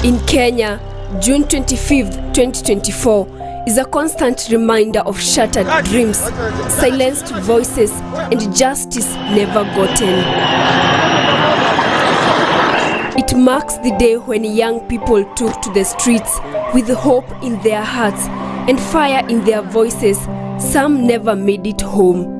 In Kenya, June 25th, 2024 is a constant reminder of shattered dreams, silenced voices, and justice never gotten. It marks the day when young people took to the streets with hope in their hearts and fire in their voices. Some never made it home.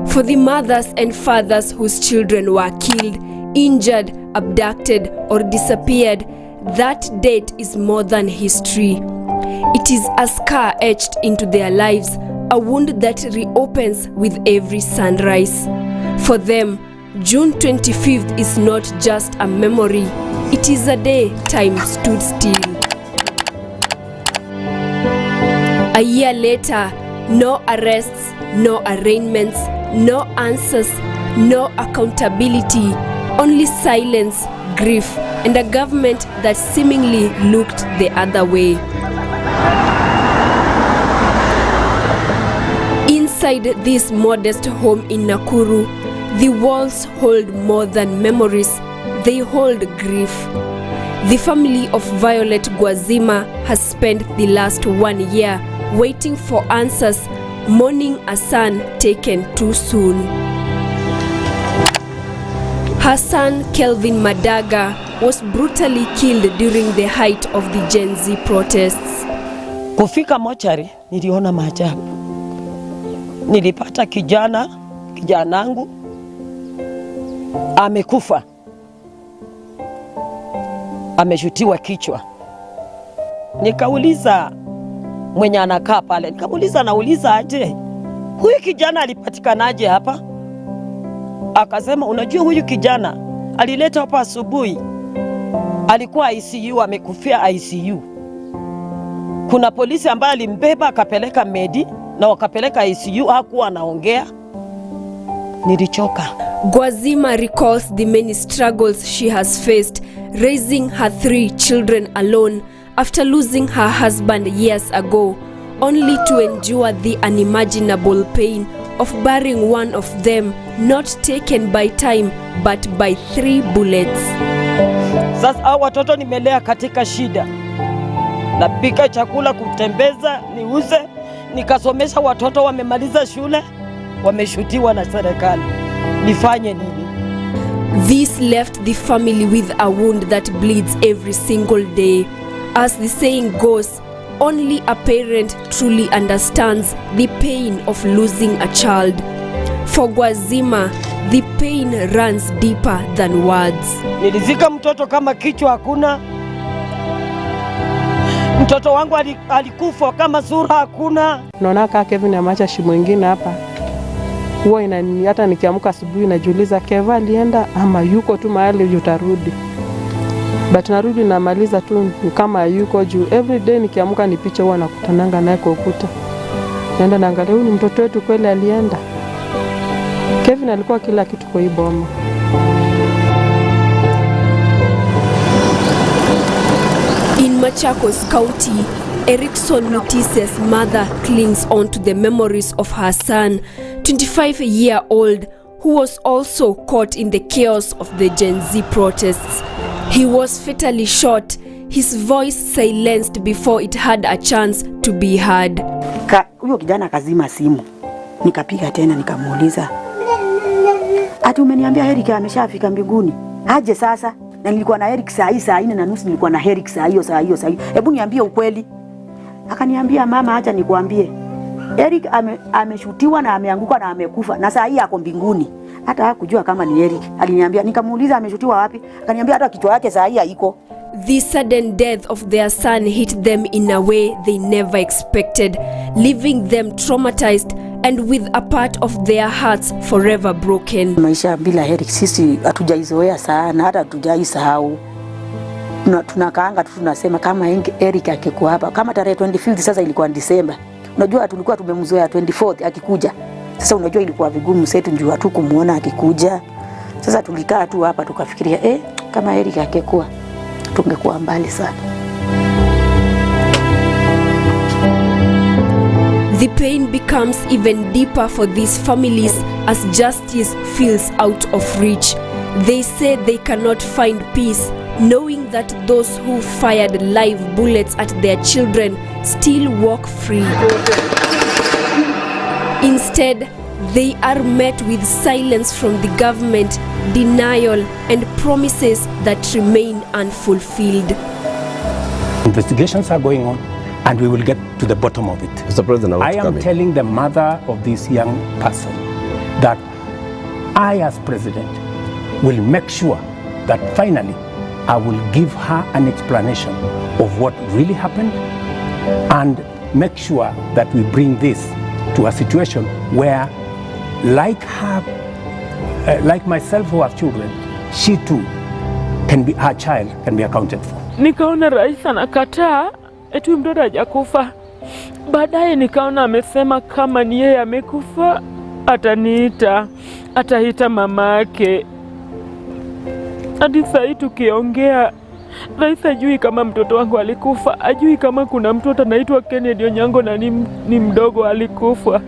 For the mothers and fathers whose children were killed, injured, abducted, or disappeared, that date is more than history. It is a scar etched into their lives, a wound that reopens with every sunrise. For them, June 25th is not just a memory, it is a day time stood still. A year later, no arrests, no arraignments, no answers, no accountability, only silence, grief, and a government that seemingly looked the other way. Inside this modest home in Nakuru, the walls hold more than memories, they hold grief. The family of Violet Gwazima has spent the last 1 year waiting for answers, mourning a son taken too soon. Her son, Kelvin Madaga, was brutally killed during the height of the Gen Z protests. Kufika mochari, niliona maajabu. Nilipata kijanangu, amekufa. Ameshutiwa kichwa. Nikauliza mwenye anakaa pale, nauliza aje, huyu kijana alipatikanaje hapa? Akasema, unajua huyu kijana alileta hapa asubuhi, alikuwa ICU, amekufia ICU. Kuna polisi ambaye alimbeba akapeleka Medi na wakapeleka ICU, hakuwa anaongea. Nilichoka. Gwazima recalls the many struggles she has faced raising her 3 children alone after losing her husband years ago, only to endure the unimaginable pain of burying one of them, not taken by time but by 3 bullets. Sasa hao watoto nimelea katika shida. Napika chakula, kutembeza, niuze, nikasomesha watoto, wamemaliza shule, wameshutiwa na serikali. Nifanye nini? This left the family with a wound that bleeds every single day. As the saying goes, only a parent truly understands the pain of losing a child. For Gwazima, the pain runs deeper than words. Nilizika mtoto kama kichwa hakuna. Mtoto wangu alikufa kama sura hakuna. Naona kaka Kevin ameacha shimo ingine hapa. Huwa hata nikiamka asubuhi najiuliza Keva alienda ama yuko tu mahali yutarudi. But narudi namaliza tu kama yuko juu. Every day nikiamka ni picha huwa nakutananga naye kwa ukuta. Naenda naangalia huyu ni mtoto wetu kweli alienda. Kevin alikuwa kila kitu kwa hii boma. In Machakos County, Erickson Mutise's mother clings on to the memories of her son, 25-year-old, who was also caught in the chaos of the Gen Z protests. He was fatally shot, his voice silenced before it had a chance to be heard. Huyo kijana akazima simu. Nikapiga tena nikamuuliza, ati umeniambia Eric ameshafika mbinguni? Aje sasa? Na nilikuwa na Eric saa 4:30 nilikuwa na Eric saa hiyo. Hebu niambie ukweli. Akaniambia, mama acha nikuambie. Eric ameshutiwa na ameanguka na amekufa na saa hii ako mbinguni. Hata hakujua kama ni Eric. Aliniambia, nikamuuliza ameshutiwa wapi? Akaniambia hata kichwa yake saa hii haiko. The sudden death of their son hit them in a way they never expected, leaving them traumatized and with a part of their hearts forever broken. Maisha bila Eric sisi hatujaizoea sana, hata hatujaisahau. Tunakaanga tu tunasema kama Eric akikuwa hapa, kama tarehe 25 sasa ilikuwa December. Unajua tulikuwa tumemzoea 24th akikuja. Sasa unajua ilikuwa vigumu setu njoo tu kumuona akikuja. Sasa tulikaa tu hapa tukafikiria kama Eric akikuwa tungekuwa mbali sana. The pain becomes even deeper for these families as justice feels out of reach. They say they cannot find peace, knowing that those who fired live bullets at their children still walk free. Instead, they are met with silence from the government, denial, and promises that remain unfulfilled. Investigations are going on, and we will get to the bottom of it. Mr. President, I am telling the mother of this young person that I, as president, will make sure that finally I will give her an explanation of what really happened and make sure that we bring this to a situation where, like her, like myself who have children, she too can be, her child can be accounted for. Nikaona rais anakataa eti mtoto hajakufa. Baadaye nikaona amesema kama ni yeye amekufa ataita mamake. Hadi sasa tukiongea, rais ajui kama mtoto wangu alikufa, ajui kama kuna mtoto anaitwa Kennedy Onyango na ni mdogo alikufa.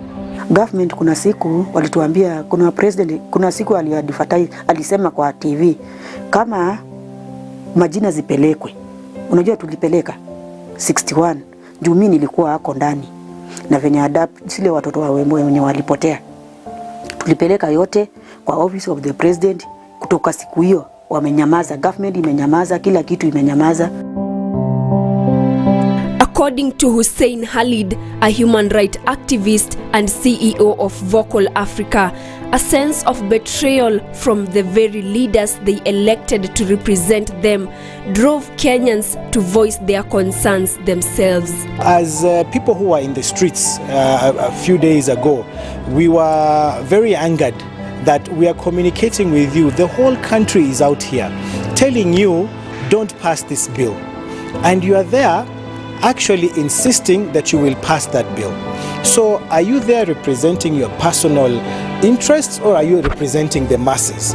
Government kuna siku walituambia, kuna president kuna siku aliadvertise, alisema kwa TV kama majina zipelekwe. Unajua tulipeleka 61 juu mimi nilikuwa hako ndani na venye adapt zile watoto wa wenye walipotea. Tulipeleka yote kwa office of the president. Kutoka siku hiyo wamenyamaza, government imenyamaza, kila kitu imenyamaza. According to Hussein Khalid, a human rights activist and CEO of Vocal Africa, a sense of betrayal from the very leaders they elected to represent them drove Kenyans to voice their concerns themselves. As people who were in the streets a few days ago, we were very angered that we are communicating with you. The whole country is out here telling you, don't pass this bill. And you are there actually insisting that you will pass that bill. So are you there representing your personal interests or are you representing the masses?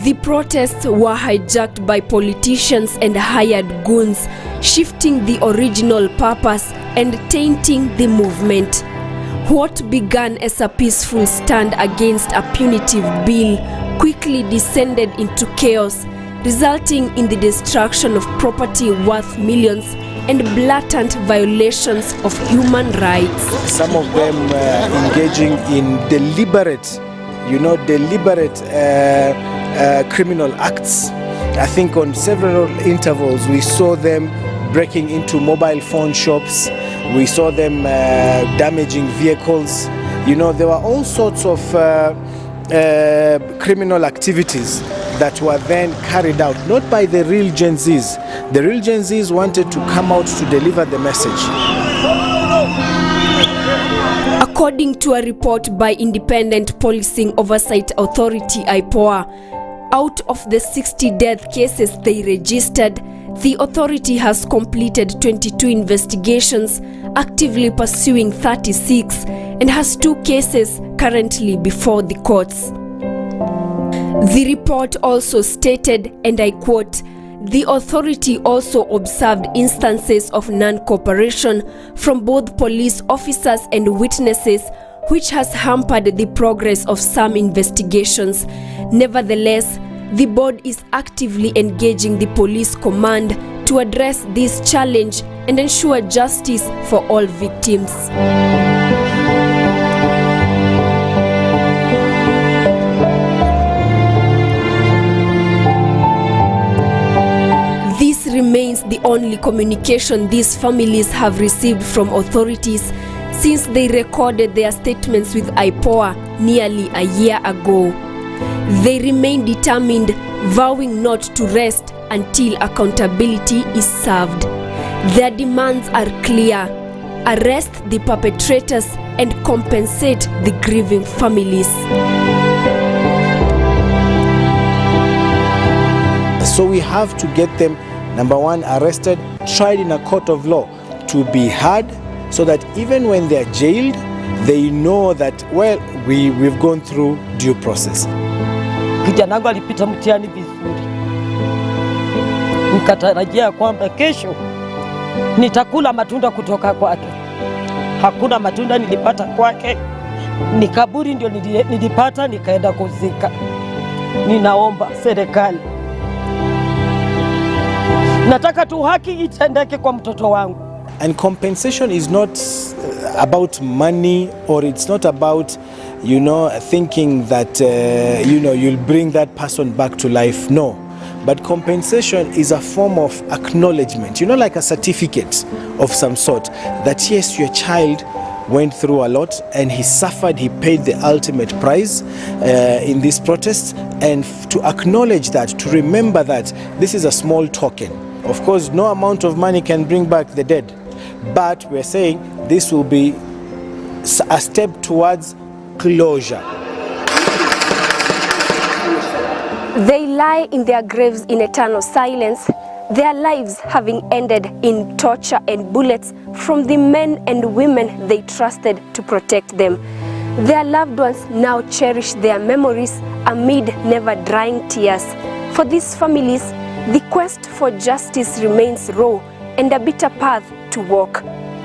The protests were hijacked by politicians and hired goons, shifting the original purpose and tainting the movement. What began as a peaceful stand against a punitive bill quickly descended into chaos, resulting in the destruction of property worth millions and blatant violations of human rights. Some of them engaging in deliberate criminal acts. I think on several intervals we saw them breaking into mobile phone shops. We saw them damaging vehicles. You know, there were all sorts of criminal activities that were then carried out, not by the real Gen Zs. The real Gen Zs wanted to come out to deliver the message. According to a report by Independent Policing Oversight Authority IPOA, out of the 60 death cases they registered, the authority has completed 22 investigations, actively pursuing 36, and has 2 cases currently before the courts. The report also stated, and I quote, "The authority also observed instances of non-cooperation from both police officers and witnesses, which has hampered the progress of some investigations. Nevertheless, the board is actively engaging the police command to address this challenge and ensure justice for all victims." This remains the only communication these families have received from authorities since they recorded their statements with IPOA nearly a year ago. They remain determined, vowing not to rest until accountability is served. Their demands are clear: arrest the perpetrators and compensate the grieving families. So we have to get them, number one, arrested, tried in a court of law, to be heard, so that even when they are jailed, they know that, well, we've gone through due process. Kijana wangu alipita mtihani vizuri. Nikatarajia kwamba kesho nitakula matunda kutoka kwake. hakuna matunda nilipata kwake, ni kaburi ndio nilipata, nikaenda kuzika. Ninaomba serikali, nataka tu haki itendeke kwa mtoto wangu. And compensation is not about money, or it's not about, thinking that, you'll bring that person back to life. No. But compensation is a form of acknowledgement, like a certificate of some sort, that yes, your child went through a lot and he suffered, he paid the ultimate price in this protest, and to acknowledge that, to remember that this is a small token. Of course, no amount of money can bring back the dead, but we're saying this will be a step towards closure. They lie in their graves in eternal silence, their lives having ended in torture and bullets from the men and women they trusted to protect them. Their loved ones now cherish their memories amid never drying tears. For these families, the quest for justice remains raw and a bitter path to walk.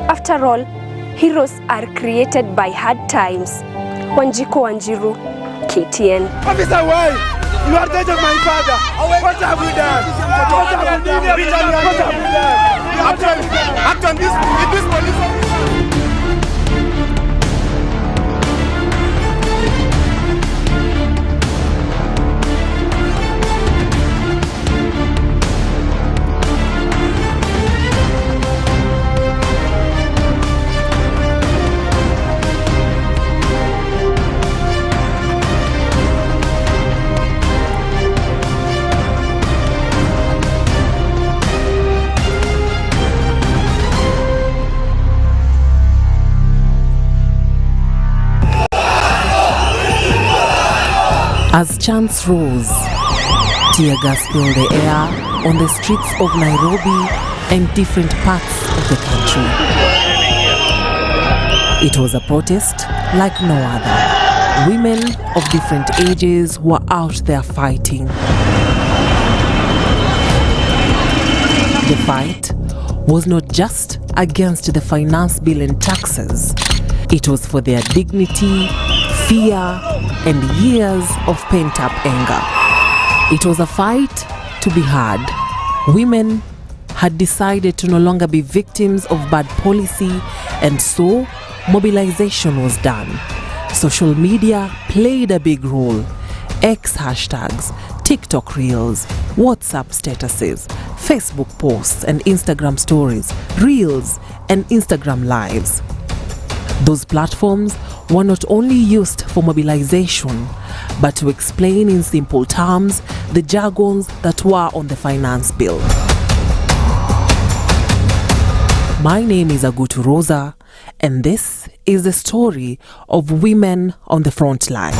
After all, heroes are created by hard times. Wanjiko Wanjiru, KTN. Officer, why? You are dead of my father. What have we done? What have we done? Act on this police. As chants rose, tear gas filled the air on the streets of Nairobi and different parts of the country. It was a protest like no other. Women of different ages were out there fighting. The fight was not just against the finance bill and taxes. It was for their dignity, fear, and years of pent-up anger. It was a fight to be heard. Women had decided to no longer be victims of bad policy, and so mobilization was done. Social media played a big role. X hashtags, TikTok reels, WhatsApp statuses, Facebook posts and Instagram stories, reels and Instagram lives. Those platforms were not only used for mobilization, but to explain in simple terms the jargons that were on the finance bill. My name is Agutu Rosa, and this is the story of women on the front line.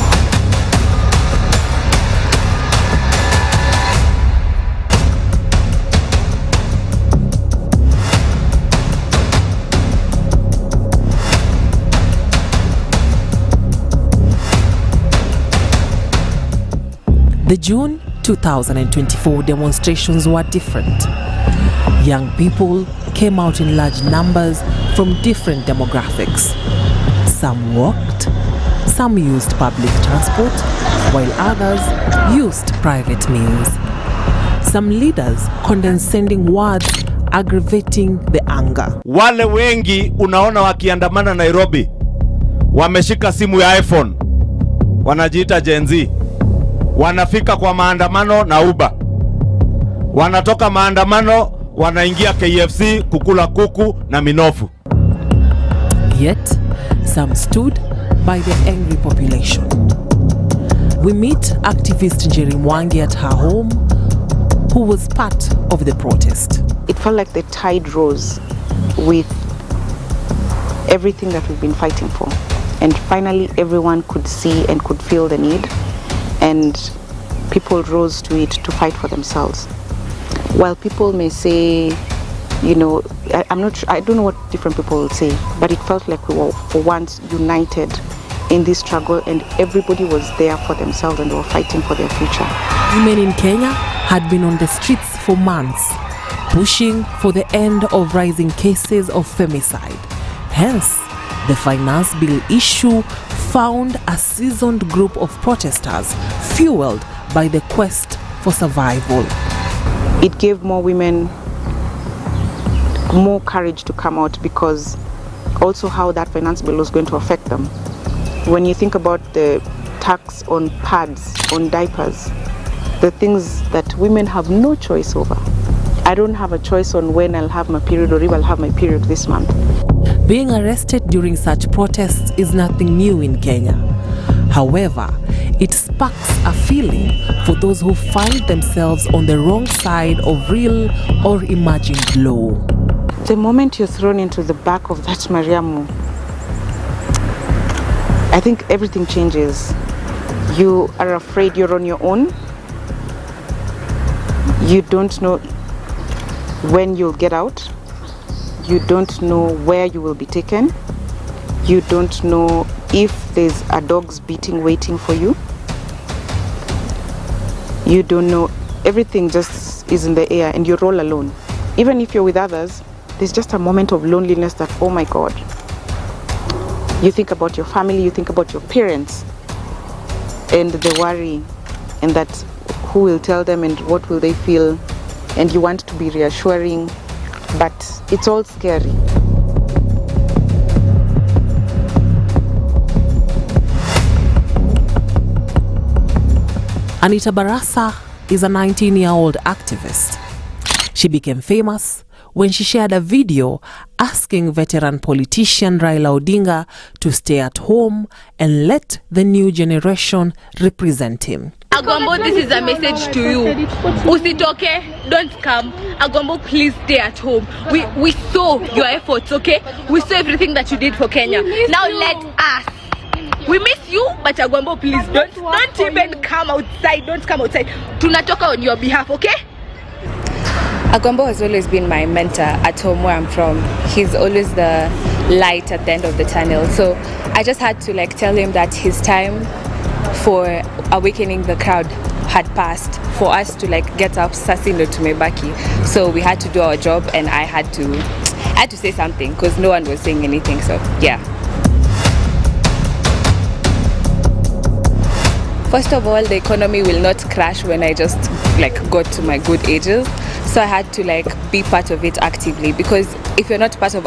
The June 2024 demonstrations were different. Young people came out in large numbers from different demographics. Some walked, some used public transport, while others used private means. Some leaders condescending words aggravating the anger. Wale wengi unaona wakiandamana Nairobi wameshika simu ya iPhone, wanajiita Gen Z. Wanafika kwa maandamano na Uber. Wanatoka maandamano wanaingia KFC kukula kuku na minofu. Yet, some stood by the angry population. We meet activist Njeri Mwangi at her home, who was part of the protest. It felt like the tide rose with everything that we've been fighting for. And finally, everyone could see and could feel the need. And people rose to it to fight for themselves. While people may say, I don't know what different people will say, but it felt like we were for once united in this struggle, and everybody was there for themselves and they were fighting for their future. Women in Kenya had been on the streets for months, pushing for the end of rising cases of femicide. Hence, the finance bill issue found a seasoned group of protesters fueled by the quest for survival. It gave more women more courage to come out, because also how that finance bill was going to affect them. When you think about the tax on pads, on diapers, the things that women have no choice over. I don't have a choice on when I'll have my period or if I'll have my period this month. Being arrested during such protests is nothing new in Kenya. However, it sparks a feeling for those who find themselves on the wrong side of real or imagined law. The moment you're thrown into the back of that Mariamu, I think everything changes. You are afraid you're on your own. You don't know when you'll get out. You don't know where you will be taken. You don't know if there's a dog's beating waiting for you. You don't know. Everything just is in the air and you're all alone. Even if you're with others, there's just a moment of loneliness that, oh my God. You think about your family, you think about your parents, and the worry, and that who will tell them and what will they feel, and you want to be reassuring, but it's all scary. Anita Barasa is a 19-year-old activist. She became famous when she shared a video asking veteran politician Raila Odinga to stay at home and let the new generation represent him. Agwambo, this is a message to you. Usitoke, don't come. Agwambo, please stay at home. We saw your efforts, okay? We saw everything that you did for Kenya. Now let us. We miss you, but Agwambo, please don't even come outside. Don't come outside. Tunatoka on your behalf, okay? Agwambo has always been my mentor at home where I'm from. He's always the light at the end of the tunnel. So I just had to tell him that his time for awakening the crowd had passed, for us to get up sasino tumebaki. So we had to do our job, and I had to say something because no one was saying anything. So yeah. First of all, the economy will not crash when I just got to my good ages. So I had to be part of it actively, because if you're not part of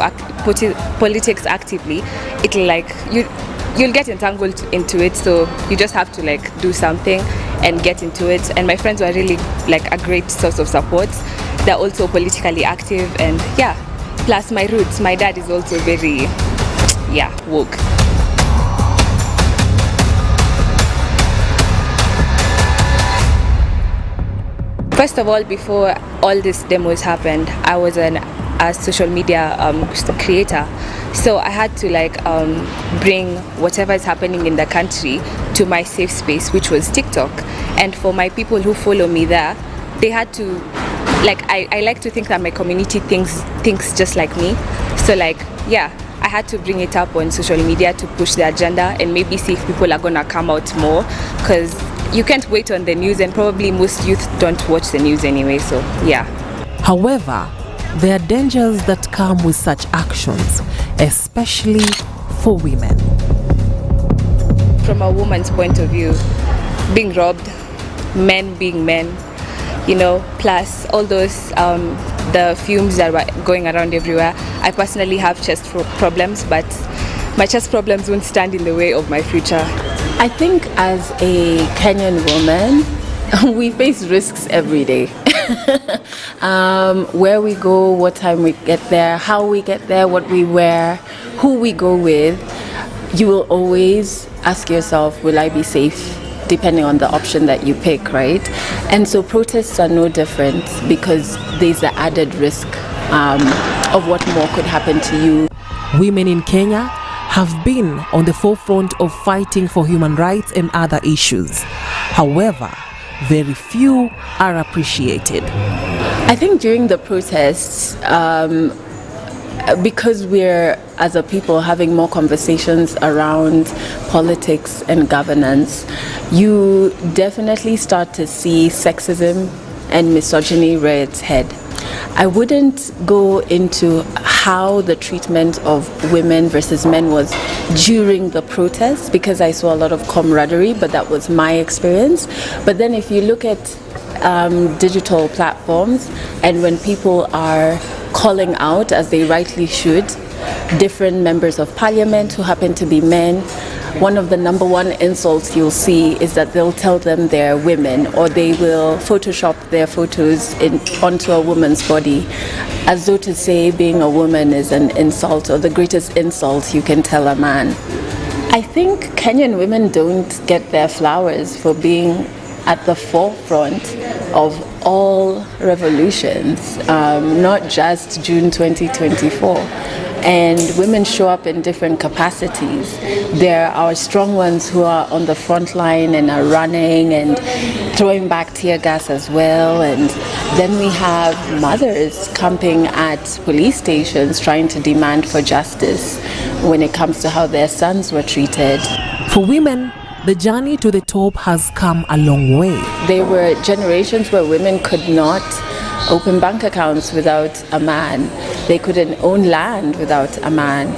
politics actively, it'll you'll get entangled into it. So you just have to do something and get into it. And my friends were really a great source of support. They're also politically active, and yeah. Plus my roots. My dad is also very woke. First of all, before all these demos happened, I was a social media creator. So I had to bring whatever is happening in the country to my safe space, which was TikTok. And for my people who follow me there, they had to, I like to think that my community thinks just like me. So I had to bring it up on social media to push the agenda and maybe see if people are gonna come out more, because you can't wait on the news, and probably most youth don't watch the news anyway, so yeah. However, there are dangers that come with such actions, especially for women. From a woman's point of view, being robbed, men being men, plus all those the fumes that were going around everywhere. I personally have chest problems, but my chest problems won't stand in the way of my future. I think as a Kenyan woman, we face risks every day. Where we go, what time we get there, how we get there, what we wear, who we go with, you will always ask yourself, will I be safe? Depending on the option that you pick, right? And so protests are no different, because there's the added risk of what more could happen to you. Women in Kenya have been on the forefront of fighting for human rights and other issues. However, very few are appreciated. I think during the protests, because we're, as a people, having more conversations around politics and governance, you definitely start to see sexism and misogyny rear its head. I wouldn't go into how the treatment of women versus men was during the protests, because I saw a lot of camaraderie, but that was my experience. But then if you look at digital platforms, and when people are calling out, as they rightly should, different members of parliament who happen to be men, one of the number one insults you'll see is that they'll tell them they're women, or they will Photoshop their photos onto a woman's body, as though to say being a woman is an insult, or the greatest insult you can tell a man. I think Kenyan women don't get their flowers for being at the forefront of all revolutions, not just June 2024. And women show up in different capacities. There are strong ones who are on the front line and are running and throwing back tear gas as well. And then we have mothers camping at police stations trying to demand for justice when it comes to how their sons were treated. For women, the journey to the top has come a long way. There were generations where women could not open bank accounts without a man. They couldn't own land without a man.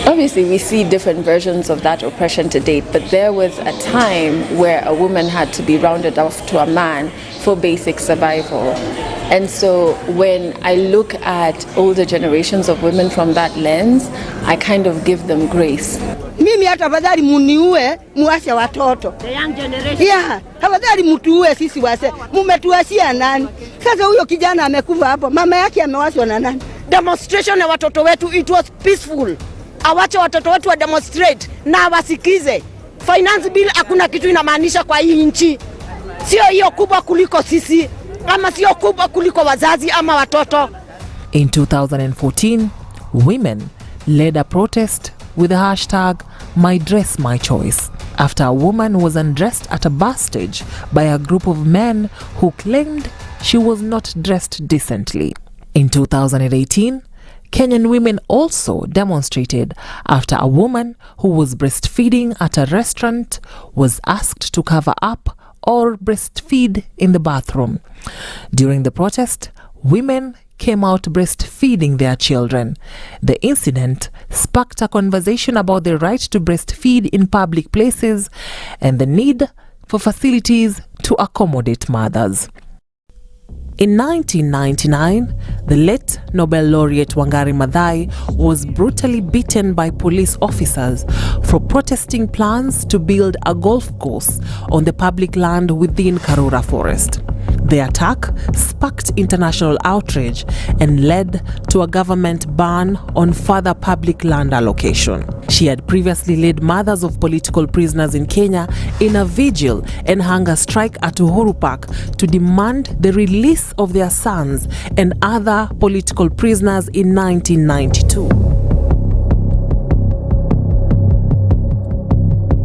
Obviously, we see different versions of that oppression to date, but there was a time where a woman had to be rounded off to a man for basic survival. And so when I look at older generations of women from that lens, I kind of give them grace. Mimi hata afadhali muniue muache watoto. The young generation. Yeah, afadhali mtuue sisi wase. Mumetuashia nani? Sasa huyo kijana amekufa hapo. Mama yake amewashwa na nani? Demonstration ya watoto wetu, it was peaceful. Awache watoto wetu wa demonstrate na wasikize. Finance bill hakuna kitu inamaanisha kwa hii nchi. Sio hiyo kubwa kuliko sisi, ama sio kubwa kuliko wazazi ama watoto. In 2014, women led a protest with the hashtag #MyDressMyChoice after a woman was undressed at a bus stage by a group of men who claimed she was not dressed decently. In 2018, Kenyan women also demonstrated after a woman who was breastfeeding at a restaurant was asked to cover up or breastfeed in the bathroom. During the protest, women came out breastfeeding their children. The incident sparked a conversation about the right to breastfeed in public places and the need for facilities to accommodate mothers. In 1999, the late Nobel laureate Wangari Maathai was brutally beaten by police officers for protesting plans to build a golf course on the public land within Karura Forest. The attack sparked international outrage and led to a government ban on further public land allocation. She had previously led mothers of political prisoners in Kenya in a vigil and hunger strike at Uhuru Park to demand the release of their sons and other political prisoners in 1992.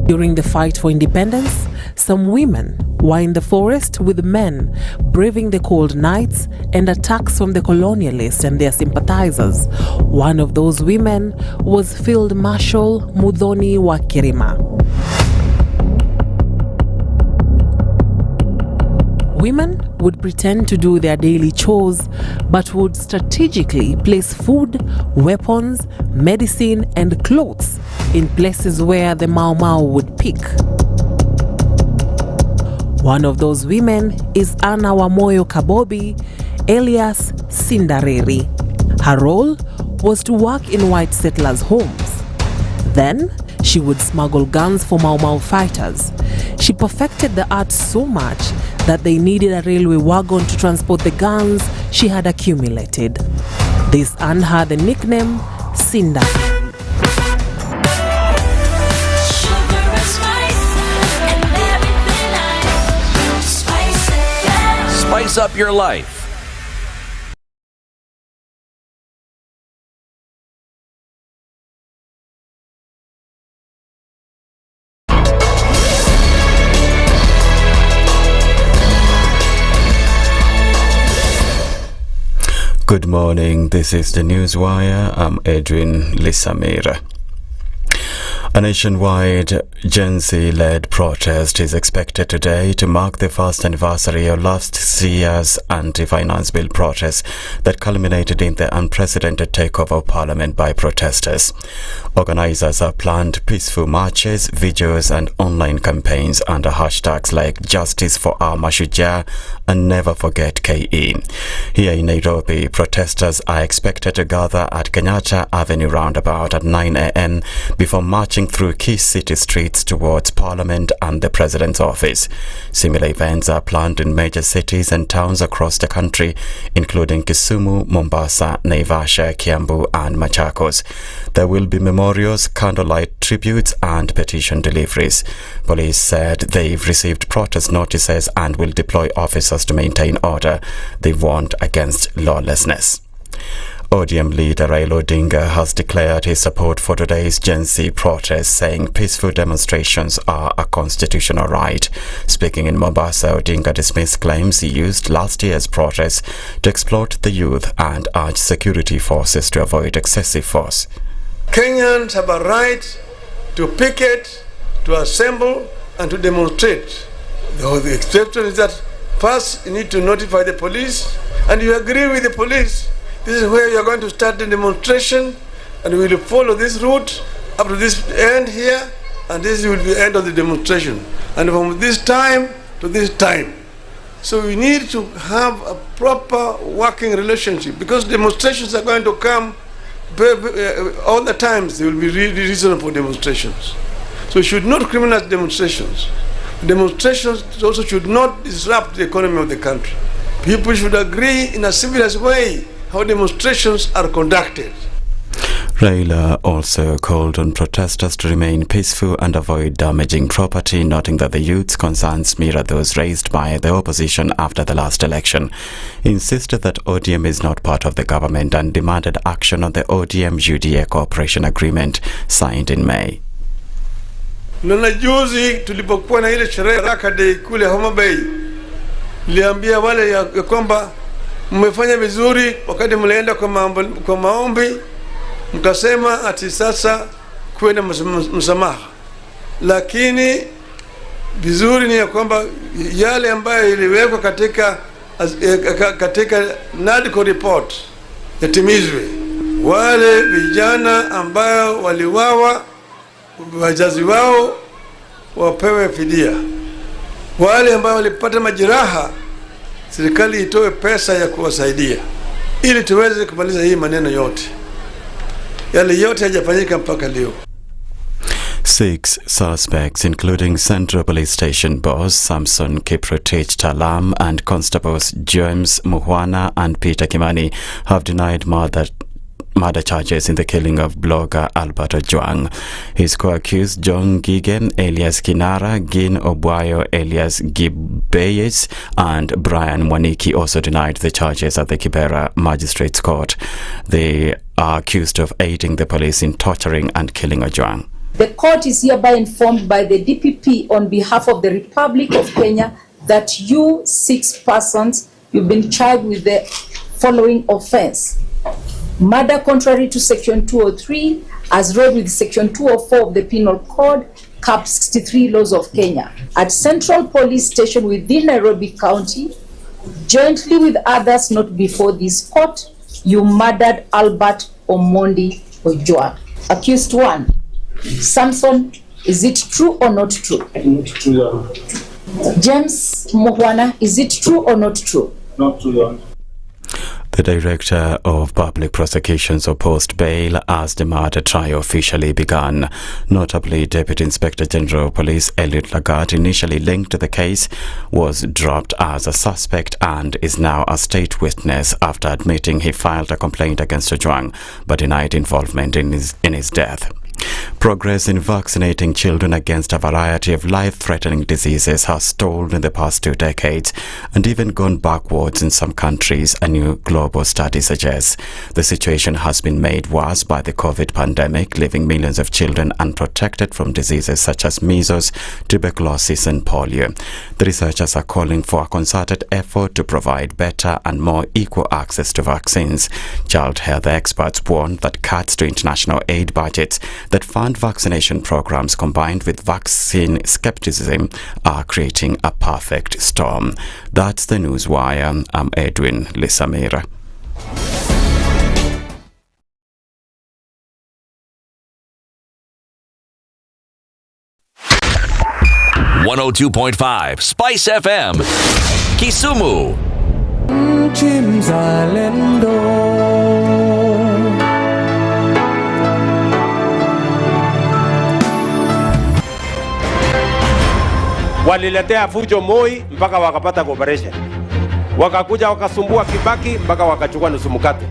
During the fight for independence, some women were in the forest with men, braving the cold nights and attacks from the colonialists and their sympathizers. One of those women was Field Marshal Muthoni Wakirima. Women would pretend to do their daily chores, but would strategically place food, weapons, medicine, and clothes in places where the Mau Mau would pick. One of those women is Anna Wamoyo Kabobi, alias Cindereri. Her role was to work in white settlers' homes. Then, she would smuggle guns for Mau Mau fighters. She perfected the art so much that they needed a railway wagon to transport the guns she had accumulated. This earned her the nickname Cinda. Spice up your life. Good morning, this is the Newswire. I'm Edwin Lisamira. A nationwide Gen Z-led protest is expected today to mark the first anniversary of last year's anti-finance bill protest that culminated in the unprecedented takeover of parliament by protesters. Organizers have planned peaceful marches, videos and online campaigns under hashtags like Justice for Our Mashujaa and Never Forget KE. Here in Nairobi, protesters are expected to gather at Kenyatta Avenue roundabout at 9 a.m. before marching through key city streets towards Parliament and the President's office. Similar events are planned in major cities and towns across the country, including Kisumu, Mombasa, Naivasha, Kiambu and Machakos. There will be memorials, candlelight tributes and petition deliveries. Police said they've received protest notices and will deploy officers to maintain order. They warned against lawlessness. ODM leader Raila Odinga has declared his support for today's Gen Z protest, saying peaceful demonstrations are a constitutional right. Speaking in Mombasa, Odinga dismissed claims he used last year's protest to exploit the youth and urged security forces to avoid excessive force. Kenyans have a right to picket, to assemble and to demonstrate. The exception is that first you need to notify the police and you agree with the police. This is where you are going to start the demonstration, and we will follow this route up to this end here, and this will be the end of the demonstration. And from this time to this time. So we need to have a proper working relationship, because demonstrations are going to come all the times. There will be reason for demonstrations. So we should not criminalize demonstrations. Demonstrations also should not disrupt the economy of the country. People should agree in a civilized way how demonstrations are conducted. Raila also called on protesters to remain peaceful and avoid damaging property, noting that the youth's concerns mirror those raised by the opposition after the last election. He insisted that ODM is not part of the government and demanded action on the ODM-UDA cooperation agreement signed in May. Na juzi tulipokuwa na ile sherehe Raka Day kule Homa Bay, niliambia wale ya kwamba mmefanya vizuri wakati mlienda kwa maombi, mkasema ati sasa kuwe na msamaha. Lakini vizuri ni ya kwamba yale ambayo iliwekwa katika NADCO report yatimizwe. Wale vijana ambao waliwawa, wazazi wao wapewe fidia. Wale ambao walipata majeraha, serikali itoe pesa ya kuwasaidia ili tuweze kumaliza hii maneno yote. Yale yote hajafanyika mpaka leo. 6 suspects, including Central Police Station boss Samson Kiprotich Talam and constables James Muhwana and Peter Kimani, have denied murder charges in the killing of blogger Albert Ojwang. His co-accused John Gigen, alias Kinara, Gin Obwayo, alias Gibeyes, and Brian Mwaniki also denied the charges at the Kibera Magistrates Court. They are accused of aiding the police in torturing and killing Ojwang. The court is hereby informed by the DPP on behalf of the Republic of Kenya that you 6 persons, you've been charged with the following offense. Murder contrary to Section 203, as read with Section 204 of the Penal Code, Cap 63 laws of Kenya. At Central Police Station within Nairobi County, jointly with others not before this court, you murdered Albert Omondi Ojwang. Accused 1, Samson, is it true or not true? Not true. James Muhwana, is it true or not true? Not true. The Director of Public Prosecutions opposed bail as the murder trial officially began. Notably, Deputy Inspector General of Police Eliud Lagat, initially linked to the case, was dropped as a suspect and is now a state witness after admitting he filed a complaint against Ojwang but denied involvement in his death. Progress in vaccinating children against a variety of life-threatening diseases has stalled in the past 2 decades and even gone backwards in some countries, a new global study suggests. The situation has been made worse by the COVID pandemic, leaving millions of children unprotected from diseases such as measles, tuberculosis and polio. The researchers are calling for a concerted effort to provide better and more equal access to vaccines. Child health experts warn that cuts to international aid budgets that fund vaccination programs combined with vaccine skepticism are creating a perfect storm. That's the Newswire. I'm Edwin Lisamira. .5 Spice FM Kisumu. Waliletea fujo Moi mpaka wakapata cooperation. Wakakuja wakasumbua Kibaki mpaka wakachukua nusu mkate.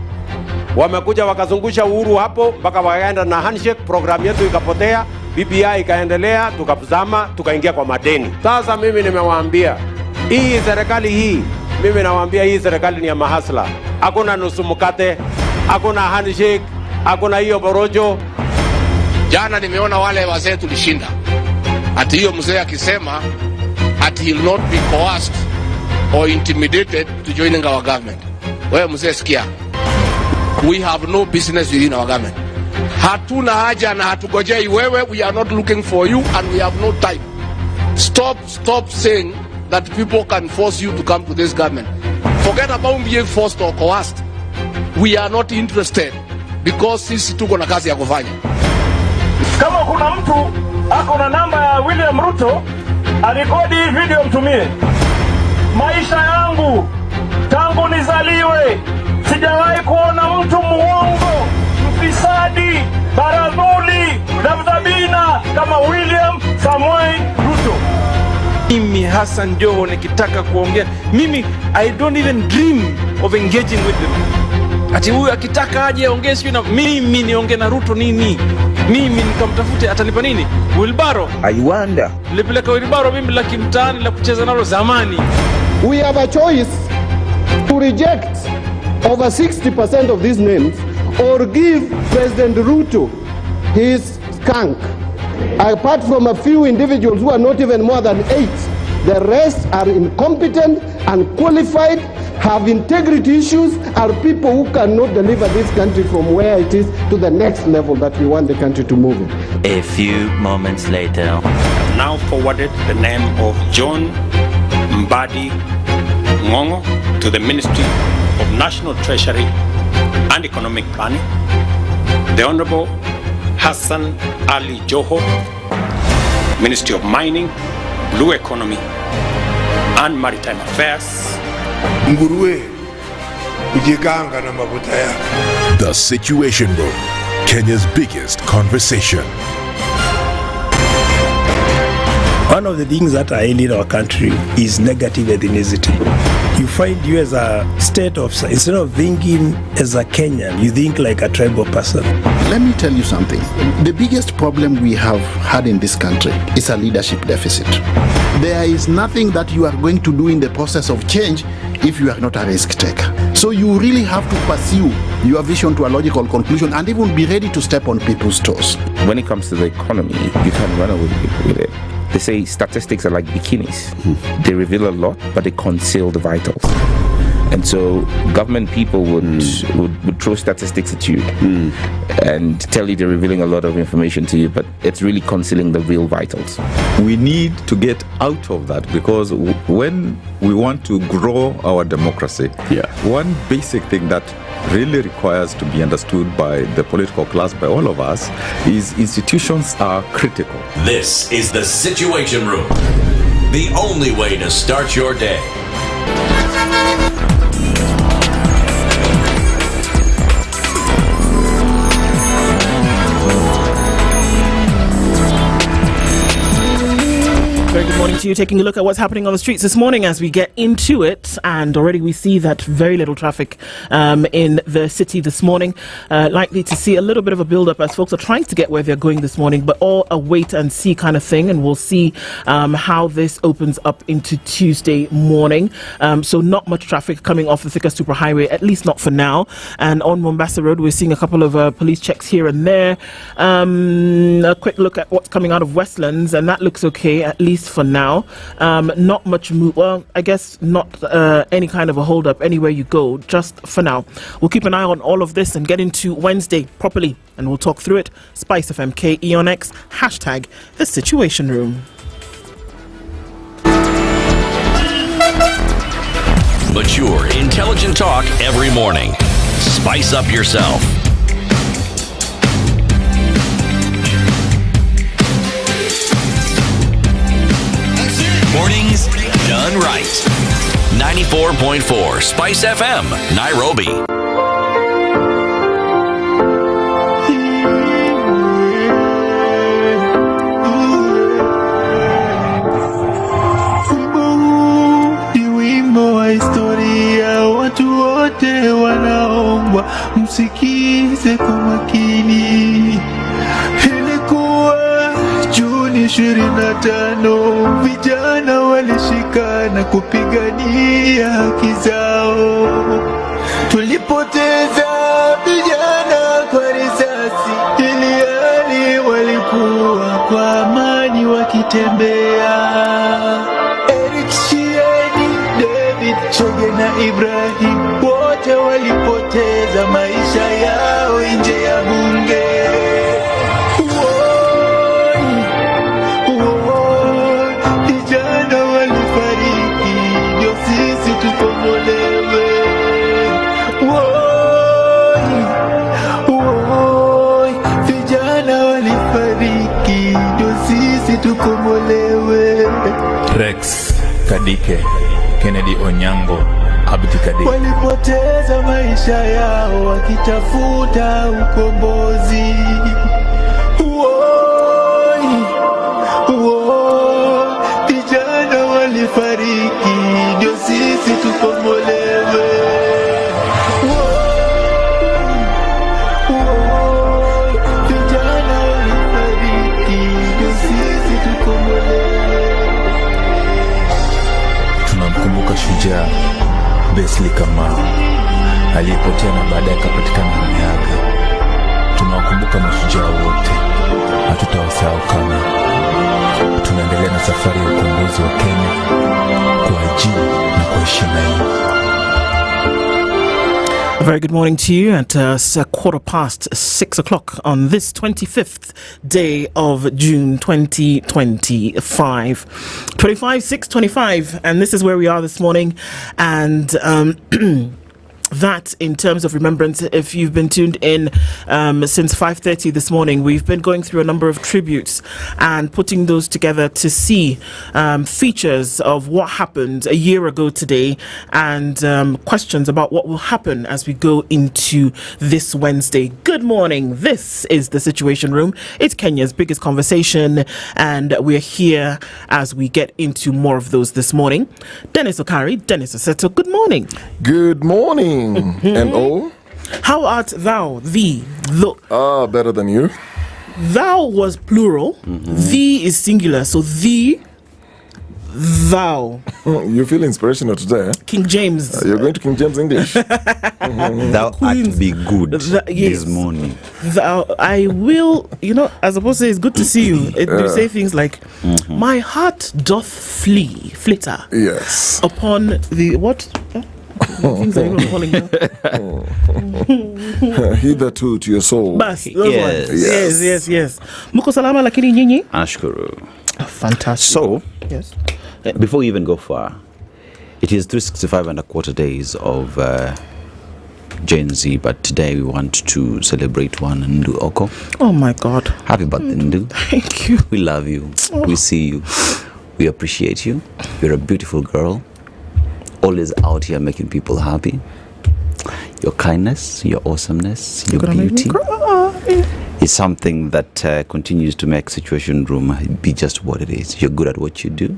Wamekuja wakazungusha Uhuru hapo mpaka wakaenda na handshake, program yetu ikapotea, BBI ikaendelea, tukazama, tukaingia kwa madeni. Sasa mimi nimewaambia, hii serikali hii, mimi nawaambia hii serikali ni ya mahasla. Hakuna nusu mkate, hakuna handshake, hakuna hiyo borojo. Jana nimeona wale wazee tulishinda. Ati hiyo mzee akisema ati he'll not be coerced or intimidated to joining our government. Wewe mzee sikia. We have no business within our government. Hatuna haja na hatugojei wewe. We are not looking for you and we have no time. Stop saying that people can force you to come to this government. Forget about being forced or coerced. We are not interested because sisi tuko na kazi ya kufanya. Kama kuna mtu ako na namba ya William Ruto, arekodi hii video mtumie. Maisha yangu tangu nizaliwe sijawahi kuona mtu muongo, mfisadi, baradhuli, dhabdhabina kama William Samoei Ruto. Mimi Hassan Joho nikitaka kuongea, mimi I don't even dream of engaging with them. Ati huyu akitaka aje aongee sio na mimi niongee na Ruto nini? Mimi nikamtafute atanipa nini? Wilbaro. I wonder. Nilipeleka Wilbaro mimi la kimtaani la kucheza nalo zamani. We have a choice to reject over 60% of these names or give President Ruto his skunk. Apart from a few individuals who are not even more than 8, the rest are incompetent, unqualified, have integrity issues, are people who cannot deliver this country from where it is to the next level that we want the country to move in. A few moments later. Now forwarded the name of John Mbadi Ngongo to the Ministry of National Treasury and Economic Planning. The Honorable Hassan Ali Joho, Ministry of Mining, Blue Economy and Maritime Affairs. Nguruwe kujiganga na mafuta yako. The Situation Room, Kenya's biggest conversation. One of the things that are ailing our country is negative ethnicity. You find you as a state officer, instead of thinking as a Kenyan, you think like a tribal person. Let me tell you something. The biggest problem we have had in this country is a leadership deficit. There is nothing that you are going to do in the process of change if you are not a risk taker. So you really have to pursue your vision to a logical conclusion and even be ready to step on people's toes. When it comes to the economy, you can run away with it. They say statistics are like bikinis. They reveal a lot, but they conceal the vitals. And so government people would throw statistics at you and tell you they're revealing a lot of information to you, but it's really concealing the real vitals. We need to get out of that because when we want to grow our democracy, one basic thing that really requires to be understood by the political class, by all of us, is institutions are critical. This is the Situation Room, the only way to start your day. Very good morning to you. Taking a look at what's happening on the streets this morning as we get into it, and already we see that very little traffic in the city this morning. Likely to see a little bit of a build-up as folks are trying to get where they're going this morning, but all a wait and see kind of thing, and we'll see how this opens up into Tuesday morning. So not much traffic coming off the Thika Superhighway, at least not for now. And on Mombasa Road, we're seeing a couple of police checks here and there. A quick look at what's coming out of Westlands, and that looks okay, at least least for now. Not much well, I guess not any kind of a hold up anywhere you go, just for now. We'll keep an eye on all of this and get into Wednesday properly, and we'll talk through it. SpiceFM KE on X, hashtag The Situation Room. Mature, intelligent talk every morning. Spice up yourself. Mornings done right. 94.4 Spice FM, Nairobi. Historia watu wote wanaombwa msikize kwa makini. Ilikuwa Juni 25, vijana walishikana kupigania haki zao. Tulipoteza vijana kwa risasi, ili walikuwa kwa amani wakitembea. Choge na Ibrahim wote walipoteza maisha yao nje ya bunge. Vijana walifariki ndio sisi tukombolewe. Vijana walifariki ndio sisi tukombolewe. Rex Kadike, Kennedy Onyango, Abdi Kadir walipoteza maisha yao wakitafuta ukombozi. Vijana walifariki ndio sisi tukombolewe. Vijana walifariki ndio sisi tukombolewe. Tunamkumbuka shujaa Besli Kamau aliyepotea na baadaye akapatikana ameaga. Tunawakumbuka mashujaa wote, hatutawasahau kamwe. Tunaendelea na safari ya ukombozi wa Kenya kwa ajili na kwa heshima hii. A very good morning to you at 6:15 on this 25th day of June 2025. 6:25, and this is where we are this morning. And that, in terms of remembrance, if you've been tuned in since 5:30 this morning, we've been going through a number of tributes and putting those together to see features of what happened a year ago today, and questions about what will happen as we go into this Wednesday. Good morning. This is The Situation Room. It's Kenya's biggest conversation, and we're here as we get into more of those this morning. Dennis Okari, Dennis Aseto, good morning. Good morning. And oh, how art thou, thee, thou? Better than you. Thou was plural, thee is singular, so thee, thou. You feel inspirational today, eh? King James. You're going to King James English. Thou art be good this morning. Thou, I will, as opposed to say, it's good to see you. You say things like, my heart doth flitter. Yes. Upon the, what? Things are even falling down. Hitherto to your soul. Bas, yes. Muko salama lakini nyinyi? Ashkuru. Fantastic. So, yes. Before we even go far, it is 365.25 days of Gen Z, but today we want to celebrate one Ndu Okoh. Oh my God. Happy birthday, Ndu. Thank you. We love you. We see you. We appreciate you. You're a beautiful girl. Always out here making people happy. Your kindness, your awesomeness, your beauty is something that continues to make Situation Room be just what it is. You're good at what you do.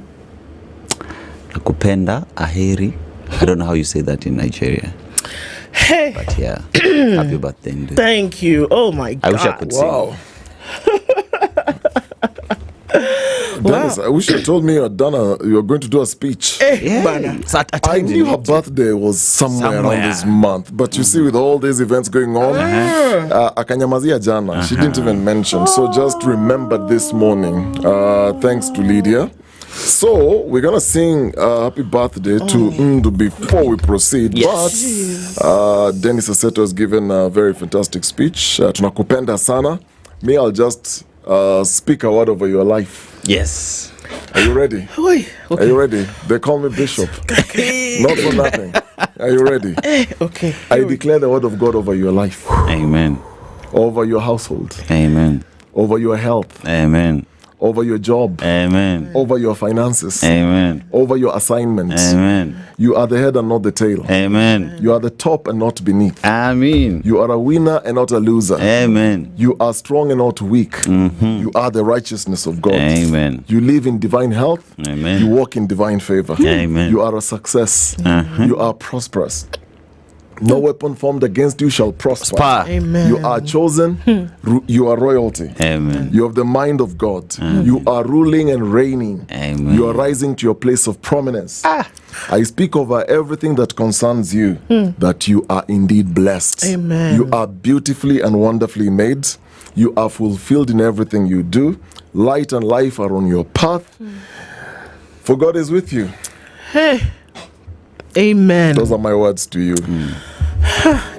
Nakupenda, aheri. I don't know how you say that in Nigeria. Hey. But yeah, happy birthday, Ndu. Thank you. Oh my God. I wish I could sing. Dennis, I wish you told me you were going to do a speech. I knew her birthday was somewhere around this month, but you see, with all these events going on, akanyamazia jana, she didn't even mention. So just remember this morning, thanks to Lydiah, So we're gonna sing happy birthday to Ndu before we proceed. Yes. But Dennis Aseto has given a very fantastic speech. Tunakupenda sana. Me, I'll just speak a word over your life. Yes. Are you ready? Okay. Are you ready? They call me Bishop. Not for nothing. Are you ready? Okay. I declare the word of God over your life. Amen. Over your household. Amen. Over your health. Amen. Over your job. Amen. Over your finances. Amen. Over your assignments. Amen. You are the head and not the tail. Amen. You are the top and not beneath. Amen. You are a winner and not a loser. Amen. You are strong and not weak. You are the righteousness of God. Amen. You live in divine health. Amen. You walk in divine favor. Amen. You are a success. You are prosperous. No weapon formed against you shall prosper. Amen. You are chosen. You are royalty. Amen. You have the mind of God. You are ruling and reigning. Amen. You are rising to your place of prominence. I speak over everything that concerns you, that you are indeed blessed. Amen. You are beautifully and wonderfully made. You are fulfilled in everything you do. Light and life are on your path. For God is with you. Hey. Amen. Those are my words to you.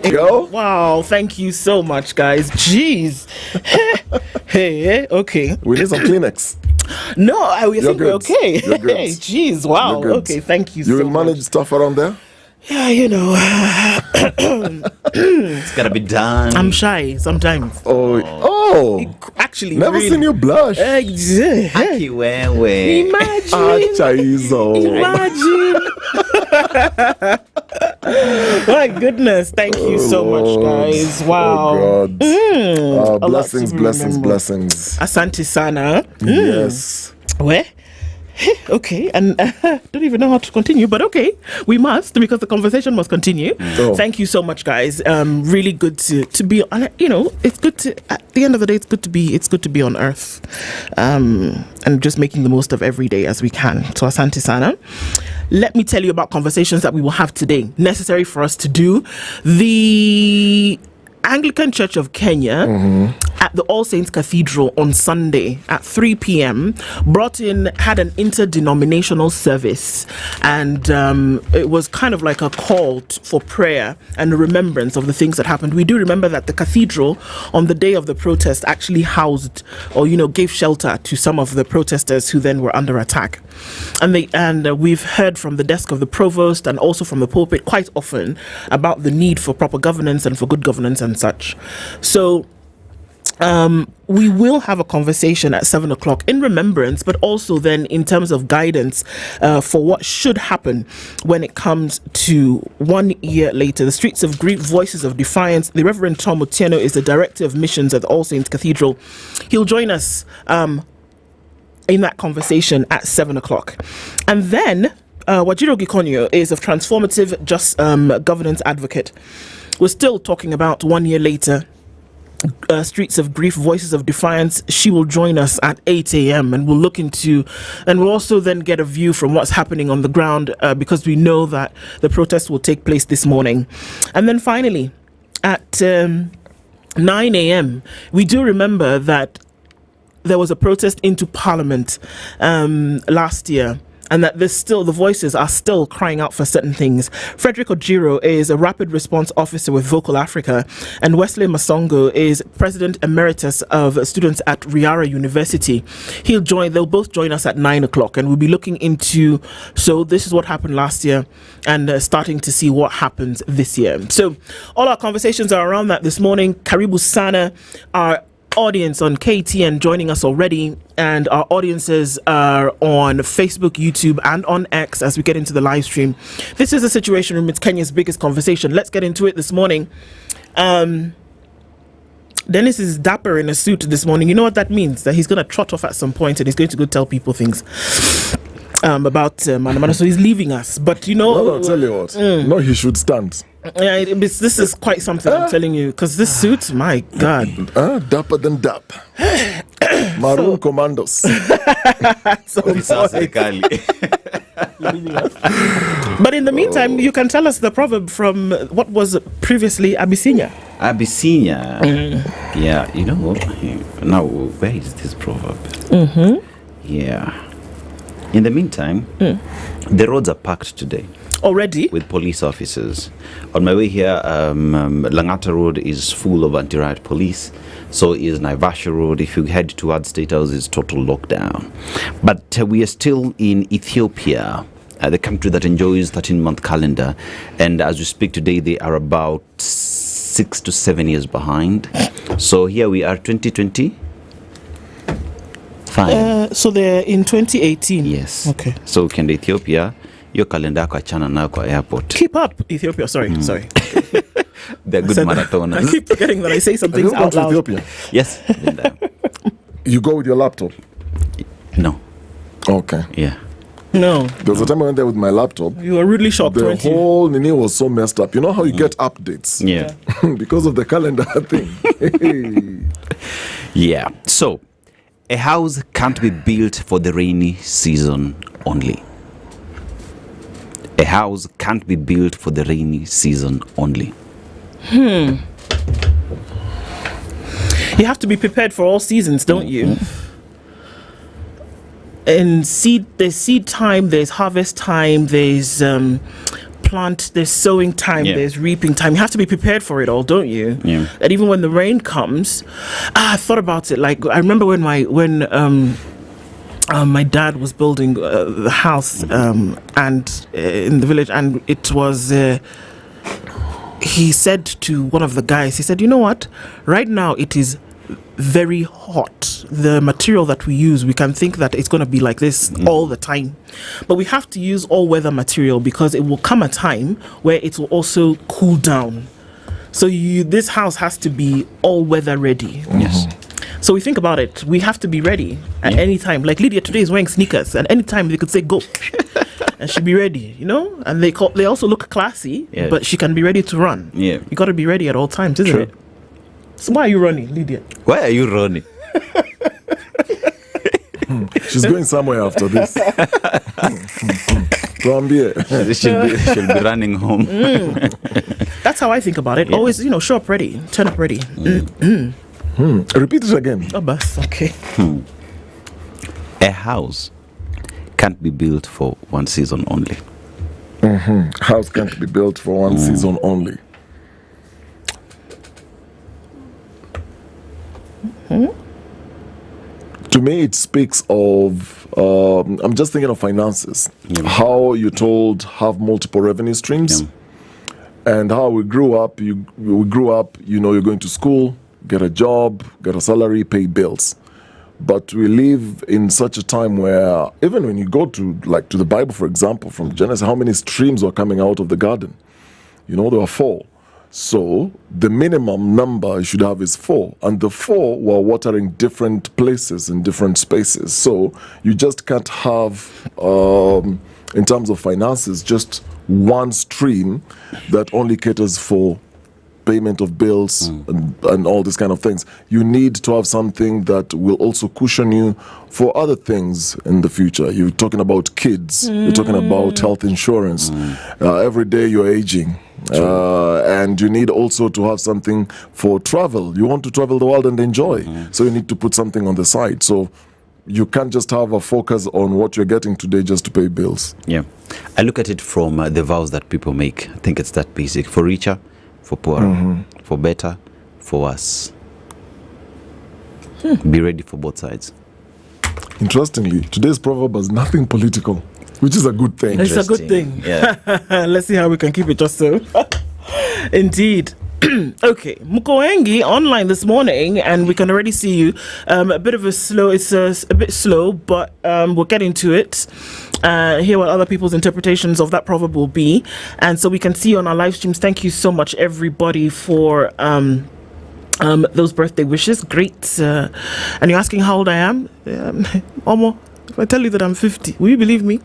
Yo. Wow, thank you so much, guys. Jeez. Hey, okay. We need some Kleenex. No, I think we're okay. You're good. Hey, jeez, wow. You're good. Okay, thank you You so will much. manage stuff around there? Yeah, you know. It's gotta be done. I'm shy sometimes. Oh. Actually, Never really. seen you blush. Imagine. My goodness, thank you so much, guys. Wow. Oh God. A lot Blessings, to blessings, remember. blessings. Asante sana. Yes. Where? Okay, and don't even know how to continue, but okay, we must, because the conversation must continue. Thank you so much, guys. Really good to be on. You know, it's good to, at the end of the day, it's good to be on Earth, and just making the most of every day as we can. So asante sana. Let me tell you about conversations that we will have today, necessary for us to do. The Anglican Church of Kenya at the All Saints Cathedral on Sunday at 3 p.m. had an interdenominational service, and it was kind of like a call for prayer and a remembrance of the things that happened. We do remember that the cathedral on the day of the protest actually housed, or gave shelter to some of the protesters who then were under attack, and we've heard from the desk of the provost and also from the pulpit quite often about the need for proper governance and for good governance and such. So we will have a conversation at 7 o'clock in remembrance, but also then in terms of guidance for what should happen when it comes to 1 year later. The Streets of Grief, Voices of Defiance. The Reverend Tom Otieno is the Director of Missions at the All Saints Cathedral. He'll join us in that conversation at 7 o'clock. And then Wajiro Gikonyo is a transformative governance advocate. We're still talking about 1 year later. Streets of Grief, Voices of Defiance. She will join us at 8 a.m. and we'll look into, and we'll also then get a view from what's happening on the ground, because we know that the protest will take place this morning. And then finally, at 9 a.m., we do remember that there was a protest into Parliament last year, and that the voices are still crying out for certain things. Frederick Ojiro is a rapid response officer with Vocal Africa, and Wesley Masongo is president emeritus of students at Riara University. They'll both join us at 9 o'clock, and we'll be looking into, so this is what happened last year, and starting to see what happens this year. So all our conversations are around that this morning. Karibu Sana, our audience on KTN joining us already, and our audiences are on Facebook, YouTube, and on X as we get into the live stream. This is the Situation Room. It's Kenya's biggest conversation. Let's get into it this morning. Dennis is dapper in a suit this morning. You know what that means? That he's going to trot off at some point and he's going to go tell people things about Manamana. So he's leaving us. But No, I'll tell you what. No, he should stand. Yeah, this is quite something, I'm telling you, because this suit, my God. Dapper than dap. Maroon Commandos. But in the meantime, you can tell us the proverb from what was previously Abyssinia. Abyssinia. Yeah, now where is this proverb? Yeah. In the meantime, the roads are packed today. Already? With police officers. On my way here, Langata Road is full of anti-riot police. So is Naivasha Road. If you head towards State House, it's total lockdown. But we are still in Ethiopia, the country that enjoys 13-month calendar. And as we speak today, they are about 6 to 7 years behind. So here we are, 2020. Fine. So they're in 2018. Yes. Okay. So can Ethiopia, your calendar kwa chana na kwa airport. Keep up, Ethiopia. Sorry. They're good marathoners. I keep forgetting that I say some things out loud. Ethiopia? Yes. You go with your laptop? No. Okay. Yeah. No. There was a time I went there with my laptop. You were rudely shocked, The weren't you? whole Nini was so messed up. You know how you get updates? Yeah. Because of the calendar thing. Yeah. So, a house can't be built for the rainy season only. A house can't be built for the rainy season only. You have to be prepared for all seasons, don't you? And there's seed time, there's harvest time, there's there's sowing time, there's reaping time. You have to be prepared for it all, don't you? Yeah. And even when the rain comes, I thought about it. Like, I remember when my dad was building the house and in the village, and it was. He said to one of the guys, he said, "You know what? Right now it is very hot. The material that we use, we can think that it's going to be like this all the time, but we have to use all weather material because it will come a time where it will also cool down. So this house has to be all weather ready." Yes. So we think about it. We have to be ready at any time. Like Lydiah today is wearing sneakers, and any time they could say go, and she'll be ready. You know, and they also look classy, but she can be ready to run. Yeah, you got to be ready at all times, isn't it? So why are you running, Lydiah? Why are you running? She's going somewhere after this. She'll be running home. That's how I think about it. Always, show up ready, turn up ready. Repeat it again. Oh, bus. Okay. A house can't be built for one season only. House can't be built for one season only. To me, it speaks of, I'm just thinking of finances. How you're told have multiple revenue streams. And how we grew up, you're going to school, get a job, get a salary, pay bills. But we live in such a time where, even when you go to the Bible, for example, from Genesis, how many streams were coming out of the garden? There were 4. So the minimum number you should have is 4. And the 4 were watering different places in different spaces. So you just can't have, in terms of finances, just one stream that only caters for payment of bills and all these kind of things. You need to have something that will also cushion you for other things in the future. You're talking about kids. You're talking about health insurance. Every day you're aging. And you need also to have something for travel. You want to travel the world and enjoy. So you need to put something on the side. So you can't just have a focus on what you're getting today just to pay bills. Yeah. I look at it from the vows that people make. I think it's that basic. For richer, for poorer, for better, for worse. Be ready for both sides. Interestingly, today's proverb has nothing political, which is a good thing. It's a good thing. Yeah. Let's see how we can keep it just so. Indeed. Okay, Mukoengi online this morning, and we can already see you. A bit of a slow. It's a bit slow, but we'll get into it. Hear what other people's interpretations of that proverb will be, and so we can see you on our live streams. Thank you so much, everybody, for those birthday wishes. Great. And you're asking how old I am? Omo, if I tell you that I'm 50, will you believe me?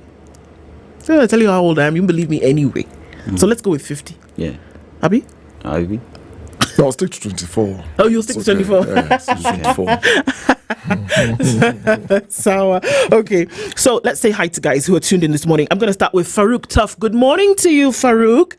So I tell you how old I am, you believe me anyway. So let's go with 50. Yeah. Abi? No, I'll stick to 24. Oh, you'll stick to 24? Okay. Yeah, stick to 24. Sour. Okay, so let's say hi to guys who are tuned in this morning. I'm going to start with Farouk Tough. Good morning to you, Farouk.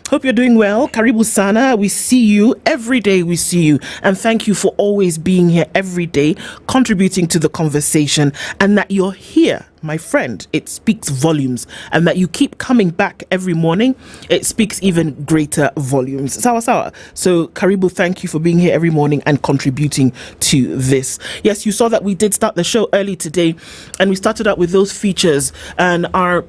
Hope you're doing well. Karibu Sana, we see you every day. We see you, and thank you for always being here every day, contributing to the conversation, and that you're here, my friend. It speaks volumes, and that you keep coming back every morning. It speaks even greater volumes. Sawa. So Karibu, thank you for being here every morning and contributing to this. Yes, you saw that we did start the show early today, and we started out with those features, and our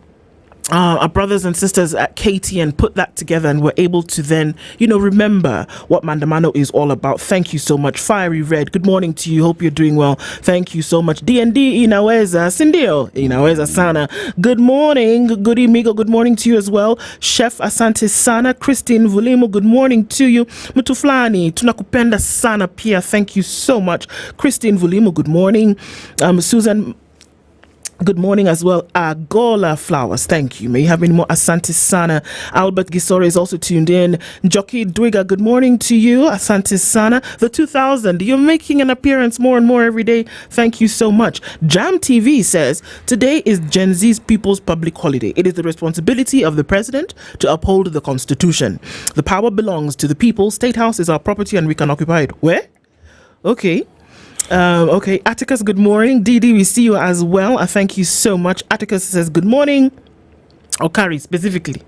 brothers and sisters at KTN put that together, and were able to then, remember what Mandamano is all about. Thank you so much. Fiery Red, good morning to you. Hope you're doing well. Thank you so much. D&D Inaweza, Sindio Inaweza Sana. Good morning. Good Imigo, good morning to you as well. Chef Asante Sana. Christine Vulimo, good morning to you. Mutuflani, tunakupenda sana pia. Thank you so much. Christine Vulimo, good morning. Susan, good morning as well. Agola Flowers, thank you. May you have many more. Asante Sana. Albert Gisore is also tuned in. Jockey Dwiga, good morning to you. Asante Sana. The 2000, you're making an appearance more and more every day. Thank you so much. Jam TV says, today is Gen Z's People's Public Holiday. It is the responsibility of the president to uphold the constitution. The power belongs to the people. State House is our property and we can occupy it. Where? Okay. Okay, Atticus, good morning. Didi, we see you as well. Thank you so much. Atticus says, good morning. Okari, specifically.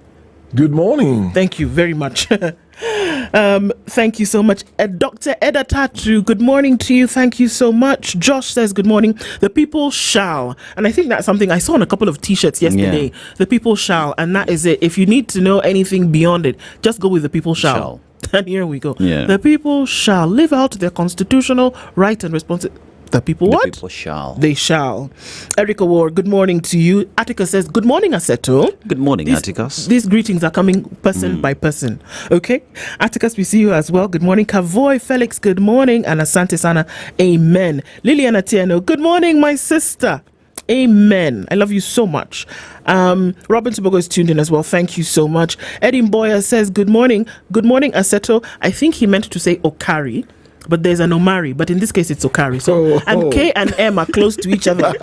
Good morning. Thank you very much. Thank you so much. Dr. Eda Tatu, good morning to you. Thank you so much. Josh says, good morning. The people shall. And I think that's something I saw on a couple of t-shirts yesterday. Yeah. The people shall. And that is it. If you need to know anything beyond it, just go with the people shall. And here we go. Yeah. The people shall live out their constitutional right and responsibility. The people what? The people shall. They shall. Erica Ward, good morning to you. Atticus says, good morning, Aseto. Good morning, Atticus. These greetings are coming person by person. Okay? Atticus, we see you as well. Good morning. Kavoy Felix, good morning. And Asante Sana, amen. Liliana Tieno, good morning, my sister. Amen. I love you so much. Robin Tobago is tuned in as well. Thank you so much. Eddie Boyer says, good morning. Good morning, Aseto. I think he meant to say Okari, but there's an Omari, but in this case it's Okari. So and K and M are close to each other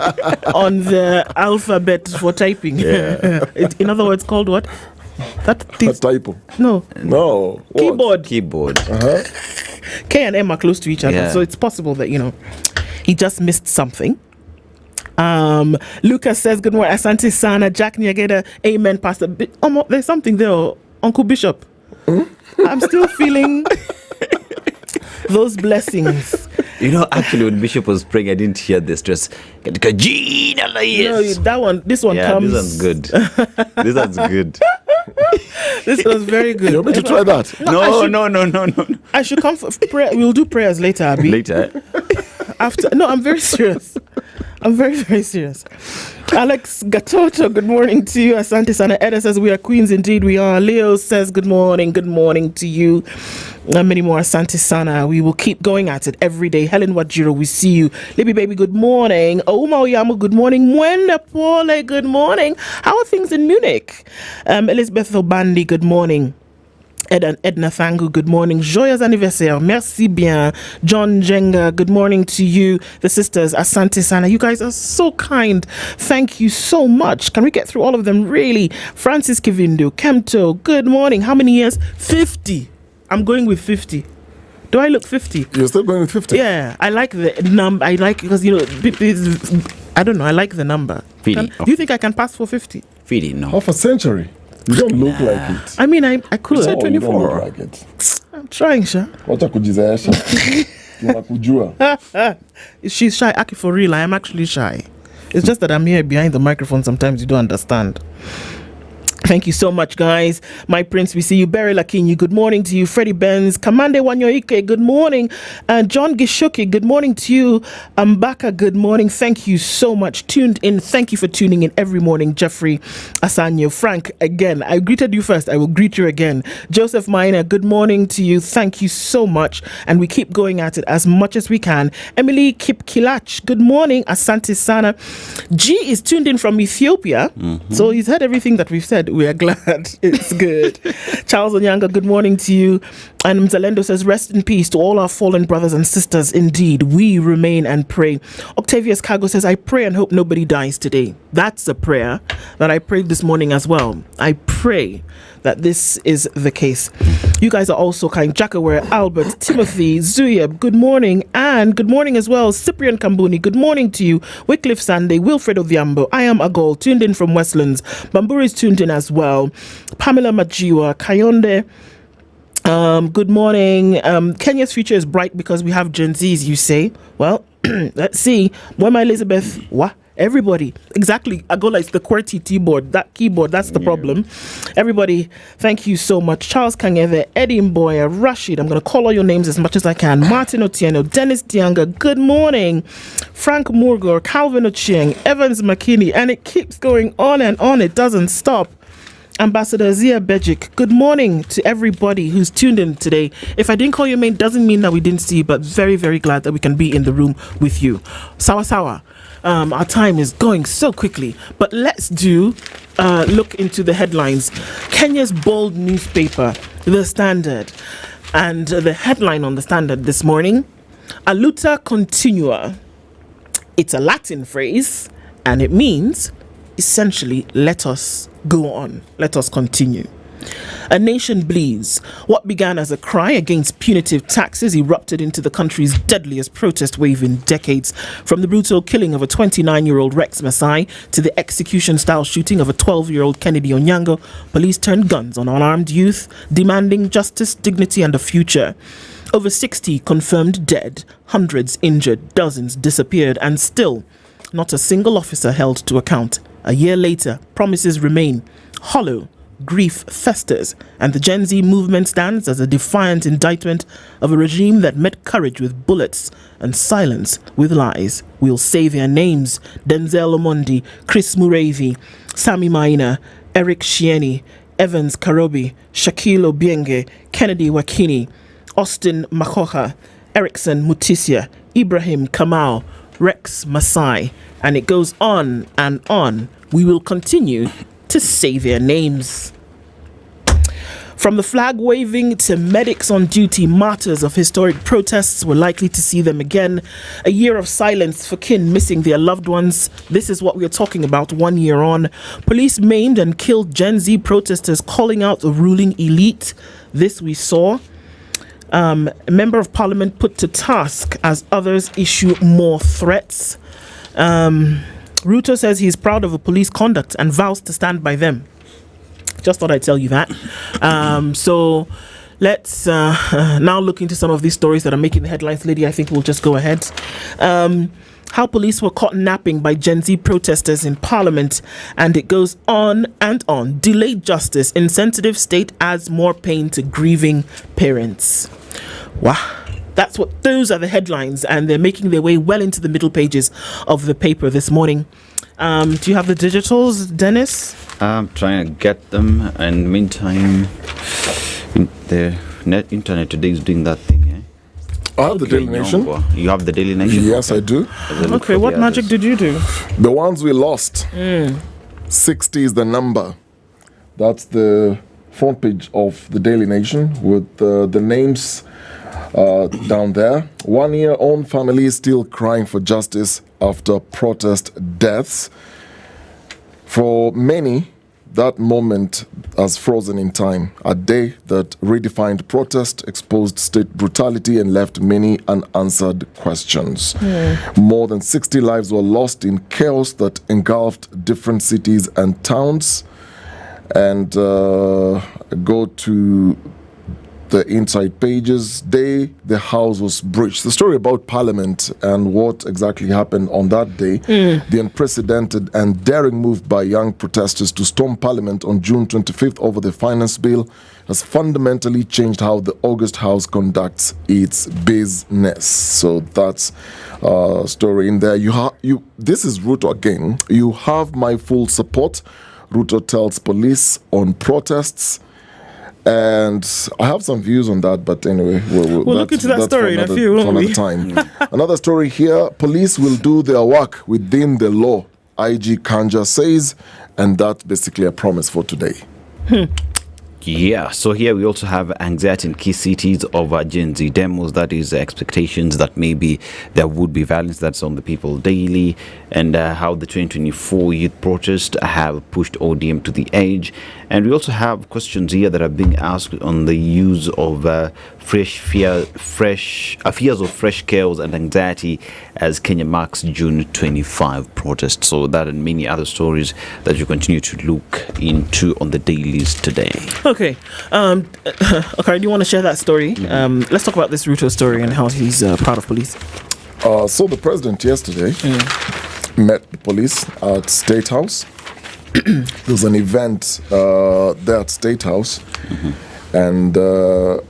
on the alphabet for typing. Yeah. In other words, called what? A typo. No. Keyboard. K and M are close to each other, so it's possible that he just missed something. Lucas says, good morning, Asante Sana. Jack Nyageda, amen, Pastor. There's something there, Uncle Bishop. I'm still feeling those blessings. Actually, when Bishop was praying, I didn't hear the stress. No, this one comes. This one's good. This one's good. This was very good. You want me to try that? No. I should come for prayer. We'll do prayers later, Abby. Later? After. No, I'm very serious. I'm very, very serious. Alex Gatoto, good morning to you. Asante Sana. Eda says, we are queens indeed. We are. Leo says, good morning to you. And many more. Asante Sana. We will keep going at it every day. Helen Wajiro, we see you. Libby Baby, good morning. Ouma Oyamo, good morning. Mwenda Pole, good morning. How are things in Munich? Elizabeth Obandi, good morning. Edna Thangu, good morning. Joyeux anniversaire. Merci bien. John Jenga, good morning to you. The sisters, Asante Sana. You guys are so kind. Thank you so much. Can we get through all of them? Really? Francis Kivindu, Kemto, good morning. How many years? 50. I'm going with 50. Do I look 50? You're still going with 50? Yeah. I like the number. I like because, I don't know. I like the number. Do you think I can pass for 50? 50, no. Half a century. You don't look like it. I mean, I could. You say 24. You don't look like it. I'm trying, Sha. Wacha kujizaesha. Tunakujua. She's shy. Aki, for real, I am actually shy. It's just that I'm here behind the microphone. Sometimes you don't understand. Thank you so much, guys. My prince, we see you. Barry Lakinyi, good morning to you. Freddie Benz, Kamande Wanyoike, good morning. John Gishoki, good morning to you. Mbaka, good morning. Thank you so much. Tuned in. Thank you for tuning in every morning. Jeffrey Asanyo. Frank, again, I greeted you first. I will greet you again. Joseph Maina, good morning to you. Thank you so much. And we keep going at it as much as we can. Emily Kipkilach, good morning. Asante Sana. G is tuned in from Ethiopia. Mm-hmm. So he's heard everything that we've said. We are glad. It's good. Charles Onyanga, good morning to you. And Mzalendo says, rest in peace to all our fallen brothers and sisters. Indeed, we remain and pray. Octavius Cargo says, I pray and hope nobody dies today. That's a prayer that I prayed this morning as well. I pray that this is the case. You guys are also kind. Jackaware, Albert, Timothy, Zuyeb, good morning. And good morning as well. Cyprian Kambuni, good morning to you. Wycliffe Sunday, Wilfred Odhiambo, I am Agol, tuned in from Westlands. Bamburi is tuned in as well. Pamela Majiwa, Kayonde, good morning. Kenya's future is bright because we have Gen Zs, you say. Well, let's see. Wema Elizabeth, what? Everybody, exactly. Agola is the QWERTY keyboard. That keyboard, that's the problem. Everybody, thank you so much. Charles Kangeve, Eddie Mboya, Rashid. I'm going to call all your names as much as I can. Martin Otieno, Dennis Dianga, good morning. Frank Murgor, Calvin Ochieng, Evans McKinney, and it keeps going on and on. It doesn't stop. Ambassador Zia Bejic, good morning to everybody who's tuned in today. If I didn't call your name, doesn't mean that we didn't see you, but very, very glad that we can be in the room with you. Sawa Sawa. Our time is going so quickly, but let's look into the headlines. Kenya's bold newspaper, The Standard, and the headline on The Standard this morning, Aluta Continua. It's a Latin phrase, and it means, essentially, let us go on, let us continue. A nation bleeds. What began as a cry against punitive taxes erupted into the country's deadliest protest wave in decades. From the brutal killing of a 29-year-old Rex Masai to the execution-style shooting of a 12-year-old Kennedy Onyango, police turned guns on unarmed youth, demanding justice, dignity, and a future. Over 60 confirmed dead, hundreds injured, dozens disappeared, and still not a single officer held to account. A year later, promises remain hollow. Grief festers, and the Gen Z movement stands as a defiant indictment of a regime that met courage with bullets and silence with lies. We'll say their names: Denzel Omondi, Chris Mureithi, Sami Maina, Eric Shieni, Evans Karobi, Shaquille Obienge, Kennedy Wakini, Austin Makoha, Erickson Mutisia, Ibrahim Kamau, Rex Masai, and it goes on and on. We will continue to say their names. From the flag waving to medics on duty, martyrs of historic protests, we're likely to see them again. A year of silence for kin missing their loved ones. This is what we're talking about 1 year on. Police maimed and killed Gen Z protesters calling out the ruling elite. This we saw. A member of parliament put to task as others issue more threats. Ruto says he's proud of the police conduct and vows to stand by them. Just thought I'd tell you that. So let's now look into some of these stories that are making the headlines. Lydiah, I think we'll just go ahead. How police were caught napping by Gen Z protesters in Parliament, and it goes on and on. Delayed justice, insensitive state adds more pain to grieving parents. Wow. Those are the headlines, and they're making their way well into the middle pages of the paper this morning. Do you have the digitals, Dennis? I'm trying to get them, and in the meantime, the internet today is doing that thing. I have the Daily Nation. You have the Daily Nation? Yes, I do. Okay, what magic did you do? The ones we lost. 60 is the number. That's the front page of the Daily Nation with the names down there. 1 year on, family still crying for justice after protest deaths. For many, that moment has frozen in time. A day that redefined protest, exposed state brutality, and left many unanswered questions. More than 60 lives were lost in chaos that engulfed different cities and towns. And go to the inside pages. The house was breached. The story about Parliament and what exactly happened on that day, the unprecedented and daring move by young protesters to storm Parliament on June 25th over the finance bill has fundamentally changed how the August House conducts its business. So that's a story in there. This is Ruto again. You have my full support. Ruto tells police on protests. And I have some views on that, but anyway, we'll look into that story in a few, won't we? Time. Another story here: police will do their work within the law, IG Kanja says, And that's basically a promise for today. Yeah, so here we also have anxiety in key cities over Gen Z demos. That is expectations that maybe there would be violence that's on the people daily, and how the 2024 youth protests have pushed ODM to the edge. And we also have questions here that are being asked on the use of fears of fresh chaos and anxiety as Kenya marks June 25 protest. So that and many other stories that you continue to look into on the dailies today. Okay. Okay, do you want to share that story? Let's talk about this Ruto story and how he's proud of police. So the president yesterday met the police at State House. There was an event there at State House, and the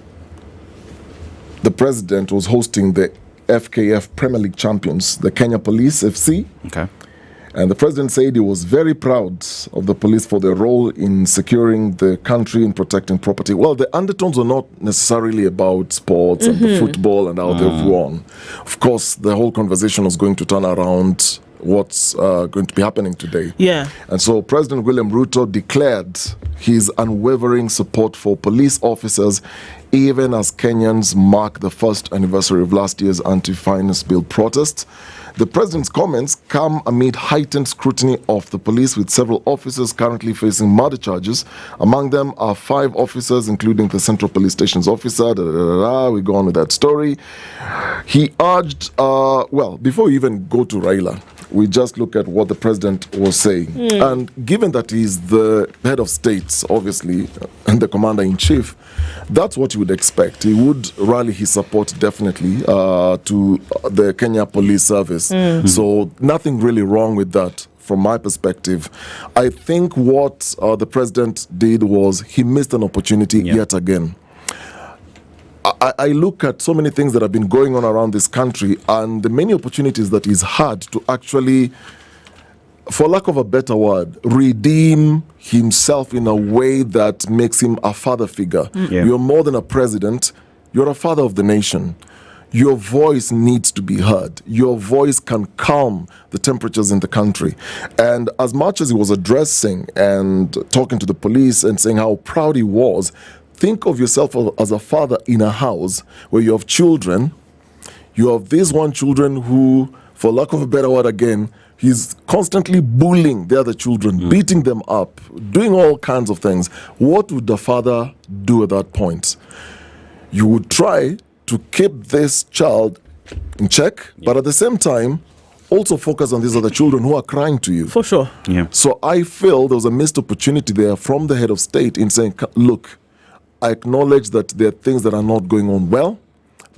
president was hosting the FKF Premier League champions, the Kenya Police FC. Okay. And the president said he was very proud of the police for their role in securing the country and protecting property. Well, the undertones were not necessarily about sports and the football and how they've won. Of course, the whole conversation was going to turn around what's going to be happening today. Yeah. And so President William Ruto declared his unwavering support for police officers, even as Kenyans mark the first anniversary of last year's anti-finance bill protest. The president's comments come amid heightened scrutiny of the police, with several officers currently facing murder charges. Among them are 5 officers, including the Central Police Station's officer. We go on with that story. He urged, well, before we even go to Raila, we just look at what the president was saying. And given that he's the head of state, obviously, and the commander-in-chief, that's what you would expect. He would rally his support definitely to the Kenya Police Service. So nothing really wrong with that from my perspective. I think what the president did was he missed an opportunity yet again. I look at so many things that have been going on around this country, and the many opportunities that he's had to actually, for lack of a better word, redeem himself in a way that makes him a father figure. You're more than a president, you're a father of the nation. Your voice needs to be heard. Your voice can calm the temperatures in the country. And as much as he was addressing and talking to the police and saying how proud he was, think of yourself as a father in a house where you have children. You have these one children who, for lack of a better word again, he's constantly bullying the other children, beating them up, doing all kinds of things. What would the father do at that point? You would try to keep this child in check, but at the same time, also focus on these other children who are crying to you. For sure. So I feel there was a missed opportunity there from the head of state in saying, look, I acknowledge that there are things that are not going on well,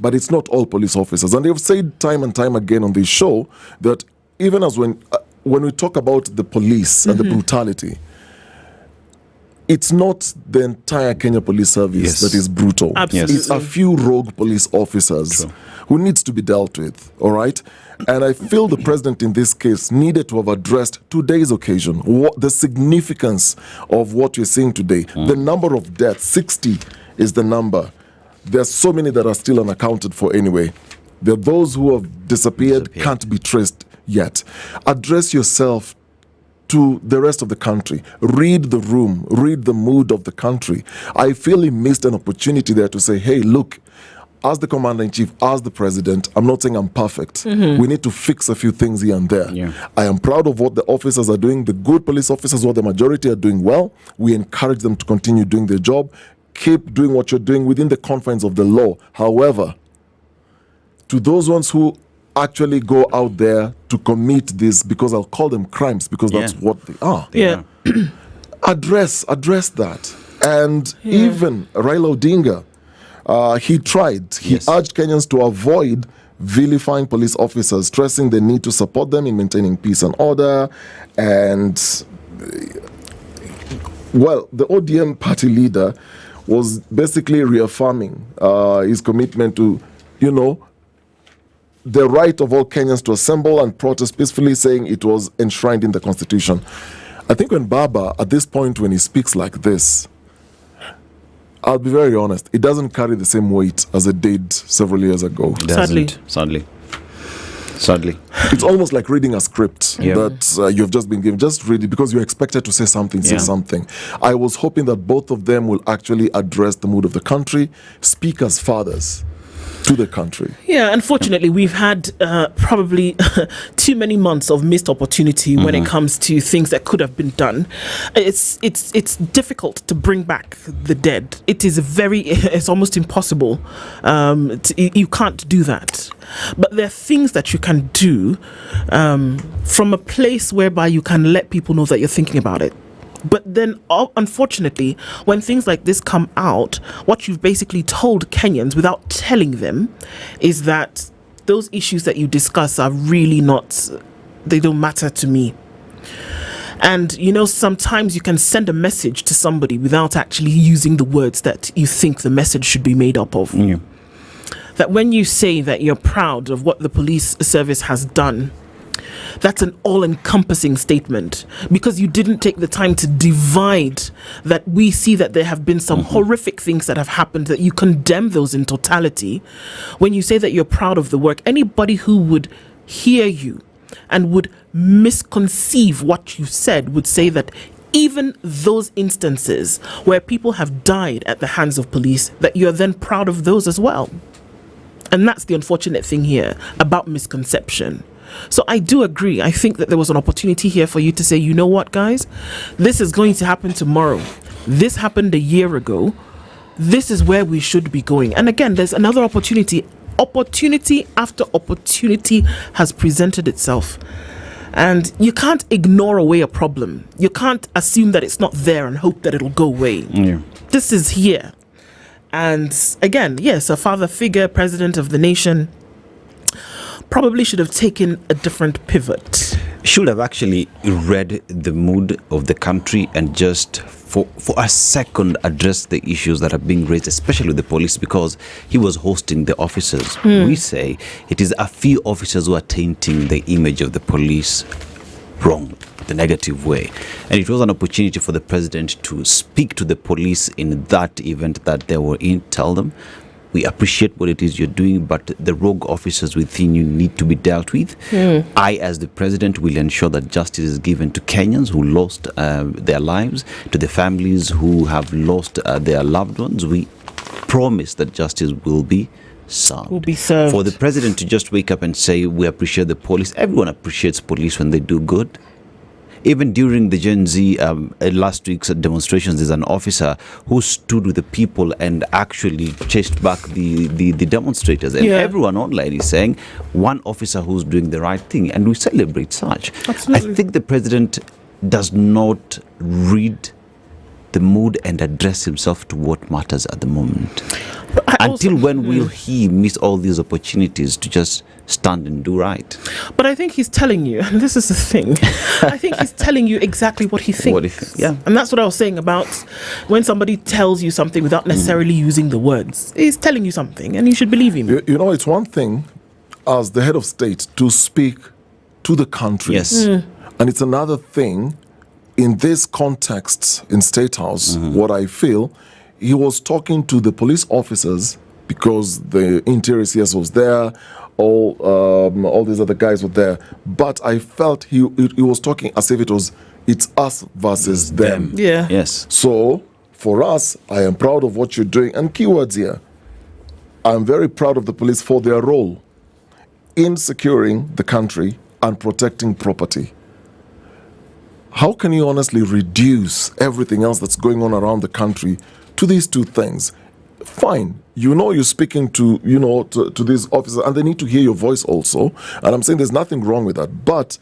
but it's not all police officers. And they've said time and time again on this show that even as when we talk about the police and the brutality, it's not the entire Kenya Police Service that is brutal. Absolutely. It's a few rogue police officers who needs to be dealt with, all right? And I feel the president in this case needed to have addressed today's occasion, what the significance of what we're seeing today. The number of deaths, 60 is the number. There's so many that are still unaccounted for anyway. There are those who have disappeared, can't be traced yet. Address yourself to the rest of the country. Read the room, read the mood of the country. I feel he missed an opportunity there to say, hey, look, as the commander-in-chief, as the president, I'm not saying I'm perfect. We need to fix a few things here and there. I am proud of what the officers are doing. The good police officers, what the majority are doing well. We encourage them to continue doing their job. Keep doing what you're doing within the confines of the law. However, to those ones who actually go out there to commit this, because I'll call them crimes, because that's what they are. Address that. And even Raila Odinga, he tried. He urged Kenyans to avoid vilifying police officers, stressing the need to support them in maintaining peace and order. And, well, the ODM party leader was basically reaffirming his commitment to, the right of all Kenyans to assemble and protest peacefully, saying it was enshrined in the Constitution. I think when Baba, at this point when he speaks like this, I'll be very honest, it doesn't carry the same weight as it did several years ago. Sadly. Sadly. It's almost like reading a script Yeah. that you've just been given. Just read it because you're expected to say something, say Yeah. something. I was hoping that both of them will actually address the mood of the country, speak as fathers to the country. Yeah, unfortunately, we've had probably too many months of missed opportunity when it comes to things that could have been done. It's difficult to bring back the dead. It's almost impossible. You can't do that. But there are things that you can do from a place whereby you can let people know that you're thinking about it. But then, unfortunately, when things like this come out, what you've basically told Kenyans without telling them is that those issues that you discuss are really they don't matter to me. And, sometimes you can send a message to somebody without actually using the words that you think the message should be made up of. Yeah. That when you say that you're proud of what the police service has done, that's an all-encompassing statement, because you didn't take the time to divide that we see that there have been some horrific things that have happened, that you condemn those in totality. When you say that you're proud of the work, anybody who would hear you and would misconceive what you said would say that even those instances where people have died at the hands of police, that you're then proud of those as well. And that's the unfortunate thing here about misconception. So I do agree. I think that there was an opportunity here for you to say, you know what, guys, this is going to happen tomorrow. This happened a year ago. This is where we should be going. And again, there's another opportunity. Opportunity after opportunity has presented itself. And you can't ignore away a problem. You can't assume that it's not there and hope that it'll go away. Yeah. This is here. And again, yes, a father figure, president of the nation, probably should have taken a different pivot. Should have actually read the mood of the country and just for a second address the issues that are being raised, especially with the police, because he was hosting the officers. We say it is a few officers who are tainting the image of the police wrong, the negative way. And it was an opportunity for the president to speak to the police in that event that they were in, tell them, we appreciate what it is you're doing, but the rogue officers within you need to be dealt with. I, as the president, will ensure that justice is given to Kenyans who lost their lives, to the families who have lost their loved ones. We promise that justice will be served. For the president to just wake up and say, we appreciate the police. Everyone appreciates police when they do good. Even during the Gen Z last week's demonstrations, there's an officer who stood with the people and actually chased back the demonstrators. And everyone online is saying one officer who's doing the right thing, and we celebrate such. Absolutely. I think the president does not read the mood and address himself to what matters at the moment. Until when will he miss all these opportunities to just stand and do right? But I think he's telling you, and this is the thing, I think he's telling you exactly what he thinks. And that's what I was saying about when somebody tells you something without necessarily using the words. He's telling you something, and you should believe him. You know, it's one thing as the head of state to speak to the country. Yes. And it's another thing in this context in State House, what I feel, he was talking to the police officers because the interior CS was there, all these other guys were there. But I felt he was talking as if it's us versus them. Yeah. Yes. So for us, I am proud of what you're doing. And keywords here, I'm very proud of the police for their role in securing the country and protecting property. How can you honestly reduce everything else that's going on around the country to these two things? Fine, you're speaking to these officers, and they need to hear your voice also. And I'm saying there's nothing wrong with that. But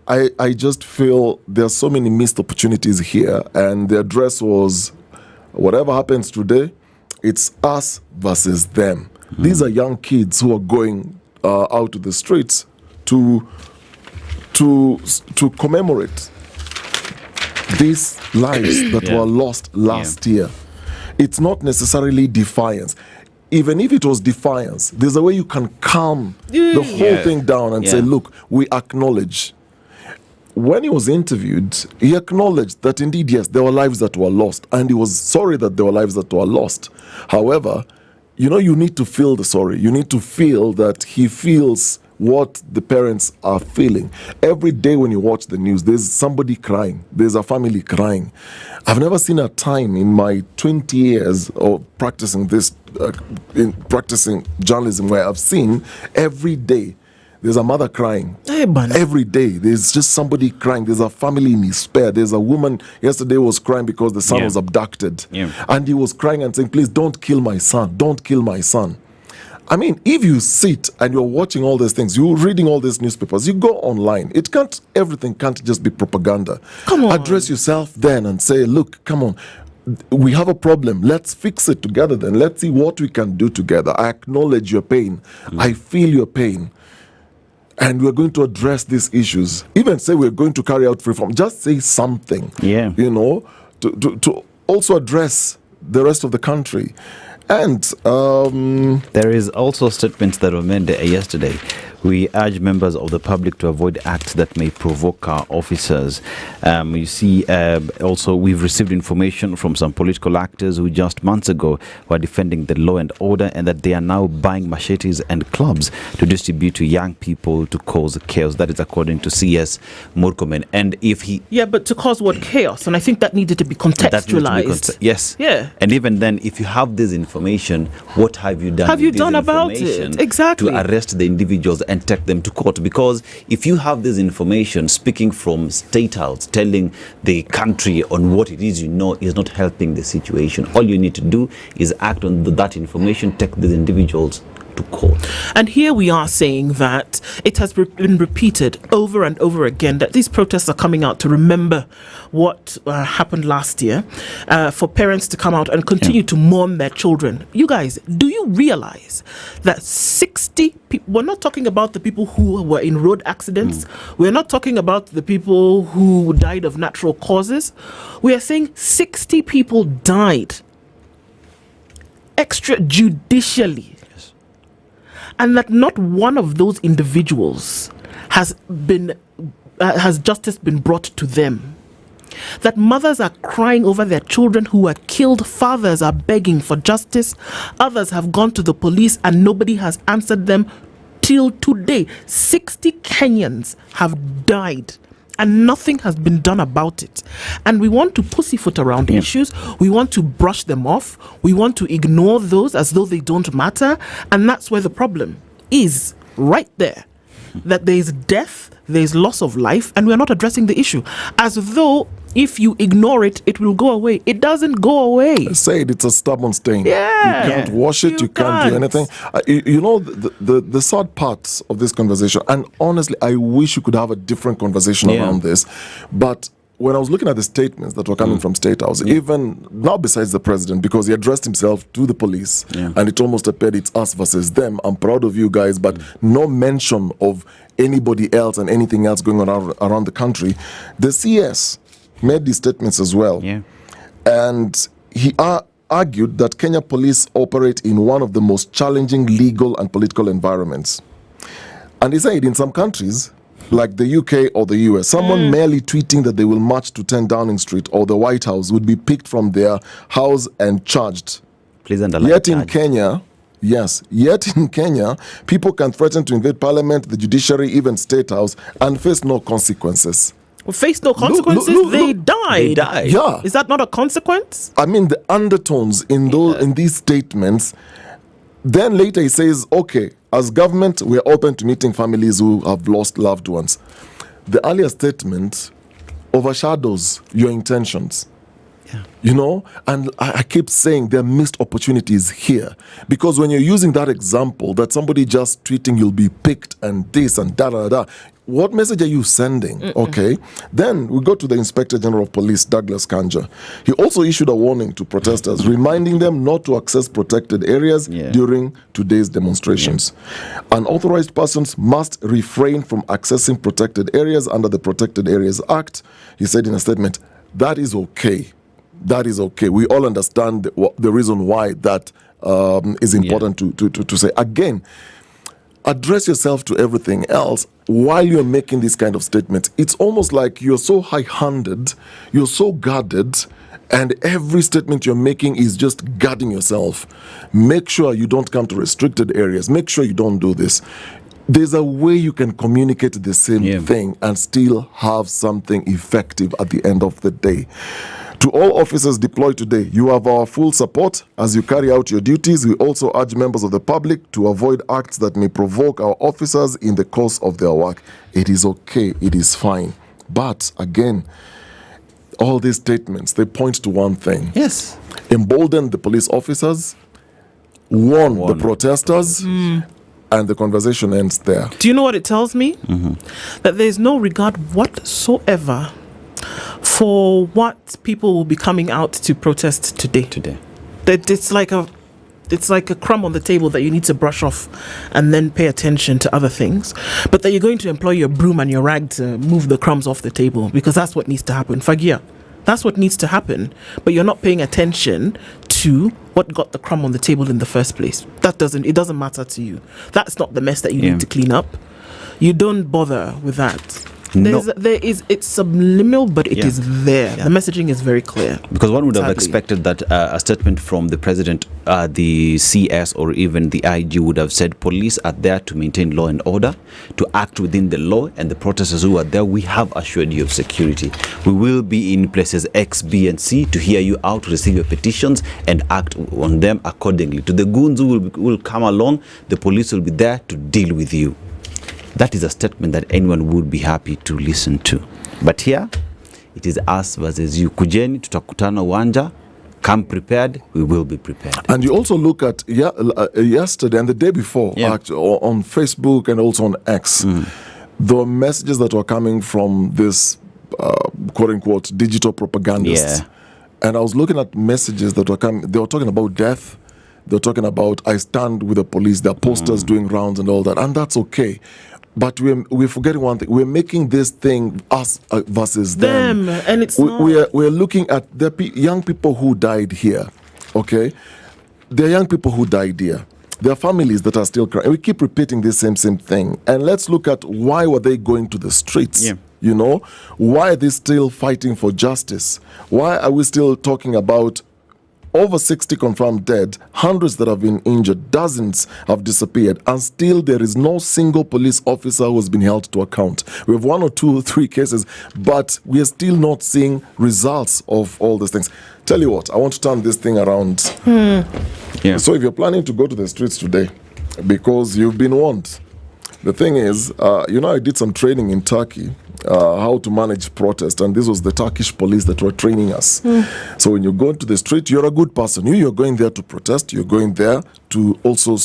I just feel there's so many missed opportunities here, and the address was, whatever happens today, it's us versus them. These are young kids who are going out to the streets to commemorate these lives that were lost last year. It's not necessarily defiance. Even if it was defiance, there's a way you can calm the whole thing down and say, look, we acknowledge. When he was interviewed, he acknowledged that indeed, yes, there were lives that were lost, and he was sorry that there were lives that were lost. However, you need to feel the sorry. You need to feel that he feels what the parents are feeling. Every day when you watch the news, there's somebody crying. There's a family crying. I've never seen a time in my 20 years of practicing practicing journalism where I've seen every day there's a mother crying. Every day there's just somebody crying. There's a family in despair. There's a woman yesterday was crying because the son was abducted. And he was crying and saying, please don't kill my son. Don't kill my son. I mean, if you sit and you're watching all these things, you're reading all these newspapers, you go online, everything can't just be propaganda. Come on. Address yourself then and say, look, come on, we have a problem. Let's fix it together then. Let's see what we can do together. I acknowledge your pain. I feel your pain. And we're going to address these issues. Even say we're going to carry out reform. Just say something, to also address the rest of the country. And there is also statements that were made yesterday. We urge members of the public to avoid acts that may provoke our officers. You see, also we've received information from some political actors who just months ago were defending the law and order, and that they are now buying machetes and clubs to distribute to young people to cause chaos. That is according to CS Murkomen. And if he... Yeah, but to cause what? Chaos? And I think that needed to be contextualized. Yes. Yeah. And even then, if you have this information, what have you done? Have you done about it? Exactly. To arrest the individuals and take them to court. Because if you have this information speaking from State House, telling the country on what it is you know is not helping the situation, all you need to do is act on that information, take these individuals to court. And here we are saying that it has been repeated over and over again that these protests are coming out to remember what happened last year, for parents to come out and continue to mourn their children. You guys, do you realize that 60 people, we're not talking about the people who were in road accidents, we're not talking about the people who died of natural causes, we are saying 60 people died extrajudicially. And that not one of those individuals has justice been brought to them. That mothers are crying over their children who were killed. Fathers are begging for justice. Others have gone to the police and nobody has answered them till today. 60 Kenyans have died and nothing has been done about it. And we want to pussyfoot around issues. We want to brush them off. We want to ignore those as though they don't matter. And that's where the problem is, right there. That there is death, there is loss of life, and we're not addressing the issue. As though if you ignore it, it will go away. It doesn't go away. I said it's a stubborn stain. Yeah. You can't wash it. You can't do anything. You know, the sad parts of this conversation, and honestly, I wish you could have a different conversation around this. But when I was looking at the statements that were coming from State House, even now besides the president, because he addressed himself to the police, and it almost appeared it's us versus them. I'm proud of you guys, but no mention of anybody else and anything else going on around the country. The CS made these statements as well. And he argued that Kenya police operate in one of the most challenging legal and political environments. And he said in some countries, like the UK or the US, someone merely tweeting that they will march to 10 Downing Street or the White House would be picked from their house and charged. Please underline. Yet in Kenya, people can threaten to invade parliament, the judiciary, even State House, and face no consequences. Face no consequences. They died. Yeah. Is that not a consequence? I mean, the undertones in these statements. Then later he says, okay, as government, we are open to meeting families who have lost loved ones. The earlier statement overshadows your intentions. You know, and I keep saying there are missed opportunities here, because when you're using that example that somebody just tweeting you'll be picked and this and da, what message are you sending? Okay, then we go to the Inspector General of Police, Douglas Kanja. He also issued a warning to protesters, reminding them not to access protected areas during today's demonstrations. Unauthorized persons must refrain from accessing protected areas under the Protected Areas Act. He said in a statement, that is okay. That is okay. We all understand the reason why that is important to say. Again, address yourself to everything else while you're making these kind of statements. It's almost like you're so high-handed, you're so guarded, and every statement you're making is just guarding yourself. Make sure you don't come to restricted areas. Make sure you don't do this. there's a way you can communicate the same thing and still have something effective at the end of the day. To all officers deployed today, you have our full support as you carry out your duties. We also urge members of the public to avoid acts that may provoke our officers in the course of their work. It is okay, it is fine. But again, all these statements, they point to one thing. Yes. Embolden the police officers, warn the protesters, and the conversation ends there. Do you know what it tells me? That there's no regard whatsoever for what people will be coming out to protest today. That it's like a crumb on the table that you need to brush off and then pay attention to other things. But that you're going to employ your broom and your rag to move the crumbs off the table, because that's what needs to happen. Fagia, that's what needs to happen. But you're not paying attention to what got the crumb on the table in the first place. It doesn't matter to you. That's not the mess that you need to clean up. You don't bother with that. It's subliminal, but it is there. The messaging is very clear. Because one would have expected that a statement from the president, the CS, or even the IG would have said, police are there to maintain law and order, to act within the law, and the protesters who are there, we have assured you of security. We will be in places X, B, and C to hear you out, receive your petitions, and act on them accordingly. To the goons who will come along, the police will be there to deal with you. That is a statement that anyone would be happy to listen to. But here, it is us versus you. Kujeni, tutakutana uwanja. Come prepared, we will be prepared. And you also look at yesterday and the day before, on Facebook and also on X, the messages that were coming from this quote-unquote digital propagandists. And I was looking at messages that were coming. They were talking about death. They were talking about, I stand with the police. There are posters doing rounds and all that. And that's okay. But we're forgetting one thing. We're making this thing us versus them. And it's we're looking at the young people who died here. Okay? There are young people who died here. There are families that are still crying. We keep repeating this same thing. And let's look at why were they going to the streets? You know? Why are they still fighting for justice? Why are we still talking about over 60 confirmed dead, hundreds that have been injured, dozens have disappeared, and still there is no single police officer who has been held to account. We have 1 or 2 or 3 cases, but we are still not seeing results of all these things. Tell you what, I want to turn this thing around. So if you're planning to go to the streets today, because you've been warned, the thing is, I did some training in Turkey, how to manage protest, and this was the Turkish police that were training us. So when you go into the street, you're a good person. You're going there to protest. You're going there to also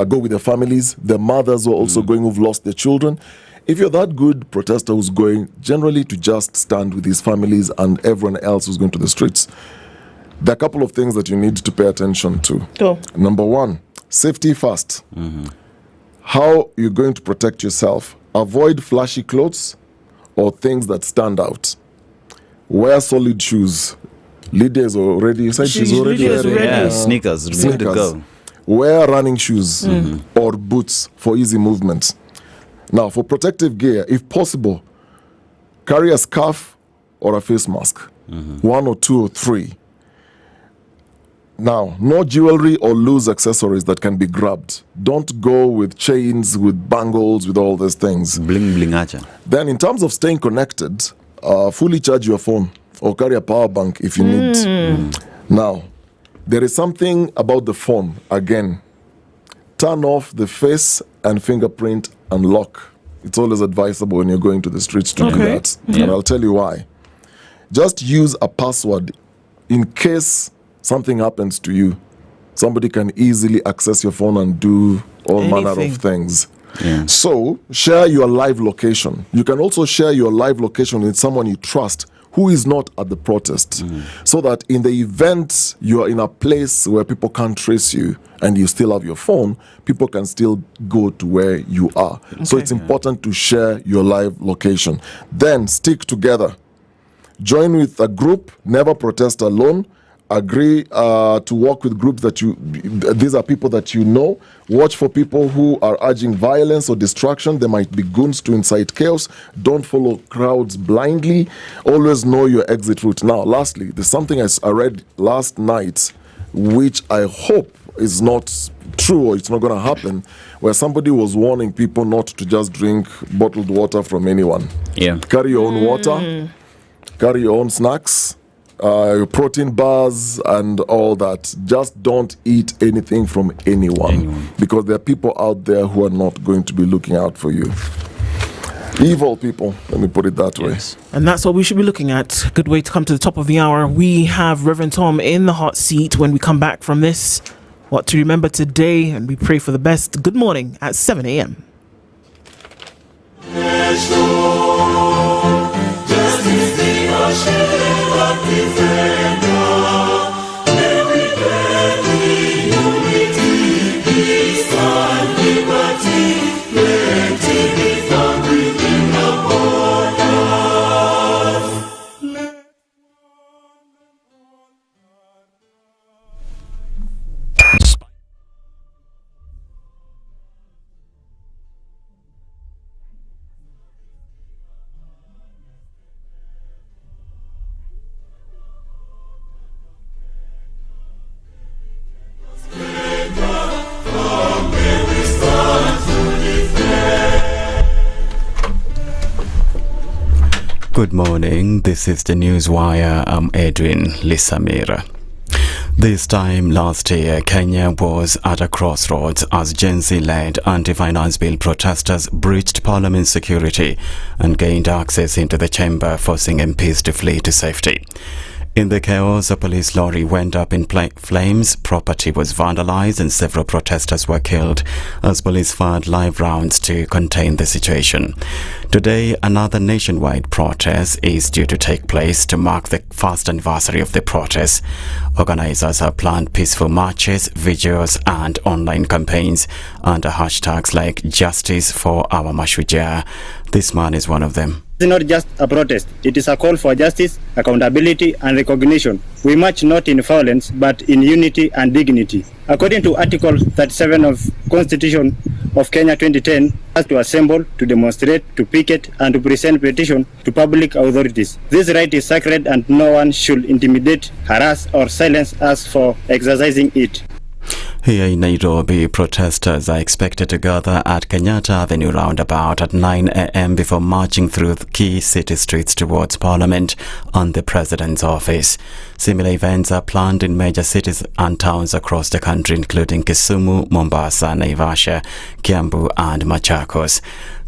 go with their families. Their mothers are also going who've lost their children. If you're that good protester who's going generally to just stand with his families and everyone else who's going to the streets, there are a couple of things that you need to pay attention to. Number 1, safety first. How you're going to protect yourself. Avoid flashy clothes or things that stand out. Wear solid shoes. Lydia is already, you said she's already wearing sneakers. Good to go. Wear running shoes or boots for easy movement. Now, for protective gear, if possible, carry a scarf or a face mask. 1 or 2 or 3. Now, no jewelry or loose accessories that can be grabbed. Don't go with chains, with bangles, with all these things. Bling bling acha. Then in terms of staying connected, fully charge your phone or carry a power bank if you need. Now, there is something about the phone. Again, turn off the face and fingerprint unlock. It's always advisable when you're going to the streets to do that. And I'll tell you why. Just use a password in case something happens to you. Somebody can easily access your phone and do all manner of things. So, share your live location. You can also share your live location with someone you trust who is not at the protest. So that in the event you are in a place where people can't trace you and you still have your phone, people can still go to where you are. So it's important to share your live location. Then stick together. Join with a group, never protest alone. Agree to work with groups that these are people that you know. Watch for people who are urging violence or destruction. They might be goons to incite chaos. Don't follow crowds blindly. Always know your exit route. Now, lastly, there's something I read last night, which I hope is not true or it's not going to happen, where somebody was warning people not to just drink bottled water from anyone. Yeah. Carry your own water, carry your own snacks, your protein bars and all that. Just don't eat anything from anyone. Because there are people out there who are not going to be looking out for you. Evil people, let me put it that way. And that's what we should be looking at. Good way to come to the top of the hour. We have Reverend Tom in the hot seat when we come back from this. What to remember today, and we pray for the best. Good morning at 7 a.m. Good morning, this is the Newswire. I'm Edwin Lisamira. This time last year, Kenya was at a crossroads as Gen Z-led anti-finance bill protesters breached Parliament security and gained access into the chamber, forcing MPs to flee to safety. In the chaos, a police lorry went up in flames, property was vandalized and several protesters were killed as police fired live rounds to contain the situation. Today, another nationwide protest is due to take place to mark the first anniversary of the protest. Organizers have planned peaceful marches, videos and online campaigns under hashtags like Justice for Our Mashujaa. This man is one of them. It's not just a protest. It is a call for justice, accountability, and recognition. We march not in violence, but in unity and dignity. According to Article 37 of Constitution of Kenya 2010, has to assemble, to demonstrate, to picket, and to present petition to public authorities. This right is sacred, and no one should intimidate, harass, or silence us for exercising it. Here in Nairobi, protesters are expected to gather at Kenyatta Avenue roundabout at 9 a.m. before marching through key city streets towards Parliament and the President's office. Similar events are planned in major cities and towns across the country, including Kisumu, Mombasa, Naivasha, Kiambu and Machakos.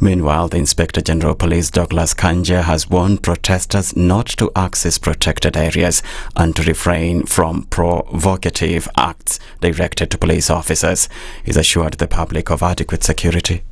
Meanwhile, the Inspector General of Police Douglas Kanja has warned protesters not to access protected areas and to refrain from provocative acts directed to police officers. He's assured the public of adequate security.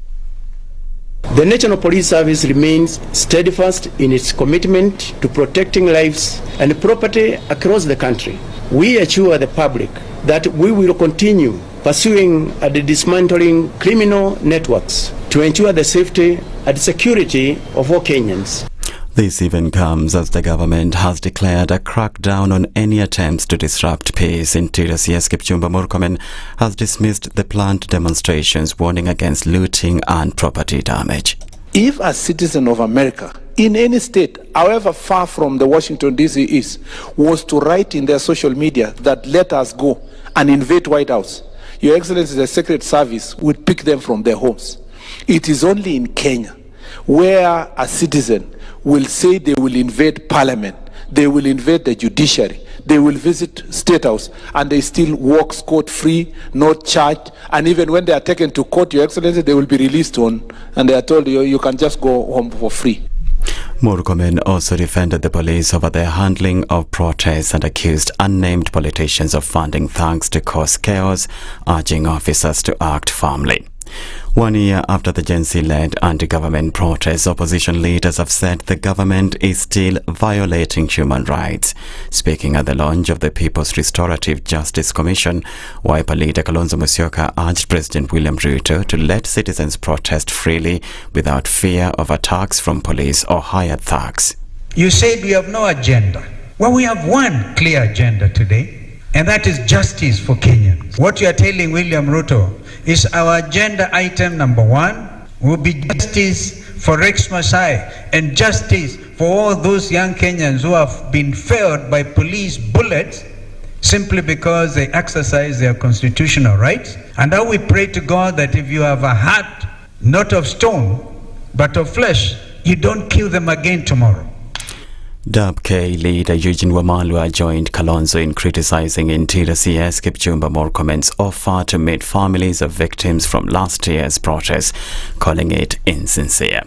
The National Police Service remains steadfast in its commitment to protecting lives and property across the country. We assure the public that we will continue pursuing and dismantling criminal networks to ensure the safety and security of all Kenyans. This even comes as the government has declared a crackdown on any attempts to disrupt peace. Interior CS Kipchumba Murkomen has dismissed the planned demonstrations, warning against looting and property damage. If a citizen of America in any state, however far from the Washington DC is, was to write in their social media that let us go and invade White House, Your Excellency, the Secret Service would pick them from their homes. It is only in Kenya where a citizen will say they will invade Parliament, they will invade the judiciary, they will visit State House, and they still walk scot-free, not charged, and even when they are taken to court, Your Excellency, they will be released on, and they are told you can just go home for free. Murkomen also defended the police over their handling of protests and accused unnamed politicians of funding thugs to cause chaos, urging officers to act firmly. 1 year after the Gen Z-led anti-government protests, opposition leaders have said the government is still violating human rights. Speaking at the launch of the People's Restorative Justice Commission, Wiper leader Kalonzo Musyoka urged President William Ruto to let citizens protest freely without fear of attacks from police or hired thugs. You said we have no agenda. Well, we have one clear agenda today, and that is justice for Kenyans. What you are telling William Ruto is our agenda item number 1 will be justice for Rex Masai and justice for all those young Kenyans who have been failed by police bullets simply because they exercise their constitutional rights. And now we pray to God that if you have a heart not of stone but of flesh, you don't kill them again tomorrow. DAP-K leader Eugene Wamalwa joined Kalonzo in criticizing Interior CS Kipchumba Murkomen's offer to meet families of victims from last year's protests, calling it insincere.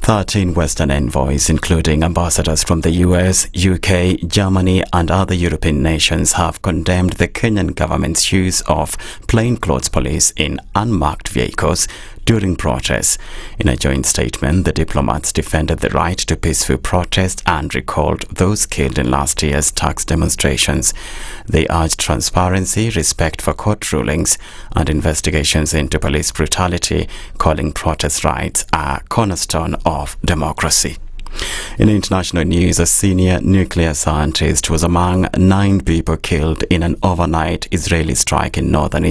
13 Western envoys, including ambassadors from the US, UK, Germany and other European nations, have condemned the Kenyan government's use of plainclothes police in unmarked vehicles during protests. In a joint statement, the diplomats defended the right to peaceful protest and recalled those killed in last year's tax demonstrations. They urged transparency, respect for court rulings, and investigations into police brutality, calling protest rights a cornerstone of democracy. In international news, a senior nuclear scientist was among 9 people killed in an overnight Israeli strike in northern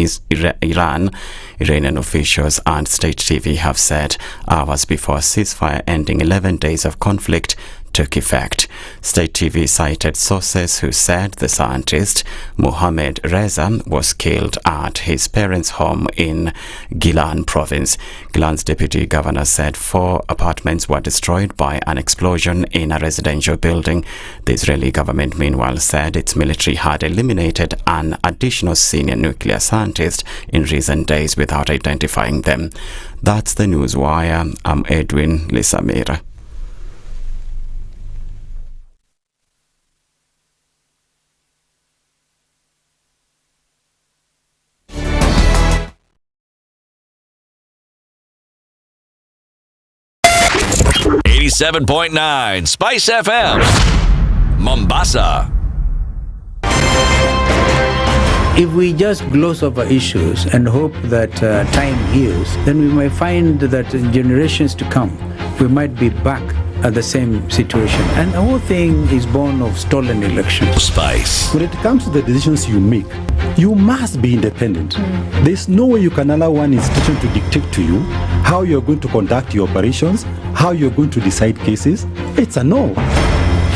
Iran. Iranian officials and state TV have said hours before a ceasefire ending 11 days of conflict took effect. State TV cited sources who said the scientist, Mohammed Reza, was killed at his parents' home in Gilan province. Gilan's deputy governor said 4 apartments were destroyed by an explosion in a residential building. The Israeli government, meanwhile, said its military had eliminated an additional senior nuclear scientist in recent days without identifying them. That's the news wire. I'm Edwin Lisamira. .9 Spice FM, Mombasa. If we just gloss over issues and hope that time heals, then we might find that in generations to come, we might be back at the same situation. And the whole thing is born of stolen elections. Spice. When it comes to the decisions you make, you must be independent. There's no way you can allow one institution to dictate to you how you're going to conduct your operations, how you're going to decide cases. It's a no.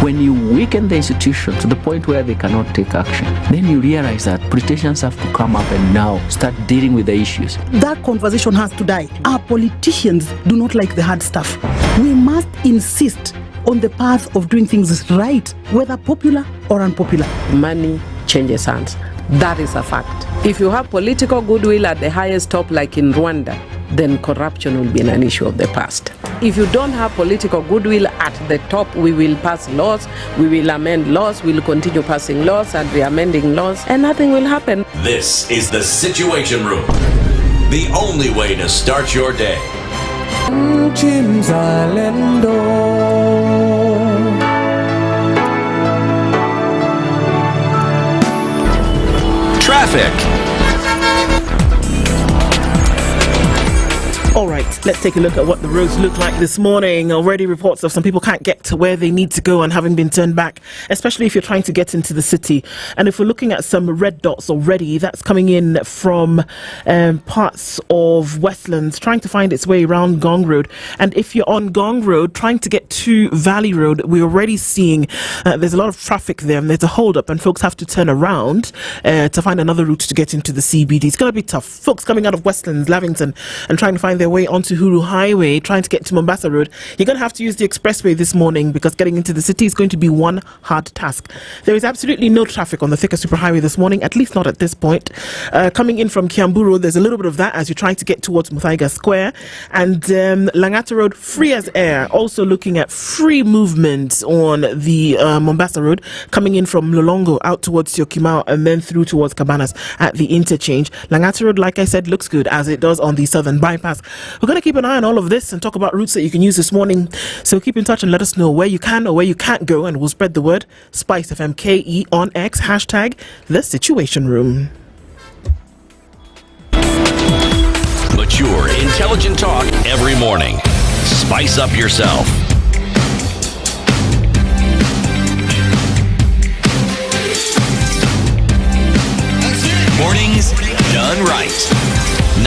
When you weaken the institution to the point where they cannot take action, then you realize that politicians have to come up and now start dealing with the issues. That conversation has to die. Our politicians do not like the hard stuff. We must insist on the path of doing things right, whether popular or unpopular. Money changes hands. That is a fact. If you have political goodwill at the highest top, like in Rwanda, then corruption will be an issue of the past. If you don't have political goodwill at the top, we will pass laws, we will amend laws, we will continue passing laws and re-amending laws, and nothing will happen. This is the Situation Room, the only way to start your day. Traffic. All right, let's take a look at what the roads look like this morning. Already reports of some people can't get to where they need to go and having been turned back, especially if you're trying to get into the city. And if we're looking at some red dots already, that's coming in from parts of Westlands, trying to find its way around Gong Road. And if you're on Gong Road, trying to get to Valley Road, we're already seeing there's a lot of traffic there, and there's a hold up, and folks have to turn around to find another route to get into the CBD. It's going to be tough. Folks coming out of Westlands, Lavington, and trying to find their way onto Huru Highway, trying to get to Mombasa Road, you're going to have to use the expressway this morning, because getting into the city is going to be one hard task. There is absolutely no traffic on the Thika Superhighway this morning, at least not at this point. Coming in from Kiambu Road, there's a little bit of that as you're trying to get towards Muthaiga Square, and Langata Road, free as air. Also looking at free movement on the Mombasa Road, coming in from Lolongo out towards Syokimau and then through towards Cabanas at the interchange. Langata Road, like I said, looks good as it does on the Southern Bypass. We're going to keep an eye on all of this and talk about routes that you can use this morning. So keep in touch and let us know where you can or where you can't go, and we'll spread the word. SpiceFM KE on X, hashtag The Situation Room. Mature, intelligent talk every morning. Spice up yourself. Mornings done right.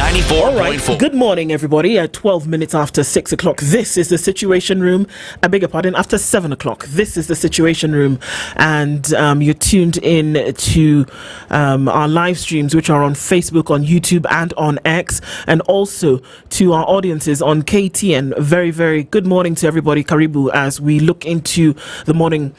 94.4. All right. Good morning, everybody. At 12 minutes after 6 o'clock, this is the Situation Room. I beg your pardon, after 7 o'clock, this is the Situation Room. And you're tuned in to our live streams, which are on Facebook, on YouTube, and on X, and also to our audiences on KTN. Very, very good morning to everybody. Karibu, as we look into the morning.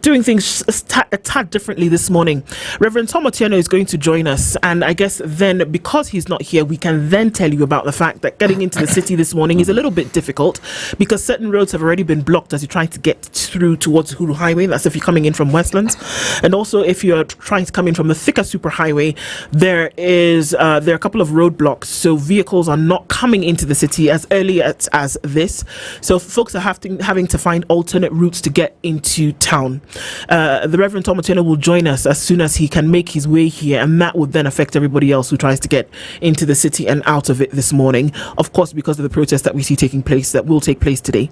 Doing things a tad differently this morning. Reverend Tom Otieno is going to join us, and I guess then, because he's not here, we can then tell you about the fact that getting into the city this morning is a little bit difficult because certain roads have already been blocked as you try to get through towards Hulu Highway. That's if you're coming in from Westlands, and also if you're trying to come in from the thicker superhighway, there are a couple of roadblocks, so vehicles are not coming into the city as early as this. So folks are having to find alternate routes to get into town. The Reverend Tom Otieno will join us as soon as he can make his way here, and that would then affect everybody else who tries to get into the city and out of it this morning, of course, because of the protest that we see taking place, that will take place today.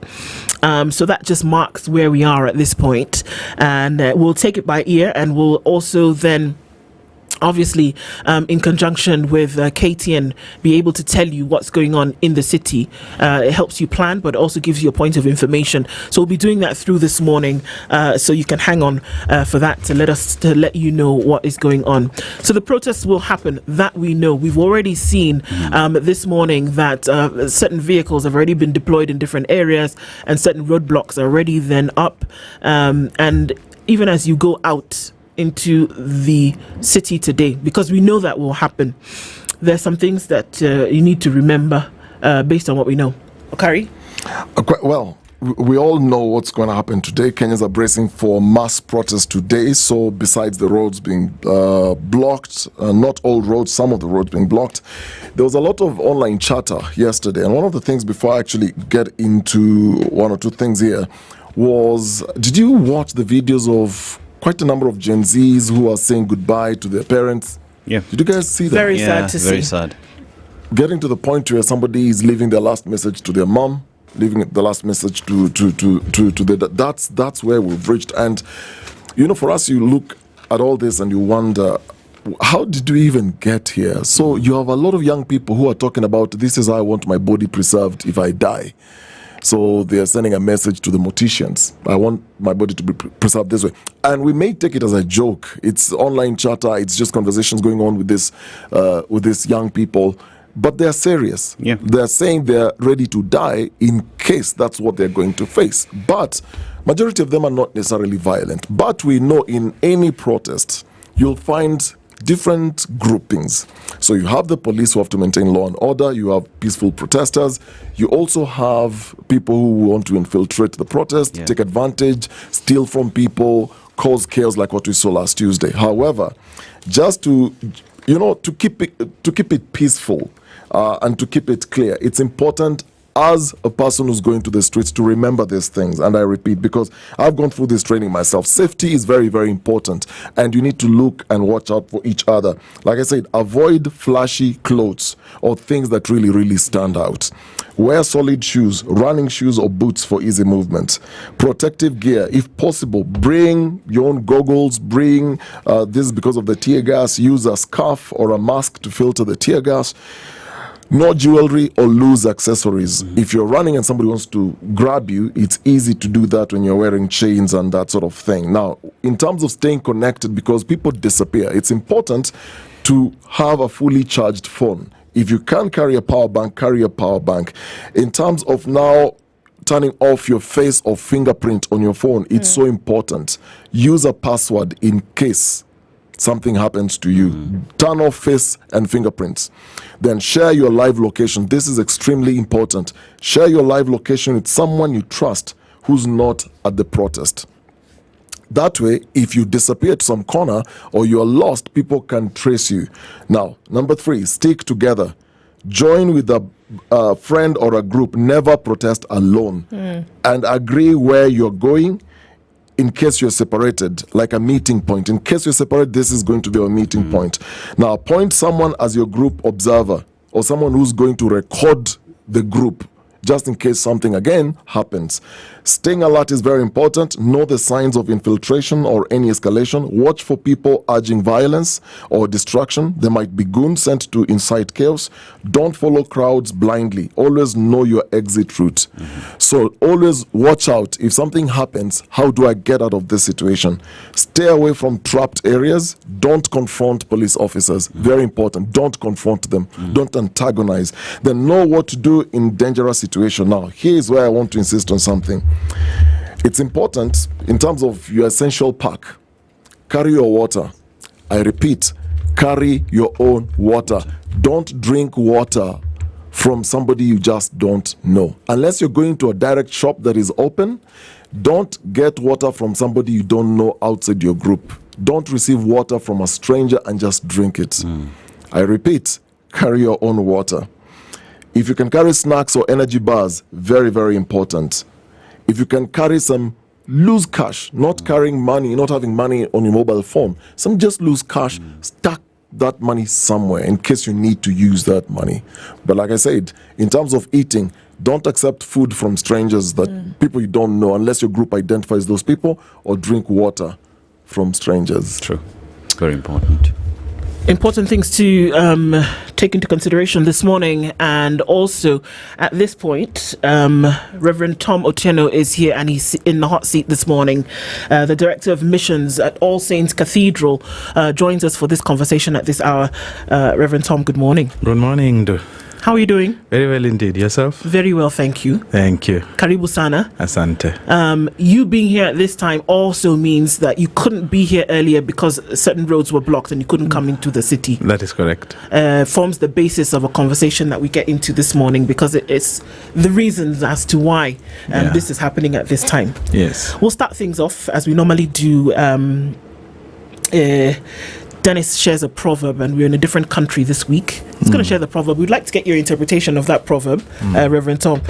So that just marks where we are at this point, and we'll take it by ear, and we'll also then, obviously, in conjunction with KTN, be able to tell you what's going on in the city. It helps you plan, but also gives you a point of information. So we'll be doing that through this morning, so you can hang on for that to let you know what is going on. So the protests will happen, that we know. We've already seen this morning that certain vehicles have already been deployed in different areas, and certain roadblocks are already then up. And even as you go out into the city today, because we know that will happen, there's some things that you need to remember based on what we know. Okari? Well, we all know what's going to happen today. Kenyans are bracing for mass protests today. So besides the roads being blocked, not all roads, some of the roads being blocked, there was a lot of online chatter yesterday. And one of the things, before I actually get into one or two things here, was, did you watch the videos of quite a number of Gen Zs who are saying goodbye to their parents? Yeah. Did you guys see that? Very sad to see. Very sad. Getting to the point where somebody is leaving their last message to their mom, leaving the last message to the, that's where we've reached. And, you know, for us, you look at all this and you wonder, how did we even get here? So you have a lot of young people who are talking about, this is how I want my body preserved if I die. So they are sending a message to the morticians. I want my body to be preserved this way. And we may take it as a joke. It's online chatter. It's just conversations going on with these young people. But they're serious. Yeah. They're saying they're ready to die in case that's what they're going to face. But majority of them are not necessarily violent. But we know in any protest, you'll find different groupings. So you have the police who have to maintain law and order, you have peaceful protesters, you also have people who want to infiltrate the protest, take advantage, steal from people, cause chaos like what we saw last Tuesday. However, just to keep it peaceful and to keep it clear, it's important as a person who's going to the streets to remember these things. And I repeat, because I've gone through this training myself, safety is very, very important, and you need to look and watch out for each other. Like I said, avoid flashy clothes or things that really, really stand out. Wear solid shoes, running shoes or boots for easy movement. Protective gear, if possible, bring your own goggles, bring this because of the tear gas, use a scarf or a mask to filter the tear gas. No jewelry or loose accessories. If you're running and somebody wants to grab you, it's easy to do that when you're wearing chains and that sort of thing. Now, in terms of staying connected, because people disappear, it's important to have a fully charged phone. If you can't carry a power bank, carry a power bank. In terms of now turning off your face or fingerprint on your phone, it's so important. Use a password in case something happens to you. Turn off face and fingerprints. Then share your live location. This is extremely important. Share your live location with someone you trust who's not at the protest. That way, if you disappear to some corner or you're lost, people can trace you. Now, number 3, stick together. Join with a friend or a group. Never protest alone. And agree where you're going. In case you're separated, like a meeting point. In case you're separated, this is going to be a meeting point. Now, appoint someone as your group observer or someone who's going to record the group just in case something again happens. Staying alert is very important. Know the signs of infiltration or any escalation. Watch for people urging violence or destruction. There might be goons sent to incite chaos. Don't follow crowds blindly. Always know your exit route. So always watch out. If something happens, how do I get out of this situation? Stay away from trapped areas. Don't confront police officers. Very important. Don't confront them. Don't antagonize. Then know what to do in dangerous situation. Now, here's where I want to insist on something. It's important in terms of your essential pack. Carry your water. I repeat, carry your own water. Don't drink water from somebody you just don't know. Unless you're going to a direct shop that is open, don't get water from somebody you don't know outside your group. Don't receive water from a stranger and just drink it. I repeat, carry your own water. If you can carry snacks or energy bars, very, very important. If you can carry some loose cash, not carrying money, not having money on your mobile phone, some just loose cash, stack that money somewhere in case you need to use that money. But like I said, in terms of eating, don't accept food from strangers, that people you don't know, unless your group identifies those people, or drink water from strangers. True. Very important. Important things to take into consideration this morning. And also at this point, Reverend Tom Otieno is here and he's in the hot seat this morning. The Director of Missions at All Saints Cathedral joins us for this conversation at this hour. Reverend Tom, good morning. Good morning. How are you doing? Very well indeed. Yourself? Very well, thank you. Thank you. Karibu sana. Asante. You being here at this time also means that you couldn't be here earlier because certain roads were blocked and you couldn't come into the city. That is correct. Forms the basis of a conversation that we get into this morning, because it's the reasons as to why this is happening at this time. Yes. We'll start things off as we normally do. Dennis shares a proverb, and we're in a different country this week. He's going to share the proverb. We'd like to get your interpretation of that proverb, Reverend Tom,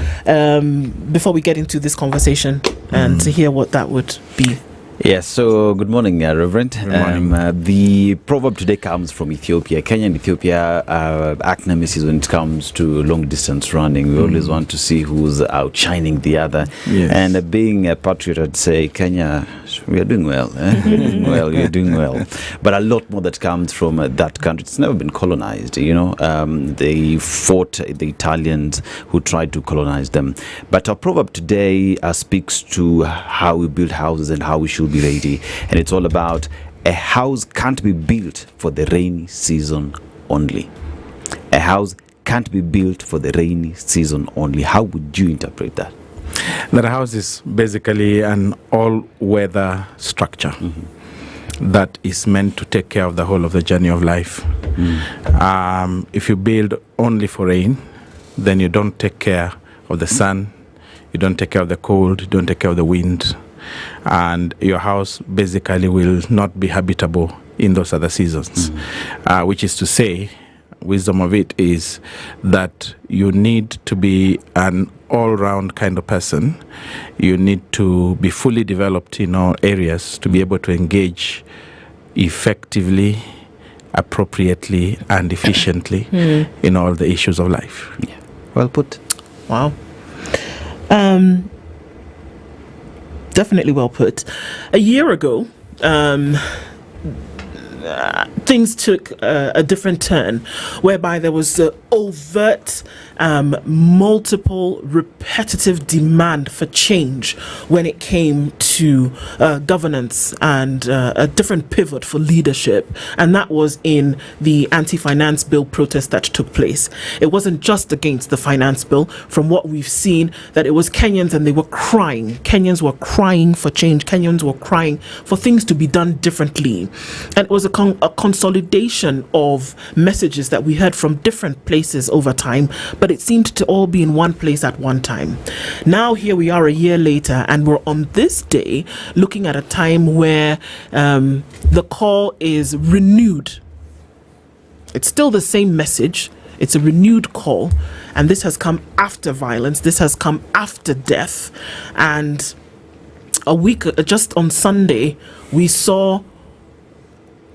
before we get into this conversation and to hear what that would be. Yes, so good morning, Reverend. Good morning. The proverb today comes from Ethiopia. Kenya and Ethiopia act nemesis when it comes to long distance running. We always want to see who's outshining the other. Yes. And being a patriot, I'd say Kenya, we are doing well. We're doing well. But a lot more that comes from that country. It's never been colonized, you know. They fought the Italians who tried to colonize them. But our proverb today speaks to how we build houses and how we should be ready, and it's all about a house can't be built for the rainy season only. A house can't be built for the rainy season only. How would you interpret that? That house is basically an all-weather structure that is meant to take care of the whole of the journey of life. If you build only for rain, then you don't take care of the sun, you don't take care of the cold, you don't take care of the wind, and your house basically will not be habitable in those other seasons. Which is to say, wisdom of it is that you need to be an all-round kind of person. You need to be fully developed in all areas to be able to engage effectively, appropriately, and efficiently in all the issues of life. Yeah. Well put. Wow. Definitely well put. A year ago, things took a different turn, whereby there was overt, multiple, repetitive demand for change when it came to governance, and a different pivot for leadership. And that was in the anti-finance bill protest that took place. It wasn't just against the finance bill. From what we've seen, that it was Kenyans, and they were crying. Kenyans were crying for change. Kenyans were crying for things to be done differently. And it was a consolidation of messages that we heard from different places over time, but it seemed to all be in one place at one time. Now here we are a year later, and we're on this day looking at a time where the call is renewed. It's still the same message. It's a renewed call, and this has come after violence. This has come after death. And a week, just on Sunday, we saw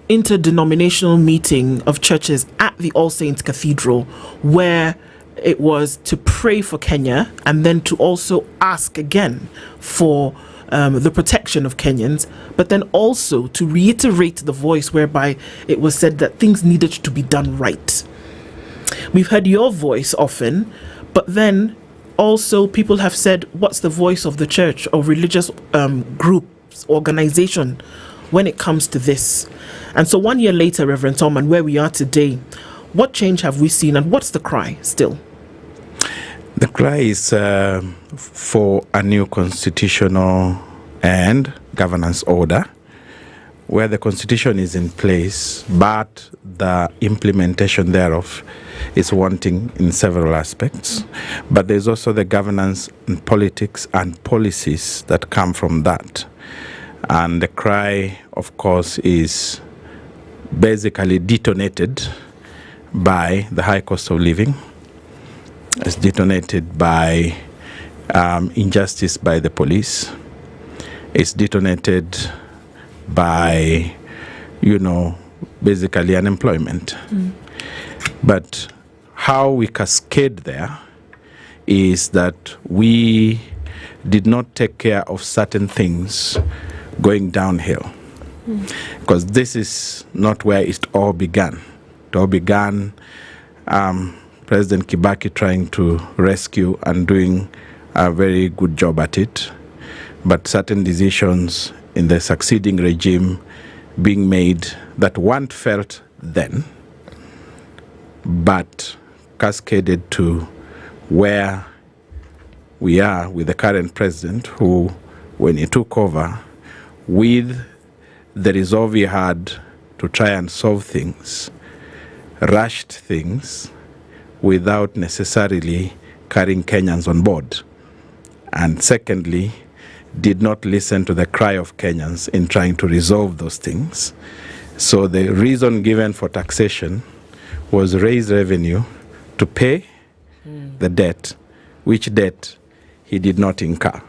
interdenominational meeting of churches at the All Saints Cathedral, where it was to pray for Kenya and then to also ask again for the protection of Kenyans, but then also to reiterate the voice whereby it was said that things needed to be done right. We've heard your voice often, but then also people have said, what's the voice of the church or religious groups, organization when it comes to this? And so 1 year later, Reverend Tom, and where we are today, what change have we seen and what's the cry still? The cry is for a new constitutional and governance order where the constitution is in place, but the implementation thereof is wanting in several aspects. But there's also the governance and politics and policies that come from that. And the cry, of course, is basically detonated by the high cost of living. It's detonated by injustice by the police. It's detonated by, basically unemployment. But how we cascade there is that we did not take care of certain things going downhill. Because this is not where it all began. It all began President Kibaki trying to rescue and doing a very good job at it. But certain decisions in the succeeding regime being made that weren't felt then, but cascaded to where we are with the current president, who, when he took over, with the resolve he had to try and solve things, rushed things without necessarily carrying Kenyans on board. And secondly, did not listen to the cry of Kenyans in trying to resolve those things. So the reason given for taxation was raise revenue to pay the debt, which debt he did not incur.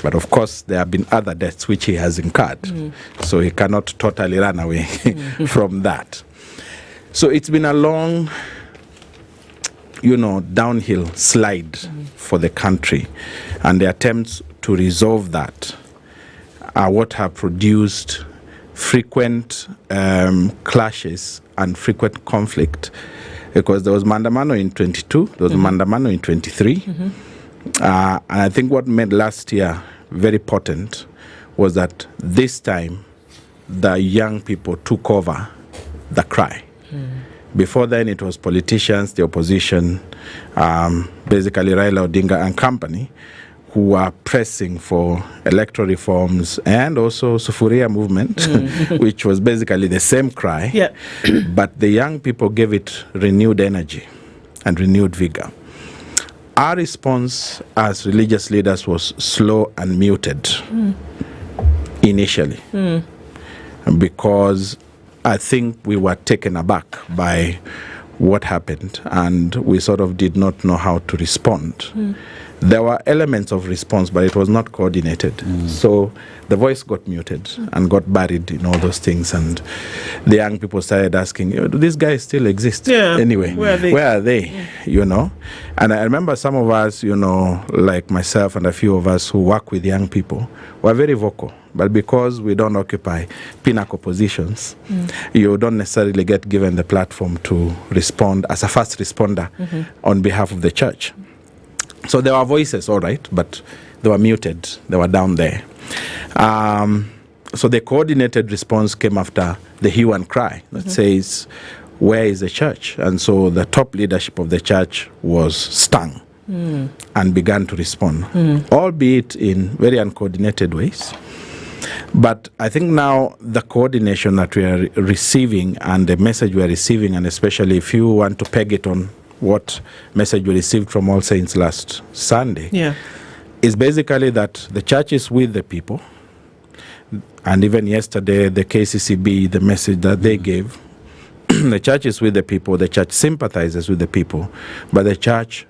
But of course, there have been other debts which he has incurred. So he cannot totally run away from that. So it's been a long, downhill slide for the country. And the attempts to resolve that are what have produced frequent clashes and frequent conflict. Because there was Mandamano in 22, there was Mandamano in 23. And I think what made last year very potent was that this time the young people took over the cry. Before then it was politicians, the opposition, basically Raila Odinga and company, who are pressing for electoral reforms and also Sufuria movement, which was basically the same cry. But the young people gave it renewed energy and renewed vigor. Our response as religious leaders was slow and muted initially, because I think we were taken aback by what happened and we sort of did not know how to respond. There were elements of response, but it was not coordinated. So the voice got muted and got buried in all those things. And the young people started asking, do these guys still exist? Anyway, where are they? And I remember some of us, like myself and a few of us who work with young people, were very vocal. But because we don't occupy pinnacle positions, you don't necessarily get given the platform to respond as a first responder on behalf of the church. So there were voices, all right, but they were muted. They were down there. So the coordinated response came after the hue and cry that says, where is the church? And so the top leadership of the church was stung and began to respond, albeit in very uncoordinated ways. But I think now the coordination that we are receiving and the message we are receiving, and especially if you want to peg it on what message we received from All Saints last Sunday, is basically that the church is with the people. And even yesterday, the KCCB, the message that they gave, the church is with the people, the church sympathizes with the people, but the church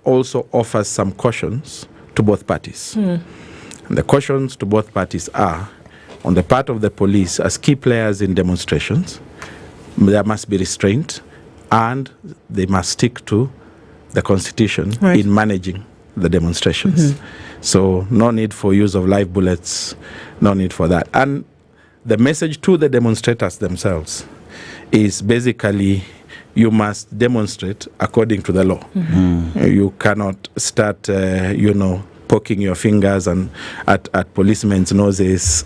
also offers some cautions to both parties. And the cautions to both parties are, on the part of the police as key players in demonstrations, there must be restraint, and they must stick to the Constitution in managing the demonstrations. So no need for use of live bullets, no need for that. And the message to the demonstrators themselves is basically you must demonstrate according to the law. You cannot start, poking your fingers and at policemen's noses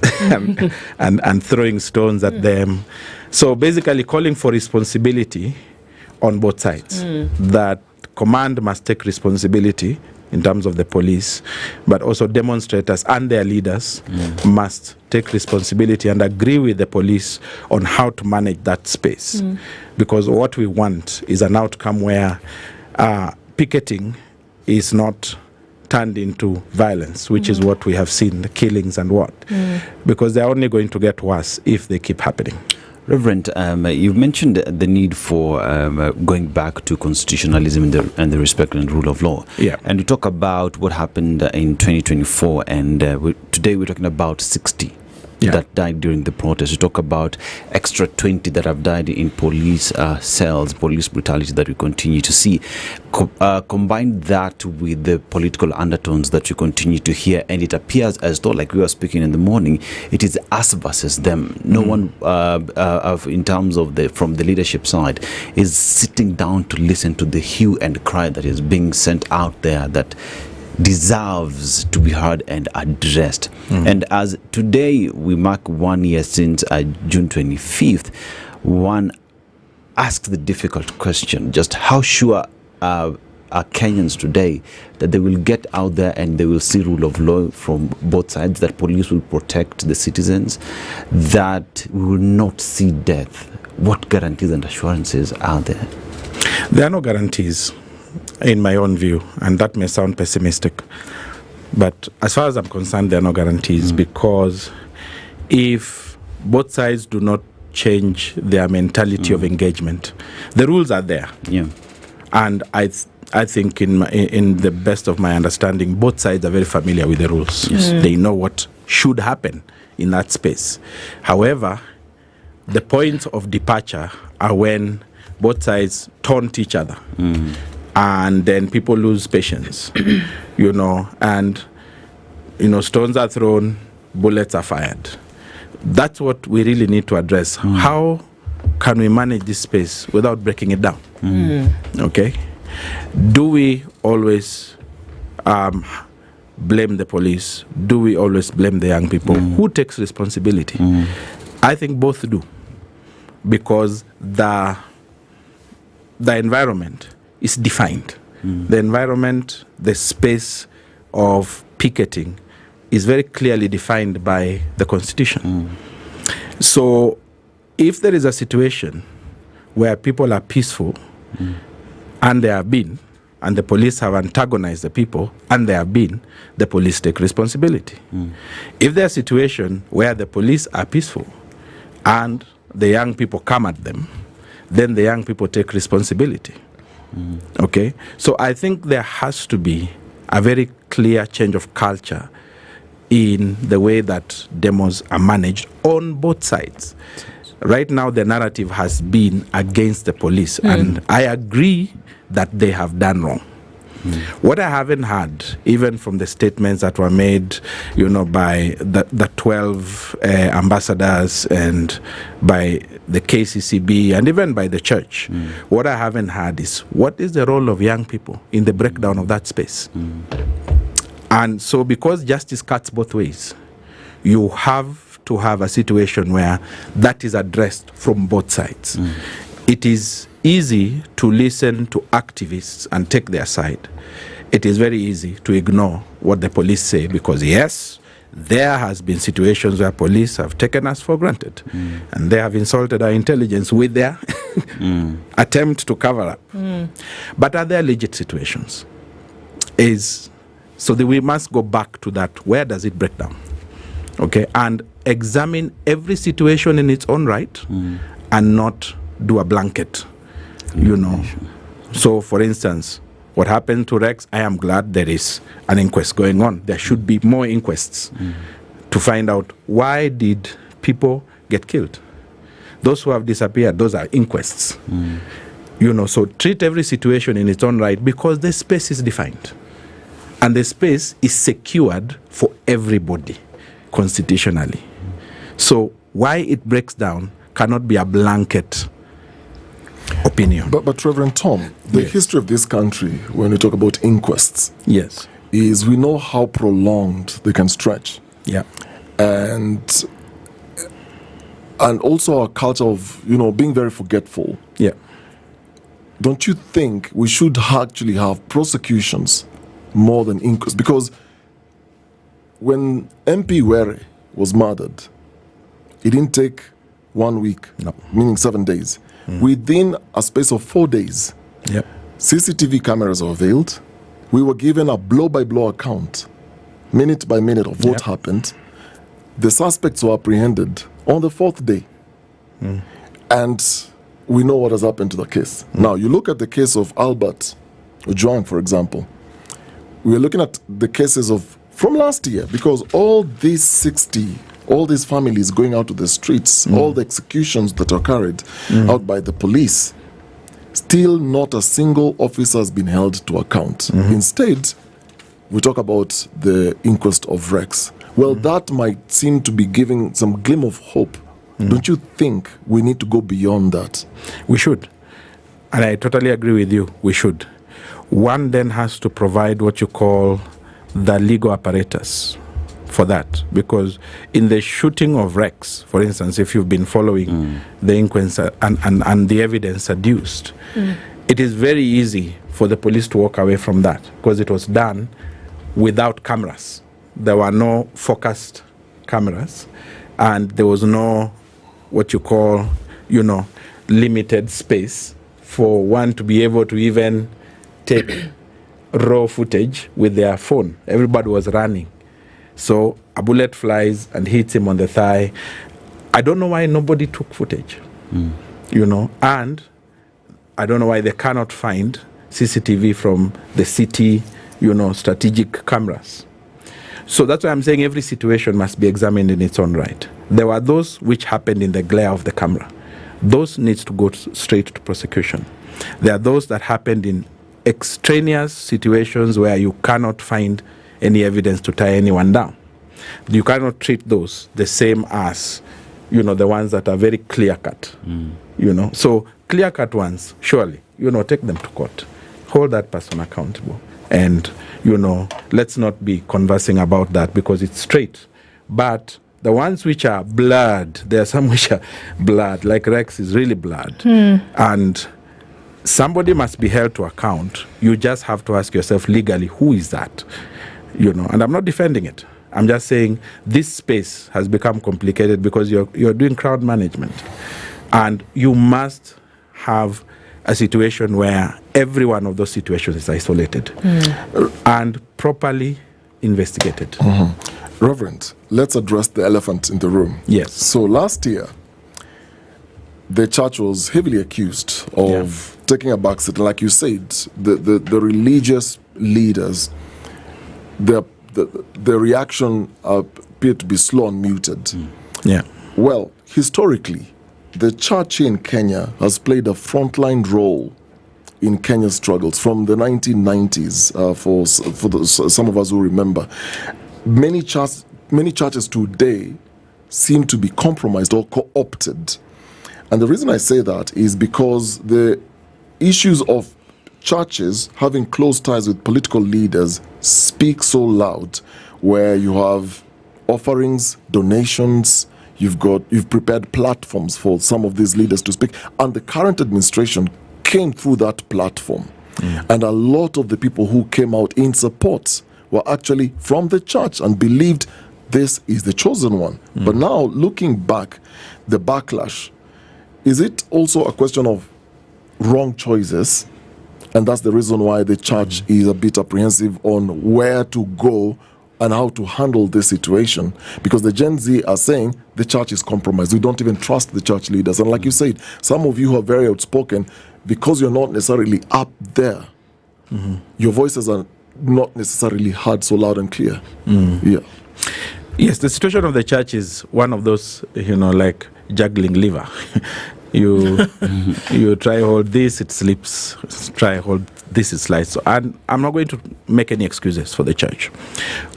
and throwing stones at them. So basically calling for responsibility on both sides. That command must take responsibility in terms of the police, but also demonstrators and their leaders must take responsibility and agree with the police on how to manage that space. Because what we want is an outcome where picketing is not turned into violence, which is what we have seen, the killings and what. Because they're only going to get worse if they keep happening. Reverend, you've mentioned the need for going back to constitutionalism and the respect and rule of law. Yeah. And you talk about what happened in 2024, and today we're talking about 60 that died during the protest. You talk about extra 20 that have died in police cells, police brutality that we continue to see. Combine that with the political undertones that you continue to hear, and it appears as though, like we were speaking in the morning, it is us versus them. No one, in terms of from the leadership side, is sitting down to listen to the hue and cry that is being sent out there that deserves to be heard and addressed. And as today we mark 1 year since June 25th, one asks the difficult question, just how sure are Kenyans today that they will get out there and they will see rule of law from both sides, that police will protect the citizens, that we will not see death? What guarantees and assurances are there? There are no guarantees, in my own view, and that may sound pessimistic, but as far as I'm concerned, there are no guarantees, because if both sides do not change their mentality of engagement, the rules are there. And I think in the best of my understanding, both sides are very familiar with the rules. They know what should happen in that space. However, the points of departure are when both sides taunt each other. And then people lose patience, and, stones are thrown, bullets are fired. That's what we really need to address. How can we manage this space without breaking it down? Okay? Do we always blame the police? Do we always blame the young people? Who takes responsibility? I think both do, because the environment is defined. The environment, the space of picketing is very clearly defined by the Constitution. So if there is a situation where people are peaceful, and there have been, and the police have antagonized the people, and there have been, the police take responsibility. If there's a situation where the police are peaceful, and the young people come at them, then the young people take responsibility. Okay? So I think there has to be a very clear change of culture in the way that demos are managed on both sides. Right now, the narrative has been against the police, and I agree that they have done wrong. What I haven't heard, even from the statements that were made, by the 12 ambassadors and by the KCCB and even by the church, what I haven't heard is what is the role of young people in the breakdown of that space. And so because justice cuts both ways, you have to have a situation where that is addressed from both sides. It is easy to listen to activists and take their side. It is very easy to ignore what the police say, because yes, there has been situations where police have taken us for granted and they have insulted our intelligence with their attempt to cover up. But are there legit situations? So we must go back to that. Where does it break down? Okay, and examine every situation in its own right and not do a blanket, So, for instance, what happened to Rex, I am glad there is an inquest going on. There should be more inquests to find out why did people get killed. Those who have disappeared, those are inquests. So treat every situation in its own right, because the space is defined. And the space is secured for everybody constitutionally. So why it breaks down cannot be a blanket opinion. But Reverend Tom, the history of this country, when we talk about inquests, yes, is we know how prolonged they can stretch. Yeah. And also a culture of, being very forgetful. Yeah. Don't you think we should actually have prosecutions more than inquests? Because when MP Were was murdered, it didn't take 1 week, meaning 7 days. Within a space of 4 days, CCTV cameras were availed. We were given a blow-by-blow account, minute by minute, of what happened. The suspects were apprehended on the 4th day. And we know what has happened to the case. Now, you look at the case of Albert Ojwang, for example. We're looking at the cases from last year, because all these families going out to the streets, all the executions that are carried out by the police, still not a single officer has been held to account. Instead, we talk about the inquest of Rex. Well, that might seem to be giving some glimmer of hope. Don't you think we need to go beyond that? We should. And I totally agree with you. We should. One then has to provide what you call the legal apparatus for that. Because in the shooting of Rex, for instance, if you've been following the inquest and the evidence adduced, it is very easy for the police to walk away from that, because it was done without cameras. There were no focused cameras, and there was no what you call, limited space for one to be able to even take raw footage with their phone. Everybody was running. So a bullet flies and hits him on the thigh. I don't know why nobody took footage, and I don't know why they cannot find CCTV from the city, strategic cameras. So that's why I'm saying every situation must be examined in its own right. There were those which happened in the glare of the camera. Those needs to go straight to prosecution. There are those that happened in extraneous situations where you cannot find any evidence to tie anyone down. You cannot treat those the same as, the ones that are very clear-cut. So clear-cut ones, surely, take them to court. Hold that person accountable. And, let's not be conversing about that, because it's straight. But the ones which are blurred, there are some which are blurred, like Rex is really blurred. And somebody must be held to account. You just have to ask yourself legally, who is that? And I'm not defending it. I'm just saying this space has become complicated because you're doing crowd management. And you must have a situation where every one of those situations is isolated and properly investigated. Reverend, let's address the elephant in the room. Yes. So last year, the church was heavily accused of taking a backseat. Like you said, the religious leaders, the reaction appeared to be slow and muted. Yeah. Well, historically, the church in Kenya has played a frontline role in Kenya's struggles from the 1990s, for some of us who remember. Many churches today seem to be compromised or co-opted. And the reason I say that is because the issues of churches having close ties with political leaders speak so loud, where you have offerings, donations, you've prepared platforms for some of these leaders to speak, and the current administration came through that platform. And a lot of the people who came out in support were actually from the church and believed this is the chosen one. But now, looking back, the backlash, is it also a question of wrong choices? And that's the reason why the church is a bit apprehensive on where to go and how to handle this situation. Because the Gen Z are saying the church is compromised. We don't even trust the church leaders. And like you said, some of you who are very outspoken, because you're not necessarily up there, your voices are not necessarily heard so loud and clear. Yes, the situation of the church is one of those, like juggling liver. You try hold this, it slips. Try hold this, it slides. So, and I'm not going to make any excuses for the church.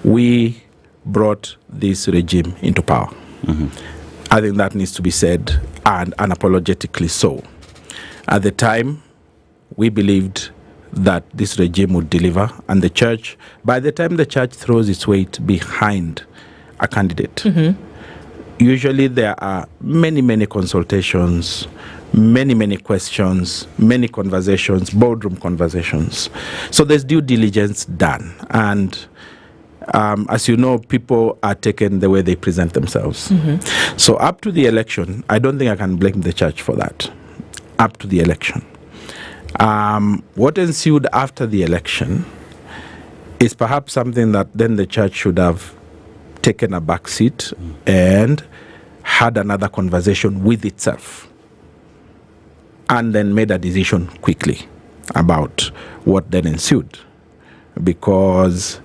We brought this regime into power. I think that needs to be said, and unapologetically so. At the time, we believed that this regime would deliver, and the church, by the time the church throws its weight behind a candidate, usually there are many consultations, many questions, many conversations, boardroom conversations. So there's due diligence done. And as you know, people are taken the way they present themselves. So up to the election, I don't think I can blame the church for that. Up to the election. What ensued after the election is perhaps something that then the church should have taken a back seat and had another conversation with itself, and then made a decision quickly about what then ensued. Because,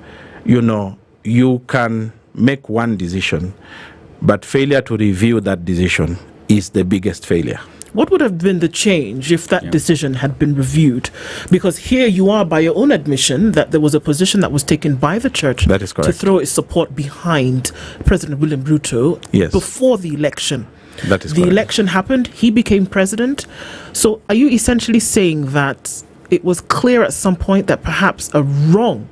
you can make one decision, but failure to review that decision is the biggest failure. What would have been the change if that decision had been reviewed? Because here you are, by your own admission, that there was a position that was taken by the church that is correct, to throw its support behind President William Ruto before the election. That is the correct. election happened, he became president. So are you essentially saying that it was clear at some point that perhaps a wrong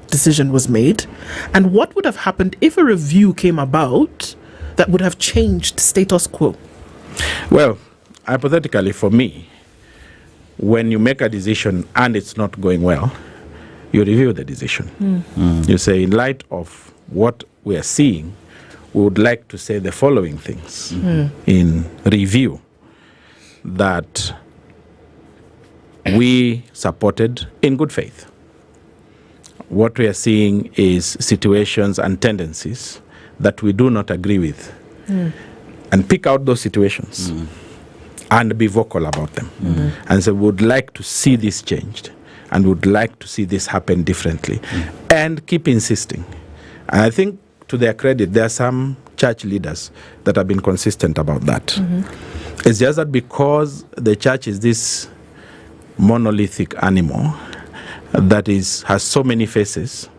decision was made? And what would have happened if a review came about that would have changed status quo? Well, hypothetically, for me, when you make a decision and it's not going well, you review the decision. You say, in light of what we are seeing, we would like to say the following things in review that we supported in good faith. What we are seeing is situations and tendencies that we do not agree with, and pick out those situations and be vocal about them. And so we would like to see this changed, and would like to see this happen differently, and keep insisting. And I think, to their credit, there are some church leaders that have been consistent about that. It's just that because the church is this monolithic animal that has so many faces,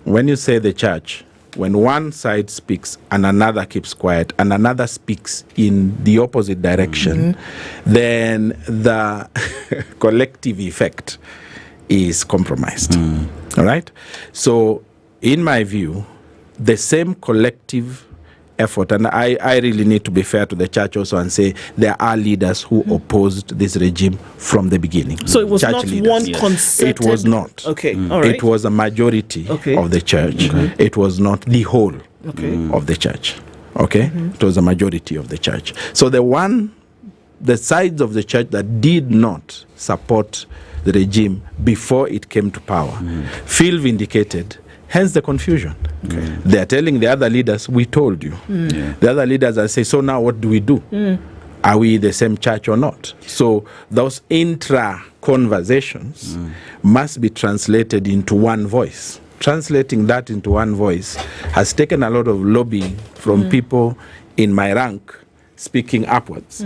when you say the church, when one side speaks and another keeps quiet and another speaks in the opposite direction, then the collective effect is compromised. All right? So, in my view, the same collective effort, and I really need to be fair to the church also and say there are leaders who opposed this regime from the beginning. So it was church not leaders. one concerted... It was not. Okay, all right. It was a majority of the church. It was not the whole of the church. Okay? It was a majority of the church. So the sides of the church that did not support the regime before it came to power feel vindicated. Hence the confusion. They are telling the other leaders, we told you. The other leaders are saying, so now what do we do? Are we the same church or not? So those intra-conversations must be translated into one voice. Translating that into one voice has taken a lot of lobbying from people in my rank speaking upwards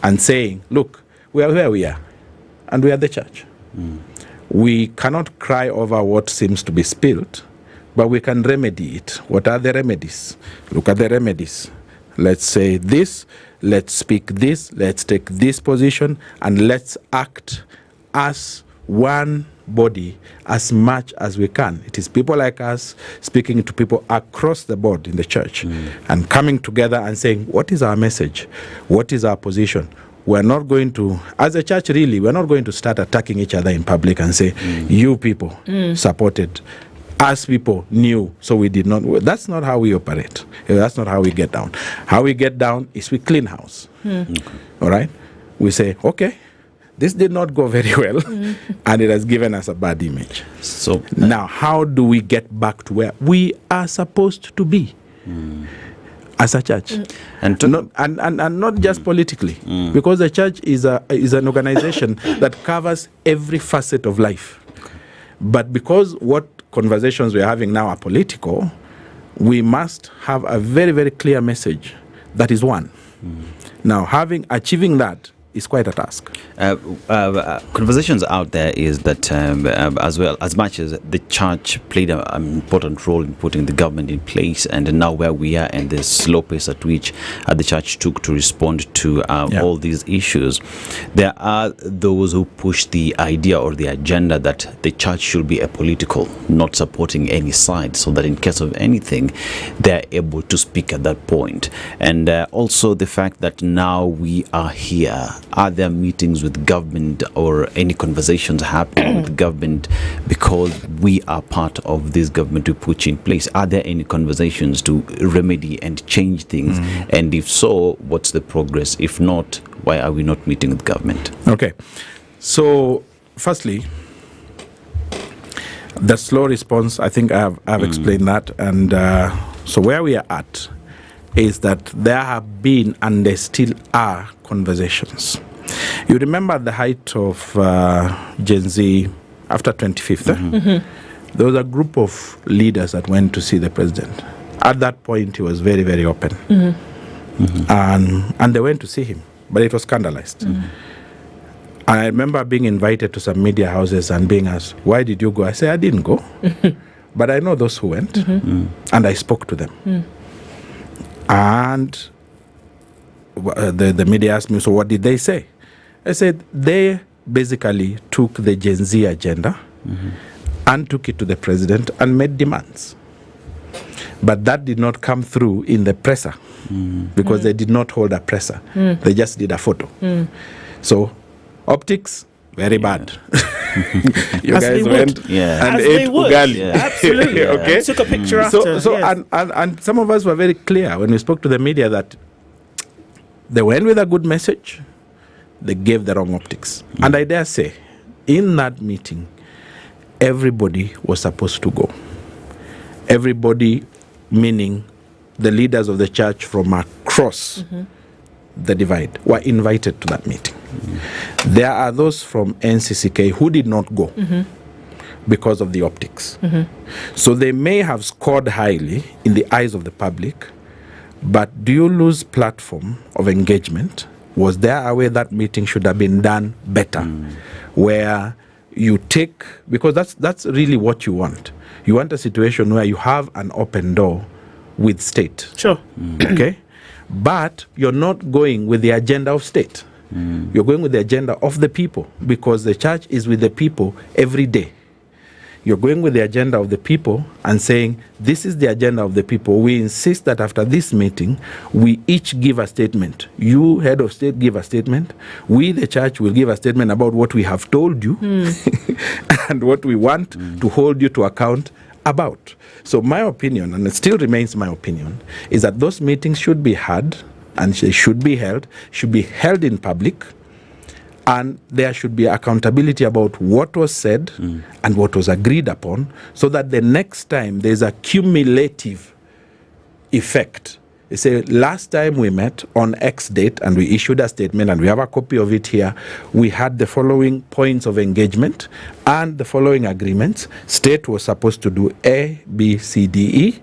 and saying, look, we are where we are, and we are the church. We cannot cry over what seems to be spilled, but we can remedy it. What are the remedies? Look at the remedies. Let's say this, let's speak this, let's take this position, and let's act as one body as much as we can. It is people like us speaking to people across the board in the church and coming together and saying, what is our message? What is our position? We're not going to, as a church really, we're not going to start attacking each other in public and say, you people supported, us people knew, so we did not. That's not how we operate. That's not how we get down. How we get down is we clean house. All right? We say, okay, this did not go very well, and it has given us a bad image. So now, how do we get back to where we are supposed to be? As a church, and not just politically, because the church is an organization that covers every facet of life. But because what conversations we are having now are political, we must have a very, very clear message that is one. Now, achieving that is quite a task. Conversations out there is that as well, as much as the church played an important role in putting the government in place, and now where we are and the slow pace at which the church took to respond to all these issues, there are those who push the idea or the agenda that the church should be apolitical, not supporting any side, so that in case of anything, they're able to speak at that point. And also the fact that now we are here. Are there meetings with government or any conversations happening with government because we are part of this government to put in place? Are there any conversations to remedy and change things? And if so, what's the progress? If not, why are we not meeting with government? Okay. So, firstly, the slow response, I think I've explained that. And so where we are at is that there have been and there still are conversations. You remember at the height of Gen Z after 25th, there was a group of leaders that went to see the president. At that point, he was very, very open. And they went to see him, but it was scandalized. And I remember being invited to some media houses and being asked, why did you go? I said, I didn't go. But I know those who went, and I spoke to them. And the media asked me, so what did they say? I said, they basically took the Gen Z agenda and took it to the president and made demands. But that did not come through in the presser because they did not hold a presser. They just did a photo. So, optics, very bad. You guys went and ate ugali. Absolutely. Okay? Took a picture after. So and some of us were very clear when we spoke to the media that they went with a good message, they gave the wrong optics. And I dare say, in that meeting, everybody was supposed to go. Everybody, meaning the leaders of the church from across the divide, were invited to that meeting. There are those from NCCK who did not go because of the optics. So they may have scored highly in the eyes of the public, but do you lose platform of engagement? Was there a way that meeting should have been done better? Where you take, because that's really what you want. You want a situation where you have an open door with state. Sure. Okay? But you're not going with the agenda of state. You're going with the agenda of the people, because the church is with the people every day. You're going with the agenda of the people and saying, this is the agenda of the people. We insist that after this meeting, we each give a statement. You, head of state, give a statement. We, the church, will give a statement about what we have told you and what we want to hold you to account about. So my opinion, and it still remains my opinion, is that those meetings should be had and they should be held in public, and there should be accountability about what was said and what was agreed upon, so that the next time there's a cumulative effect. They say, last time we met on X date and we issued a statement, and we have a copy of it here, we had the following points of engagement and the following agreements. State was supposed to do A, B, C, D,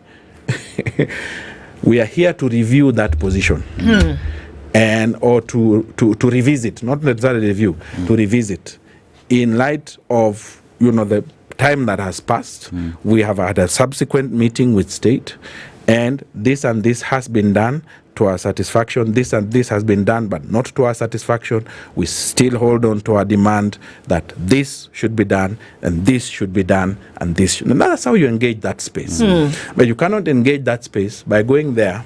E. We are here to review that position. And or to revisit, not necessarily review, to revisit in light of the time that has passed. We have had a subsequent meeting with state, and this has been done to our satisfaction. This and this has been done, but not to our satisfaction. We still hold on to our demand that this should be done, and this should be done, and this should. And that's how you engage that space. But you cannot engage that space by going there,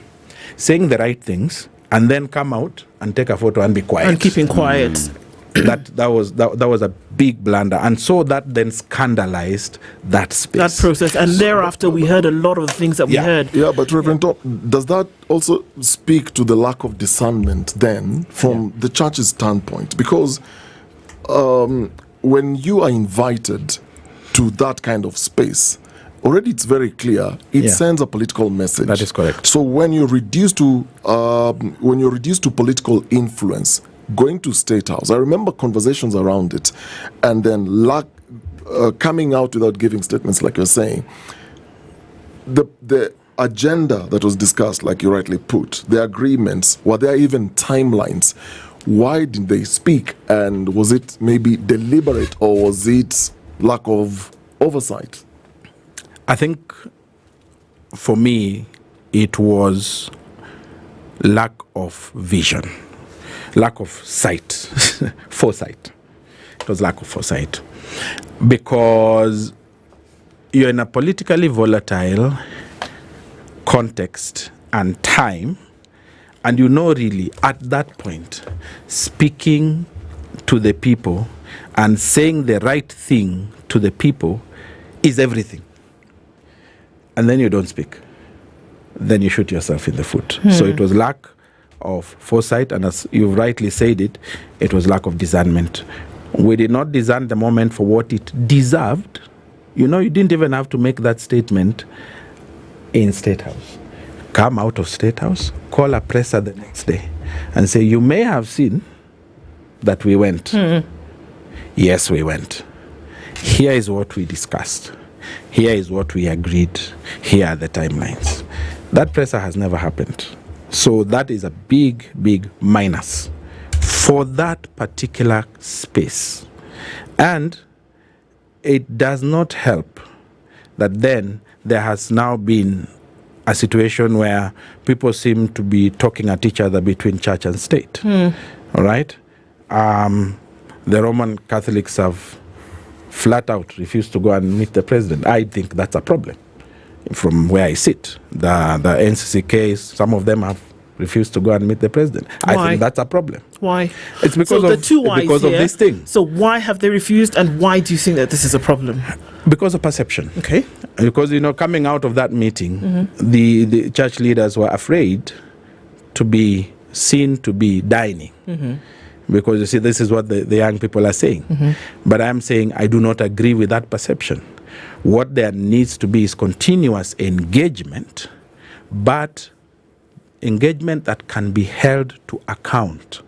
saying the right things, and then come out and take a photo and be quiet. And keeping quiet. That was a big blunder, and so that then scandalized that space. That process, and thereafter we heard a lot of the things that we heard. Yeah, but Reverend Top, does that also speak to the lack of discernment then from the church's standpoint? Because when you are invited to that kind of space, already it's very clear. It sends a political message. That is correct. So when you're reduced to political influence, going to State House, I remember conversations around it, and then coming out without giving statements, like you're saying. The agenda that was discussed, like you rightly put, the agreements, were there even timelines? Why didn't they speak? And was it maybe deliberate, or was it lack of oversight? I think for me, it was lack of vision, lack of sight, foresight. It was lack of foresight. Because you're in a politically volatile context and time, and you know really at that point, speaking to the people and saying the right thing to the people is everything. And then you don't speak. Then you shoot yourself in the foot. So it was lack of foresight, and as you rightly said it was lack of discernment. We did not discern the moment for what it deserved. You know, you didn't even have to make that statement in State House. Come out of State House, call a presser the next day and say, you may have seen that we went. Yes, we went. Here is what we discussed. Here is what we agreed. Here are the timelines. That presser has never happened. So that is a big, big minus for that particular space. And it does not help that then there has now been a situation where people seem to be talking at each other between church and state. All right? The Roman Catholics have flat out refused to go and meet the president. I think that's a problem from where I sit. The NCC case, some of them have refused to go and meet the president. Why? I think that's a problem. Why? It's because so of the two whys because here. of this thing. So why have they refused, and why do you think that this is a problem? Because of perception. Okay. Because, you know, coming out of that meeting, the church leaders were afraid to be seen to be dining. Because, you see, this is what the young people are saying. But I'm saying I do not agree with that perception. What there needs to be is continuous engagement, but engagement that can be held to account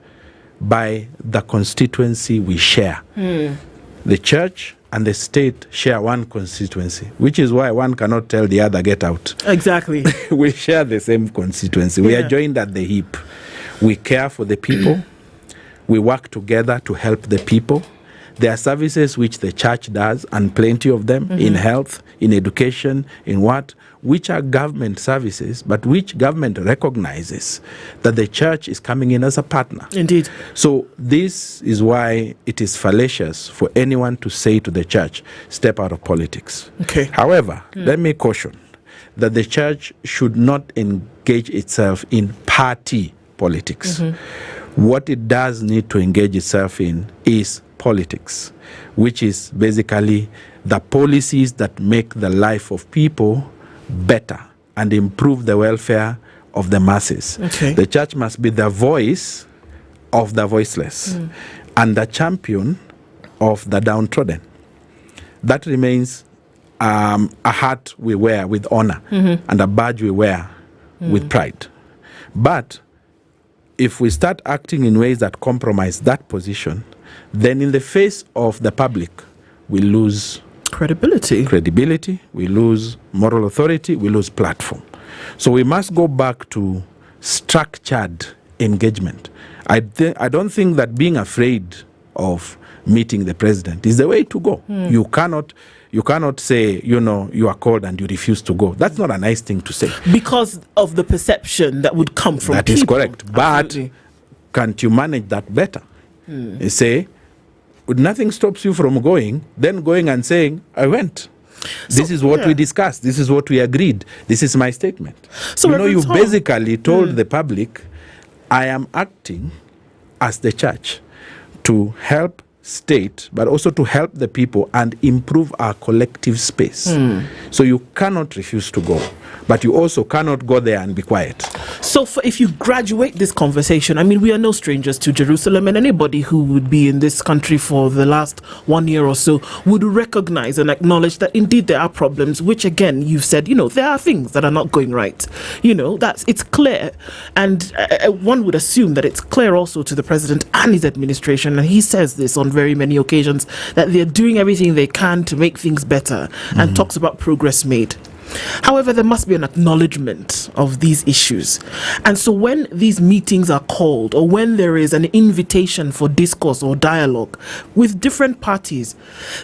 by the constituency we share. The church and the state share one constituency, which is why one cannot tell the other, get out. Exactly. We share the same constituency. We are joined at the hip. We care for the people. We work together to help the people. There are services which the church does, and plenty of them, in health, in education, in which are government services, but which government recognizes that the church is coming in as a partner. Indeed. So this is why it is fallacious for anyone to say to the church, step out of politics. Okay. However, let me caution that the church should not engage itself in party politics. What it does need to engage itself in is politics, which is basically the policies that make the life of people better and improve the welfare of the masses. Okay. The church must be the voice of the voiceless and the champion of the downtrodden. That remains a hat we wear with honor and a badge we wear with pride. But if we start acting in ways that compromise that position, then in the face of the public, we lose credibility, we lose moral authority, we lose platform. So we must go back to structured engagement. I don't think that being afraid of meeting the president is the way to go. You cannot say, you are called and you refuse to go. That's not a nice thing to say. Because of the perception that would come from That people. is correct. Absolutely. But can't you manage that better? You say, nothing stops you from going and saying, I went. This is what we discussed. This is what we agreed. This is my statement. So you basically told the public, I am acting as the church to help state, but also to help the people and improve our collective space. So you cannot refuse to go, but you also cannot go there and be quiet. So if you graduate this conversation, I mean, we are no strangers to Jerusalem, and anybody who would be in this country for the last 1 year or so would recognize and acknowledge that indeed there are problems, which again, you've said, there are things that are not going right. It's clear. And one would assume that it's clear also to the president and his administration, and he says this on very many occasions, that they're doing everything they can to make things better and talks about progress made. However, there must be an acknowledgement of these issues. And so when these meetings are called, or when there is an invitation for discourse or dialogue with different parties,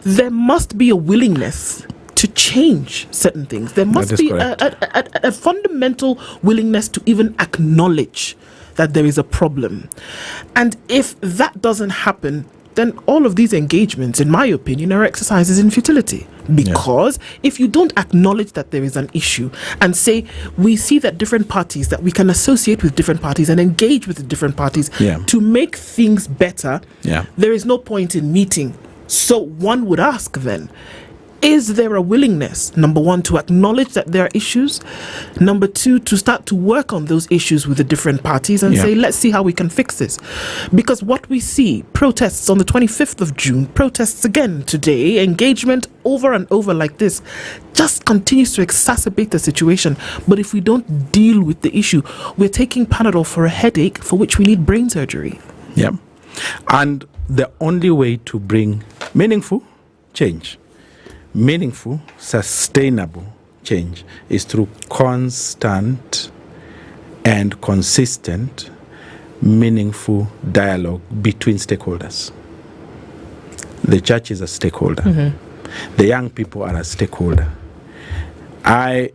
there must be a willingness to change certain things. There must be a fundamental willingness to even acknowledge that there is a problem. And if that doesn't happen, then all of these engagements, in my opinion, are exercises in futility. Because if you don't acknowledge that there is an issue and say, we see that different parties, that we can associate with different parties and engage with the different parties to make things better, there is no point in meeting. So one would ask then, is there a willingness, number one, to acknowledge that there are issues? Number two, to start to work on those issues with the different parties and say, let's see how we can fix this. Because what we see, protests on the 25th of June, protests again today, engagement over and over like this, just continues to exacerbate the situation. But if we don't deal with the issue, we're taking Panadol for a headache for which we need brain surgery. Yeah. And the only way to bring meaningful change, meaningful, sustainable change, is through constant and consistent, meaningful dialogue between stakeholders. The church is a stakeholder. The young people are a stakeholder. I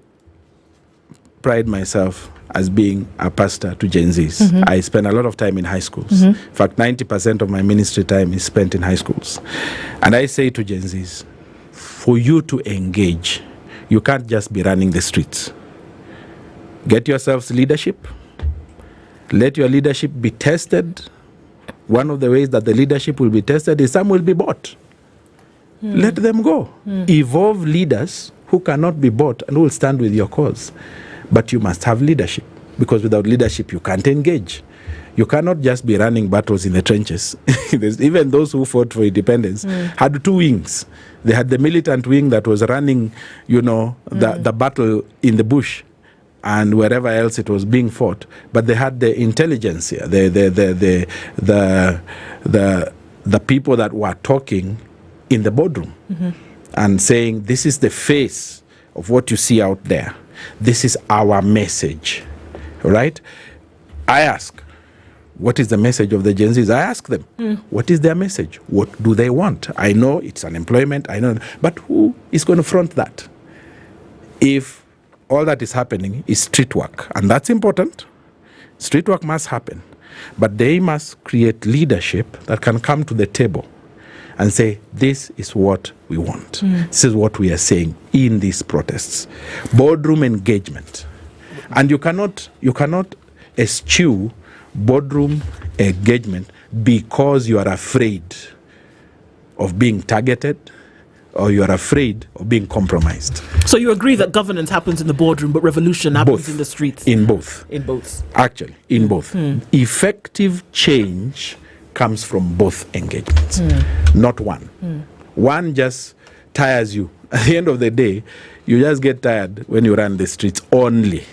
pride myself as being a pastor to Gen Zs. I spend a lot of time in high schools. In fact, 90% of my ministry time is spent in high schools. And I say to Gen Zs, for you to engage, you can't just be running the streets. Get yourselves leadership. Let your leadership be tested. One of the ways that the leadership will be tested is some will be bought. Let them go. Evolve leaders who cannot be bought and who will stand with your cause. But you must have leadership, because without leadership you can't engage. You cannot just be running battles in the trenches. Even those who fought for independence had two wings. They had the militant wing that was running, the battle in the bush and wherever else it was being fought. But they had the intelligentsia, the people that were talking in the boardroom and saying, this is the face of what you see out there. This is our message, right? I ask, what is the message of the Gen Zs? I ask them, what is their message? What do they want? I know it's unemployment, I know, but who is going to front that? If all that is happening is street work, and that's important, street work must happen, but they must create leadership that can come to the table and say, this is what we want. This is what we are saying in these protests. Boardroom engagement. And you cannot eschew boardroom engagement because you are afraid of being targeted or you are afraid of being compromised. So you agree that governance happens in the boardroom, but revolution happens in the streets? In both. In both. Actually, in both. Effective change comes from both engagements, not one. One just tires you. At the end of the day, you just get tired when you run the streets only.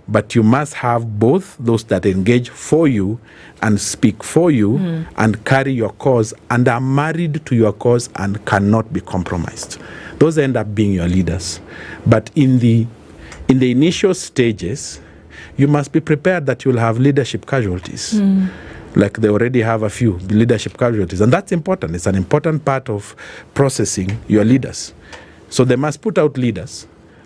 But you must have both, those that engage for you and speak for you and carry your cause and are married to your cause and cannot be compromised. Those end up being your leaders. But in the initial stages, you must be prepared that you'll have leadership casualties. Like they already have a few leadership casualties. And that's important. It's an important part of processing your leaders. So they must put out leaders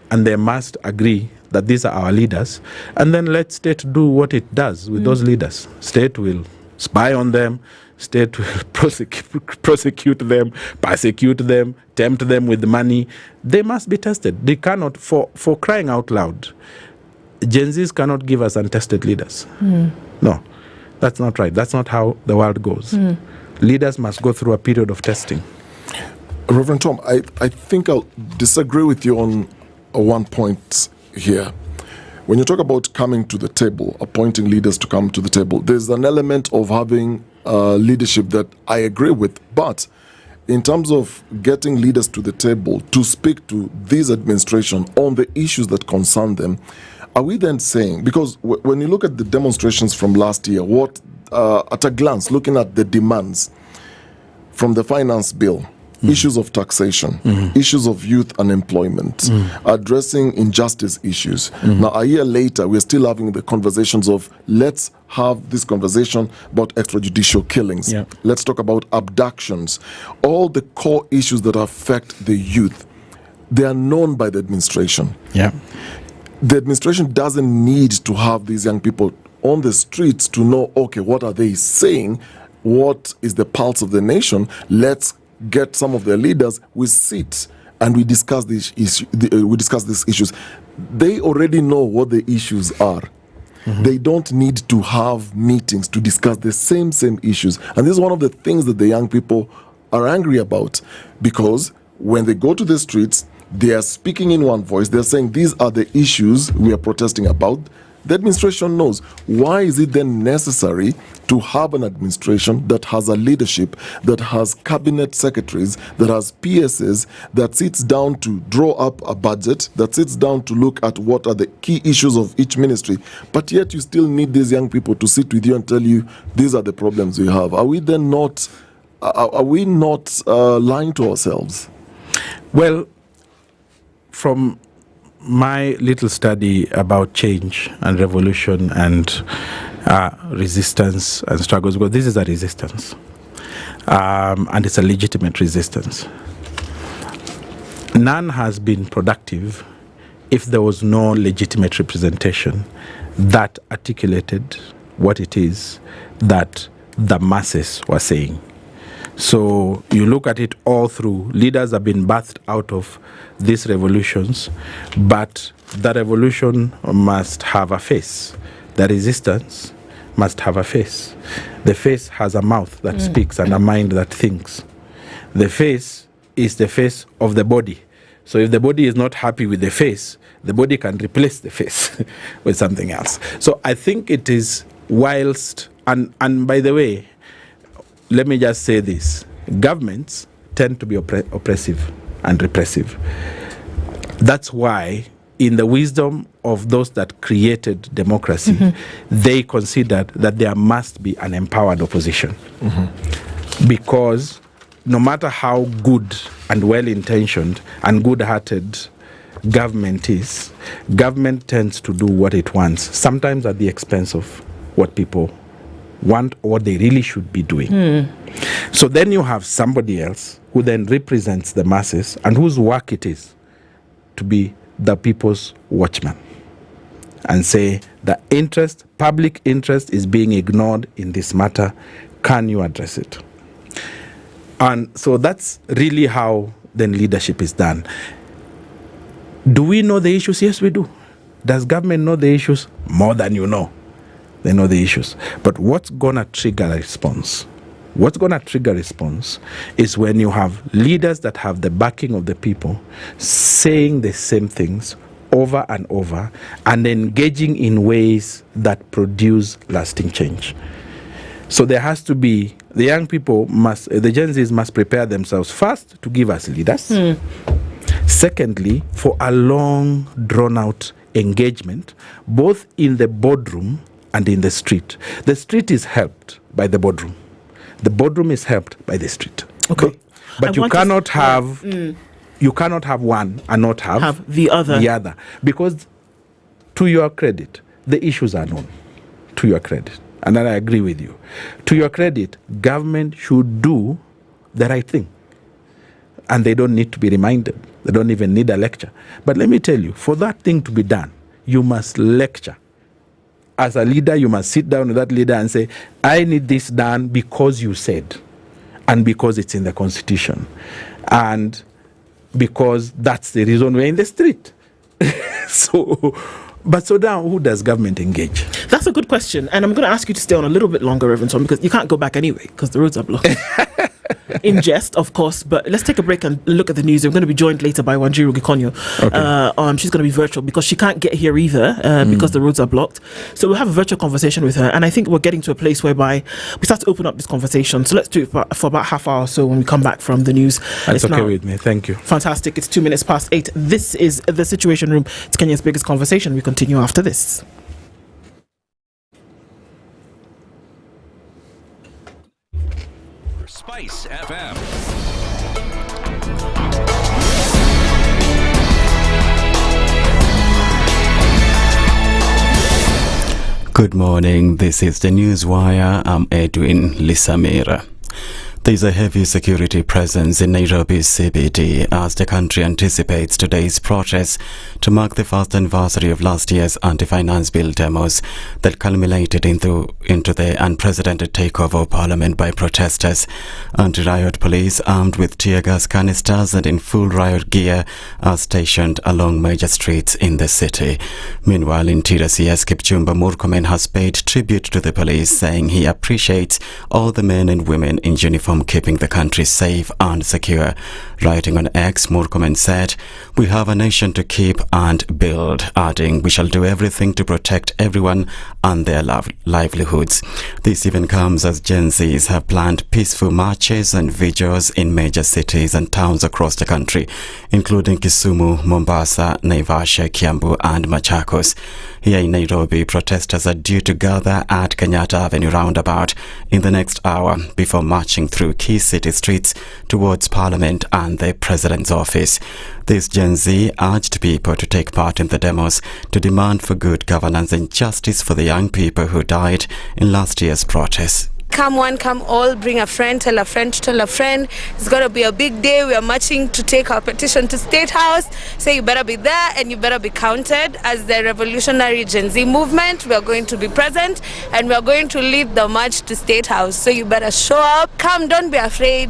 and they must agree that these are our leaders. And then let state do what it does with those leaders. State will spy on them. State will prosecute them, persecute them, tempt them with money. They must be tested. They cannot, for crying out loud, Gen Zs cannot give us untested leaders. No. That's not right. That's not how the world goes. Leaders must go through a period of testing. Reverend Tom, I think I'll disagree with you on one point here. When you talk about coming to the table, appointing leaders to come to the table, there's an element of having leadership that I agree with. But in terms of getting leaders to the table to speak to this administration on the issues that concern them, are we then saying, because when you look at the demonstrations from last year, what at a glance, looking at the demands from the finance bill, issues of taxation, issues of youth unemployment, addressing injustice issues. Now, a year later, we're still having the conversations of let's have this conversation about extrajudicial killings. Let's talk about abductions. All the core issues that affect the youth, they are known by the administration. The administration doesn't need to have these young people on the streets to know, okay, what are they saying? What is the pulse of the nation? Let's get some of their leaders. We sit and we discuss these issues. They already know what the issues are. They don't need to have meetings to discuss the same issues. And this is one of the things that the young people are angry about, because when they go to the streets, they are speaking in one voice. They're saying these are the issues we are protesting about. The administration knows. Why is it then necessary to have an administration that has a leadership, that has cabinet secretaries, that has PSs, that sits down to draw up a budget, that sits down to look at what are the key issues of each ministry, but yet you still need these young people to sit with you and tell you these are the problems we have? Are we then not, lying to ourselves? Well, from my little study about change and revolution and resistance and struggles, because this is a resistance, and it's a legitimate resistance. None has been productive if there was no legitimate representation that articulated what it is that the masses were saying. So you look at it all through. Leaders have been birthed out of these revolutions, but the revolution must have a face. The resistance must have a face. The face has a mouth that speaks and a mind that thinks. The face is the face of the body. So if the body is not happy with the face, the body can replace the face with something else. So I think it is whilst, and by the way, let me just say this. Governments tend to be oppressive and repressive. That's why, in the wisdom of those that created democracy, they considered that there must be an empowered opposition. Because no matter how good and well-intentioned and good-hearted government is, government tends to do what it wants, sometimes at the expense of what people want or what they really should be doing. So then you have somebody else who then represents the masses and whose work it is to be the people's watchman and say the interest, public interest, is being ignored in this matter. Can you address it? And so that's really how then leadership is done. Do we know the issues? Yes, we do. Does government know the issues? More than you know. They know the issues. But what's going to trigger a response? What's going to trigger response is when you have leaders that have the backing of the people saying the same things over and over and engaging in ways that produce lasting change. So there has to be, the young people must, the Gen Zs must prepare themselves first to give us leaders. Secondly, for a long, drawn-out engagement, both in the boardroom and in the street. The street is helped by the boardroom. The boardroom is helped by the street. Okay. But you cannot have you cannot have one and not have the other. The other. Because to your credit, the issues are known. To your credit. And I agree with you. To your credit, government should do the right thing. And they don't need to be reminded. They don't even need a lecture. But let me tell you, for that thing to be done, you must lecture. As a leader, you must sit down with that leader and say, I need this done because you said, and because it's in the Constitution, and because that's the reason we're in the street. So now, who does government engage? That's a good question. And I'm going to ask you to stay on a little bit longer, Reverend Tom, because you can't go back anyway, because the roads are blocked. In jest, of course, but let's take a break and look at the news. We're going to be joined later by Wanjiru Gikonyo. Okay. She's going to be virtual because she can't get here either because the roads are blocked. So we'll have a virtual conversation with her, and I think we're getting to a place whereby we start to open up this conversation. So let's do it for about half hour or so when we come back from the news. That's okay with me. Thank you. Fantastic. It's 8:02. This is The Situation Room. It's Kenya's biggest conversation. We continue after this. SpiceFM. Good morning, this is the Newswire. I'm Edwin Lisamira. There's a heavy security presence in Nairobi's CBD as the country anticipates today's protests to mark the first anniversary of last year's anti-finance bill demos that culminated into the unprecedented takeover of parliament by protesters. Anti-riot police armed with tear gas canisters and in full riot gear are stationed along major streets in the city. Meanwhile, Interior CS Kipchumba Murkomen has paid tribute to the police, saying he appreciates all the men and women in uniform keeping the country safe and secure. Writing on X, Murkomen said, "We have a nation to keep and build," adding, "We shall do everything to protect everyone and their livelihoods." This even comes as Gen Zs have planned peaceful marches and vigils in major cities and towns across the country, including Kisumu, Mombasa, Naivasha, Kiambu and Machakos. Here in Nairobi, protesters are due to gather at Kenyatta Avenue roundabout in the next hour before marching through key city streets towards Parliament and the President's office. This Gen Z urged people to take part in the demos to demand for good governance and justice for the young people who died in last year's protests. Come one, come all, bring a friend, tell a friend to tell a friend. It's going to be a big day. We are marching to take our petition to State House. So you better be there and you better be counted. As the revolutionary Gen Z movement, we are going to be present and we are going to lead the march to State House. So you better show up. Come, don't be afraid.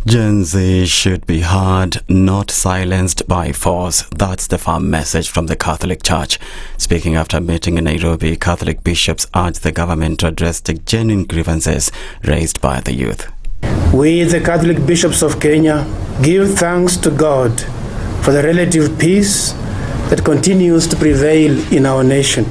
Gen Z should be heard, not silenced by force. That's the firm message from the Catholic Church. Speaking after a meeting in Nairobi, Catholic bishops urged the government to address the genuine grievances raised by the youth. We, the Catholic bishops of Kenya, give thanks to God for the relative peace that continues to prevail in our nation.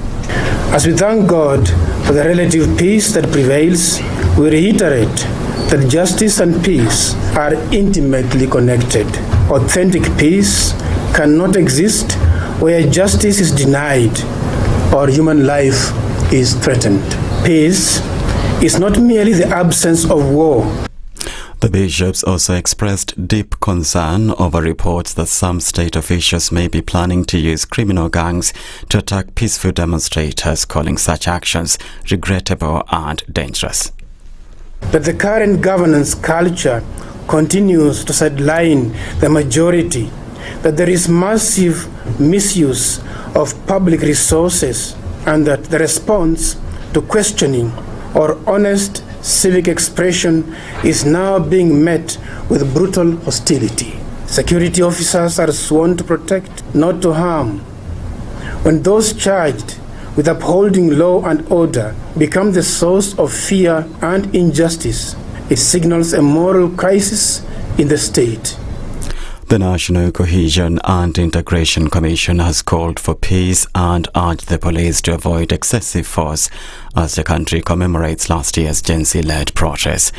As we thank God for the relative peace that prevails, we reiterate that justice and peace are intimately connected. Authentic peace cannot exist where justice is denied or human life is threatened. Peace is not merely the absence of war. The bishops also expressed deep concern over reports that some state officials may be planning to use criminal gangs to attack peaceful demonstrators, calling such actions regrettable and dangerous. That the current governance culture continues to sideline the majority, that there is massive misuse of public resources, and that the response to questioning or honest civic expression is now being met with brutal hostility. Security officers are sworn to protect, not to harm. When those charged with upholding law and order become the source of fear and injustice, it signals a moral crisis in the state. The National Cohesion and Integration Commission has called for peace and urged the police to avoid excessive force as the country commemorates last year's Gen Z-led protests.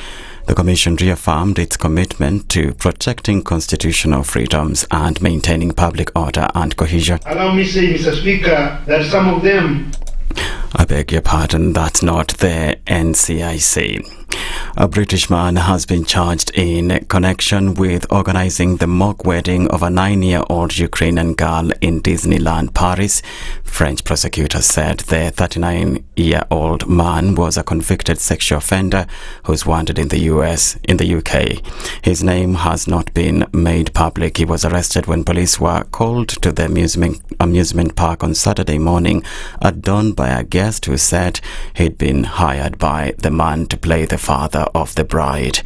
The Commission reaffirmed its commitment to protecting constitutional freedoms and maintaining public order and cohesion. Allow me to say, Mr. Speaker, that some of them... I beg your pardon, that's not the NCIC. A British man has been charged in connection with organizing the mock wedding of a 9-year-old Ukrainian girl in Disneyland Paris. French prosecutors said the 39-year-old man was a convicted sexual offender who's wanted in the UK. His name has not been made public. He was arrested when police were called to the amusement park on Saturday morning at dawn by a guest who said he'd been hired by the man to play the father of the bride.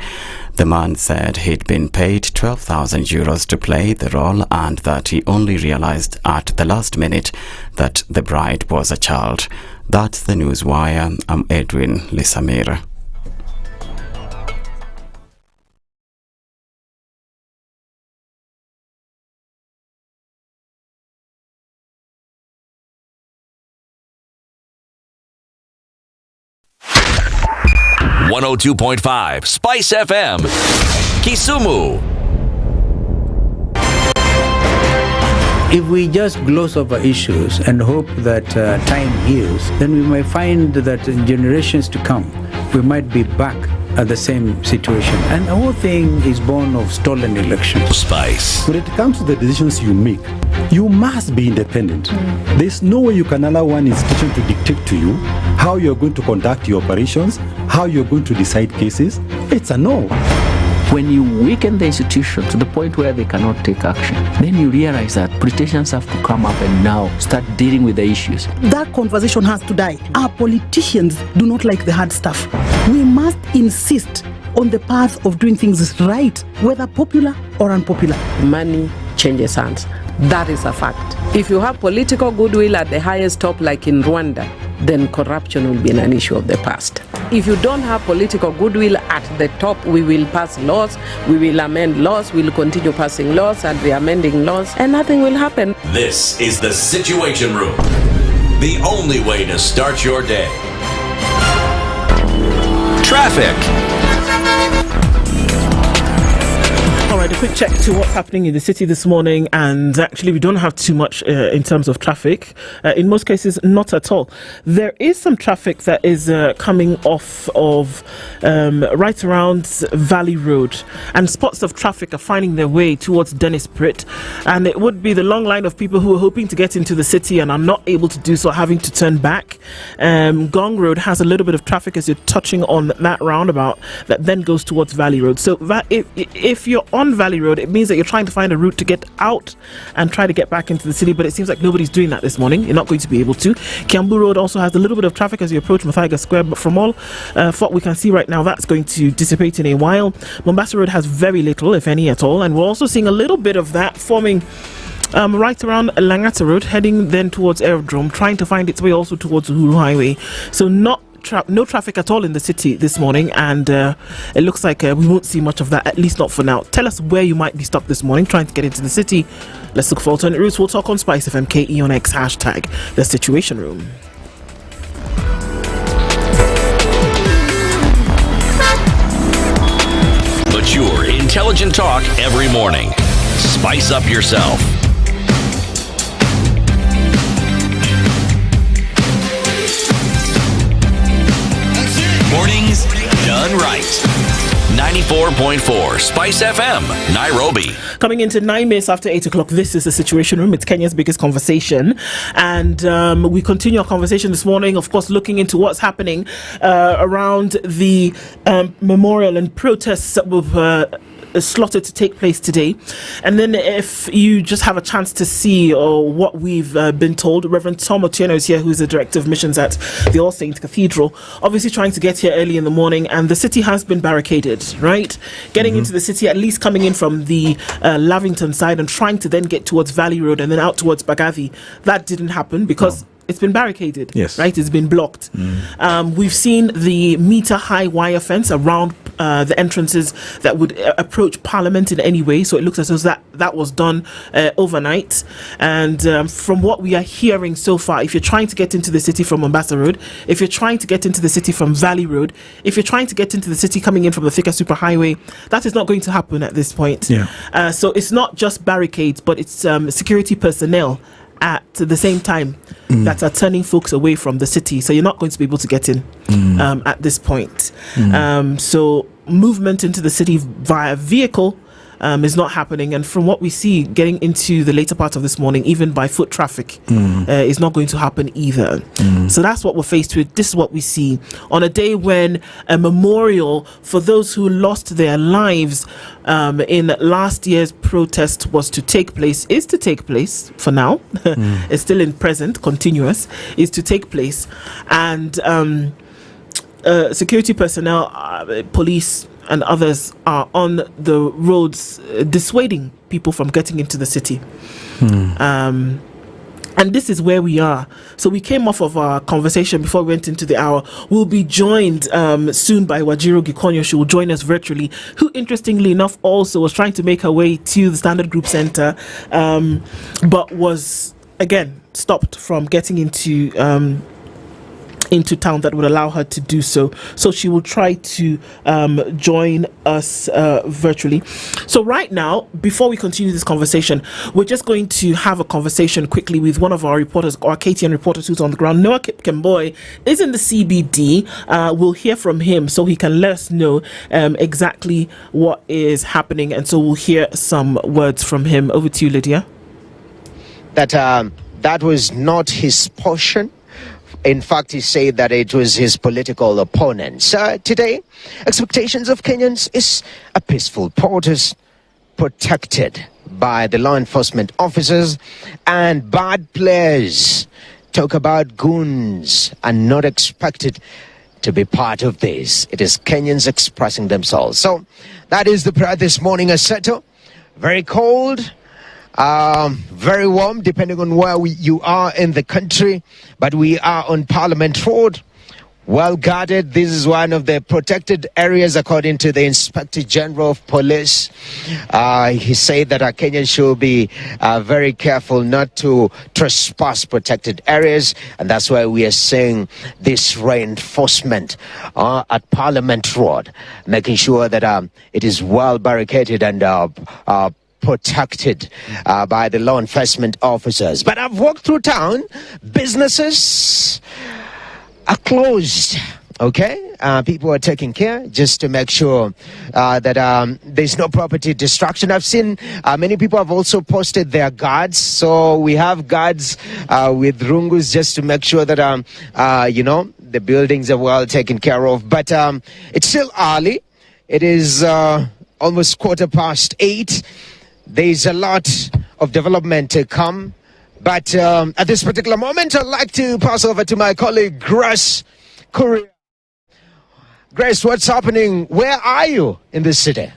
The man said he'd been paid 12,000 euros to play the role and that he only realized at the last minute that the bride was a child. That's the Newswire. I'm Edwin Lisamira. .5 Spice FM, Kisumu. If we just gloss over issues and hope that time heals, then we might find that in generations to come, we might be back the same situation. And the whole thing is born of stolen elections. Spice. When it comes to the decisions you make, you must be independent. There's no way you can allow one institution to dictate to you how you're going to conduct your operations, how you're going to decide cases. It's a no. When you weaken the institution to the point where they cannot take action, then you realize that politicians have to come up and now start dealing with the issues. That conversation has to die. Our politicians do not like the hard stuff. We must insist on the path of doing things right, whether popular or unpopular. Money changes hands. That is a fact. If you have political goodwill at the highest top, like in Rwanda, then corruption will be an issue of the past. If you don't have political goodwill at the top, we will pass laws, we will amend laws, we will continue passing laws and re-amending laws, and nothing will happen. This is the Situation Room, the only way to start your day. Traffic. All right, a quick check to what's happening in the city this morning, and actually we don't have too much in terms of traffic. In most cases, not at all. There is some traffic that is coming off of right around Valley Road, and spots of traffic are finding their way towards Dennis Pritt, and it would be the long line of people who are hoping to get into the city and are not able to do so, having to turn back. Gong Road has a little bit of traffic as you're touching on that roundabout that then goes towards Valley Road. So if you're on Valley Road, it means that you're trying to find a route to get out and try to get back into the city, but it seems like nobody's doing that this morning. You're not going to be able to. Kiambu Road also has a little bit of traffic as you approach Mathaiga Square, but from all what we can see right now, that's going to dissipate in a while. Mombasa Road has very little, if any at all, and we're also seeing a little bit of that forming right around Langata Road, heading then towards Aerodrome, trying to find its way also towards Uhuru Highway. So no traffic at all in the city this morning, and it looks like we won't see much of that, at least not for now. Tell us where you might be stuck this morning trying to get into the city. Let's look for alternate routes. We'll talk on SpiceFM KE on X, hashtag the Situation Room. Mature, intelligent talk every morning. Spice up yourself. Mornings done right. 94.4 Spice FM, Nairobi. Coming into 9 minutes after 8 o'clock, this is the Situation Room. It's Kenya's biggest conversation. And we continue our conversation this morning, of course, looking into what's happening around the memorial and protests that will slotted to take place today. And then if you just have a chance to see what we've been told, Reverend Tom Otieno is here, who's the Director of Missions at the All Saints Cathedral, obviously trying to get here early in the morning, and the city has been barricaded, right? Getting into the city, at least coming in from the Lavington side and trying to then get towards Valley Road and then out towards Bagathi. That didn't happen because it's been barricaded, right? It's been blocked. We've seen the meter-high wire fence around the entrances that would approach Parliament in any way. So it looks as though that was done overnight. And from what we are hearing so far, if you're trying to get into the city from Mombasa Road, if you're trying to get into the city from Valley Road, if you're trying to get into the city coming in from the Thika Superhighway, that is not going to happen at this point. So it's not just barricades, but it's security personnel at the same time that are turning folks away from the city, so you're not going to be able to get in at this point. So movement into the city via vehicle is not happening, and from what we see getting into the later part of this morning, even by foot traffic is not going to happen either. So that's what we're faced with. This is what we see on a day when a memorial for those who lost their lives in last year's protest is to take place for now. It's still in present continuous, is to take place, and security personnel, police and others are on the roads dissuading people from getting into the city. And this is where we are. So we came off of our conversation before we went into the hour. We'll be joined soon by Wajiro Gikonyo. She will join us virtually, who interestingly enough also was trying to make her way to the Standard Group Centre, but was again stopped from getting into into town that would allow her to do so. So she will try to join us virtually. So right now, before we continue this conversation, we're just going to have a conversation quickly with one of our reporters, our KTN reporters who's on the ground. Noah Kemboy is in the CBD. We'll hear from him so he can let us know exactly what is happening. And so we'll hear some words from him. Over to you, Lydiah. That was not his portion. In fact, he said that it was his political opponents. Today, expectations of Kenyans is a peaceful protest protected by the law enforcement officers, and bad players talk about goons are not expected to be part of this. It is Kenyans expressing themselves. So that is the prayer this morning, Aseto. Very cold. Very warm, depending on where you are in the country. But we are on Parliament Road, well guarded. This is one of the protected areas, according to the Inspector General of Police. He said that our Kenyans should be very careful not to trespass protected areas. And that's why we are seeing this reinforcement at Parliament Road, making sure that it is well barricaded and protected by the law enforcement officers. But I've walked through town. Businesses are closed. Okay, people are taking care just to make sure that there's no property destruction. I've seen many people have also posted their guards. So we have guards with rungus just to make sure that the buildings are well taken care of. But it's still early. It is almost 8:15. There's a lot of development to come. But at this particular moment, I'd like to pass over to my colleague, Grace Korea. Grace, what's happening? Where are you in this city?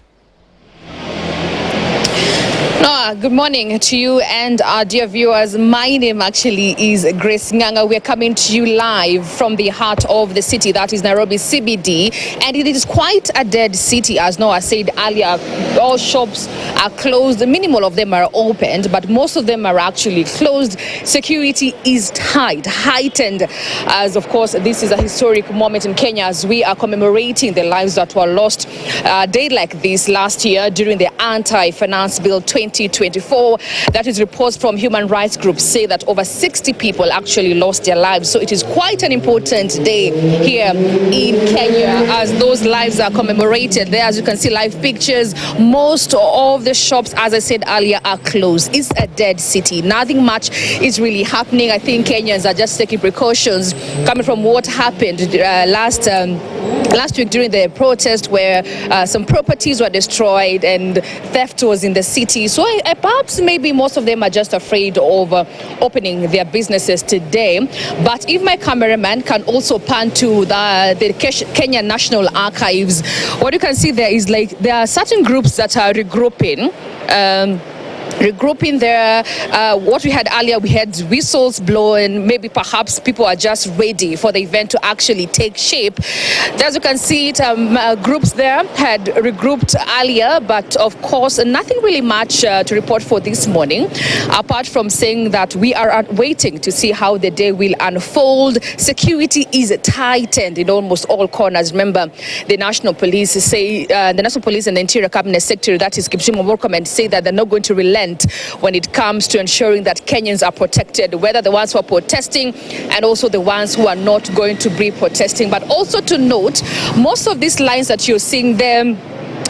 Good morning to you and our dear viewers. My name actually is Grace Nganga. We're coming to you live from the heart of the city, that is Nairobi CBD. And it is quite a dead city, as Noah said earlier. All shops are closed. Minimal of them are opened, but most of them are actually closed. Security is heightened, as of course this is a historic moment in Kenya as we are commemorating the lives that were lost a day like this last year during the Anti-Finance Bill 2024. That is, reports from human rights groups say that over 60 people actually lost their lives. So it is quite an important day here in Kenya as those lives are commemorated. There, as you can see, live pictures. Most of the shops, as I said earlier, are closed. It's a dead city. Nothing much is really happening. I think Kenyans are just taking precautions coming from what happened last week during the protest, where some properties were destroyed and theft was in the city. So perhaps maybe most of them are just afraid of opening their businesses today. But if my cameraman can also pan to the Kenya National Archives, what you can see there is there are certain groups that are regrouping there. What we had earlier, we had whistles blowing. Maybe perhaps people are just ready for the event to actually take shape. As you can see, groups there had regrouped earlier, but of course nothing really much to report for this morning, apart from saying that we are waiting to see how the day will unfold. Security is tightened in almost all corners. Remember, the National Police and the Interior Cabinet Secretary, that is Kipchumba Murkomen, say that they're not going to relent when it comes to ensuring that Kenyans are protected, whether the ones who are protesting and also the ones who are not going to be protesting. But also to note, most of these lines that you're seeing them,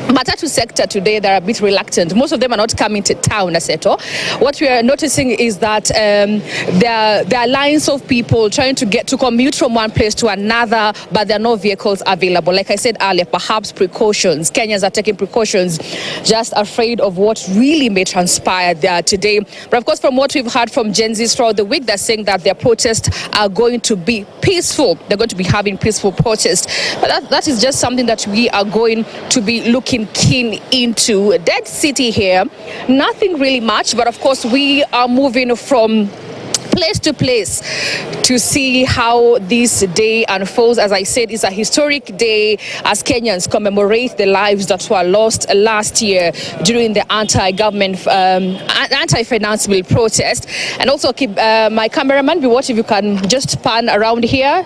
Matatu sector today, they're a bit reluctant. Most of them are not coming to town, Aseto. What we are noticing is that there are lines of people trying to commute from one place to another, but there are no vehicles available. Like I said earlier, perhaps precautions. Kenyans are taking precautions, just afraid of what really may transpire there today. But of course, from what we've heard from Gen Z throughout the week, they're saying that their protests are going to be peaceful. They're going to be having peaceful protests. But that is just something that we are going to be looking keen into. A dead city here, nothing really much, but of course we are moving from place to place to see how this day unfolds. As I said, it's a historic day as Kenyans commemorate the lives that were lost last year during the anti-government, anti-finance bill protest. And also, keep my cameraman, be watching if you can just pan around here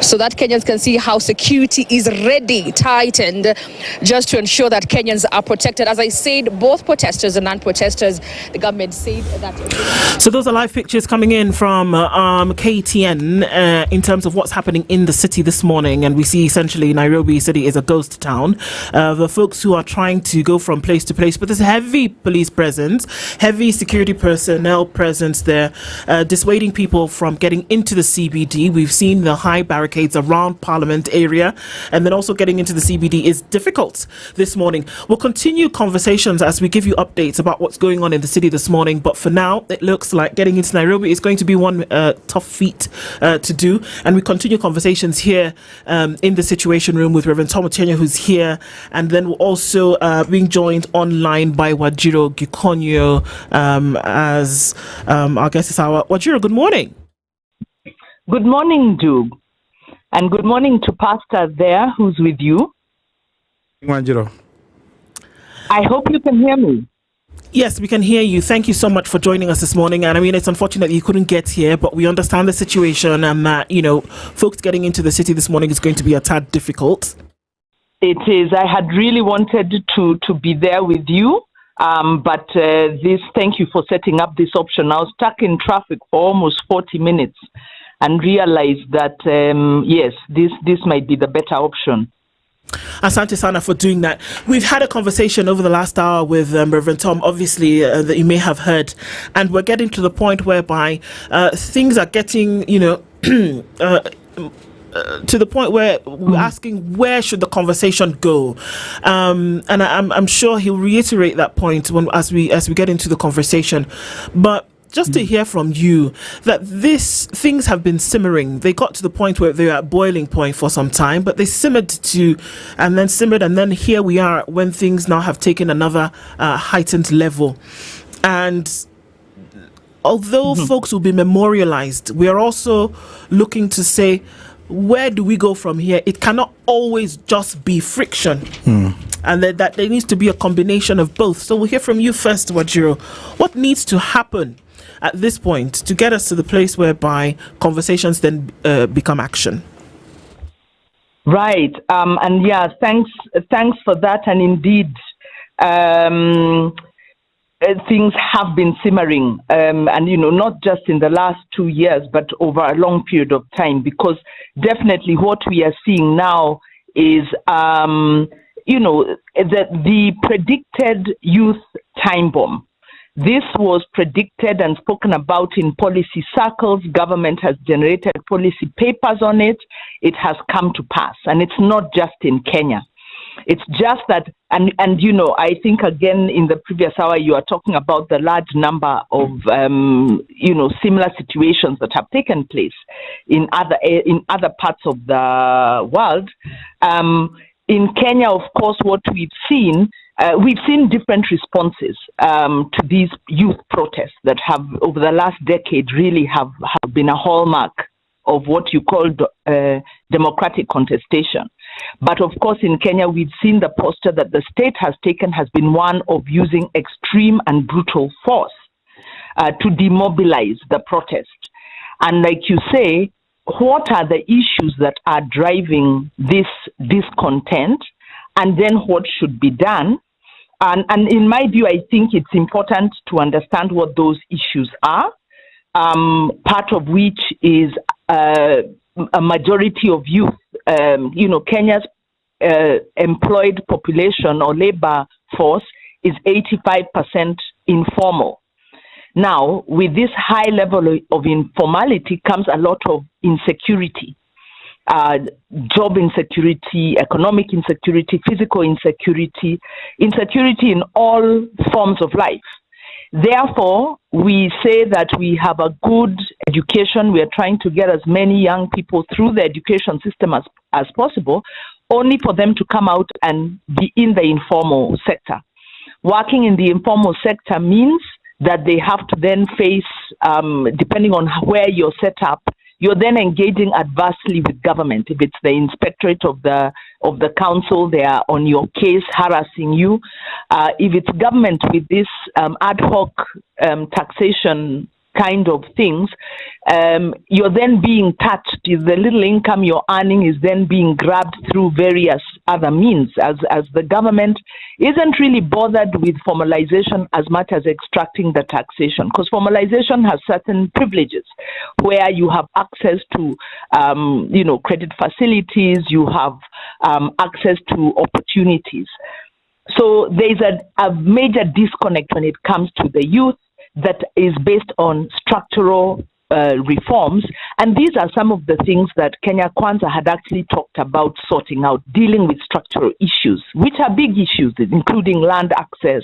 so that Kenyans can see how security is ready, tightened, just to ensure that Kenyans are protected. As I said, both protesters and non-protesters, the government said that. So those are live pictures coming in from KTN in terms of what's happening in the city this morning, and we see essentially Nairobi City is a ghost town. The folks who are trying to go from place to place, but there's heavy police presence, heavy security personnel presence there, dissuading people from getting into the CBD. We've seen the high barricades around Parliament area, and then also getting into the CBD is difficult this morning. We'll continue conversations as we give you updates about what's going on in the city this morning, but for now it looks like getting into Nairobi is going to be one tough feat to do, and we continue conversations here in the Situation Room with Reverend Tom Otieno, who's here, and then we're also being joined online by Wajiro Gikonyo as our guest is our Wajiro. Good morning. Good morning, Doug, and good morning to Pastor there who's with you. Wajiro, I hope you can hear me. Yes, we can hear you. Thank you so much for joining us this morning. And I mean, it's unfortunate that you couldn't get here, but we understand the situation and that, you know, folks getting into the city this morning is going to be a tad difficult. It is. I had really wanted to be there with you, but thank you for setting up this option. I was stuck in traffic for almost 40 minutes and realized that, yes, this might be the better option. Asante Sana for doing that. We've had a conversation over the last hour with Reverend Tom, obviously, that you may have heard, and we're getting to the point whereby things are getting, you know, to the point where we're asking where should the conversation go, and I'm sure he'll reiterate that point as we get into the conversation, but just to hear from you that things have been simmering. They got to the point where they were at boiling point for some time, but they simmered and then here we are when things now have taken another heightened level. And although folks will be memorialized, we are also looking to say, where do we go from here? It cannot always just be friction. And that there needs to be a combination of both. So we'll hear from you first, Wajiro. What needs to happen at this point to get us to the place whereby conversations then become action? Right. And yeah, thanks for that. And indeed, things have been simmering, and, you know, not just in the last 2 years, but over a long period of time, because definitely what we are seeing now is, you know, the predicted youth time bomb. This was predicted and spoken about in policy circles. Government has generated policy papers on it. It has come to pass. And it's not just in Kenya. It's just that, and you know, I think again in the previous hour, you are talking about the large number of, you know, similar situations that have taken place in other parts of the world. In Kenya, of course, what we've seen different responses to these youth protests that have, over the last decade, really have been a hallmark of what you call democratic contestation. But of course, in Kenya, we've seen the posture that the state has taken has been one of using extreme and brutal force to demobilize the protest. And like you say, what are the issues that are driving this discontent, and then what should be done? And in my view, I think it's important to understand what those issues are, part of which is a majority of youth. You know, Kenya's employed population or labor force is 85% informal. Now, with this high level of informality comes a lot of insecurity, job insecurity, economic insecurity, physical insecurity, insecurity in all forms of life. Therefore, we say that we have a good education. We are trying to get as many young people through the education system as possible, only for them to come out and be in the informal sector. Working in the informal sector means that they have to then face, depending on where you're set up, you're then engaging adversely with government. If it's the inspectorate of the council, they are on your case, harassing you. If it's government with this ad hoc taxation kind of things, you're then being touched. The little income you're earning is then being grabbed through various other means, as the government isn't really bothered with formalization as much as extracting the taxation, because formalization has certain privileges where you have access to credit facilities, you have access to opportunities. So there's a major disconnect when it comes to the youth that is based on structural reforms. And these are some of the things that Kenya Kwanza had actually talked about sorting out, dealing with structural issues, which are big issues, including land access,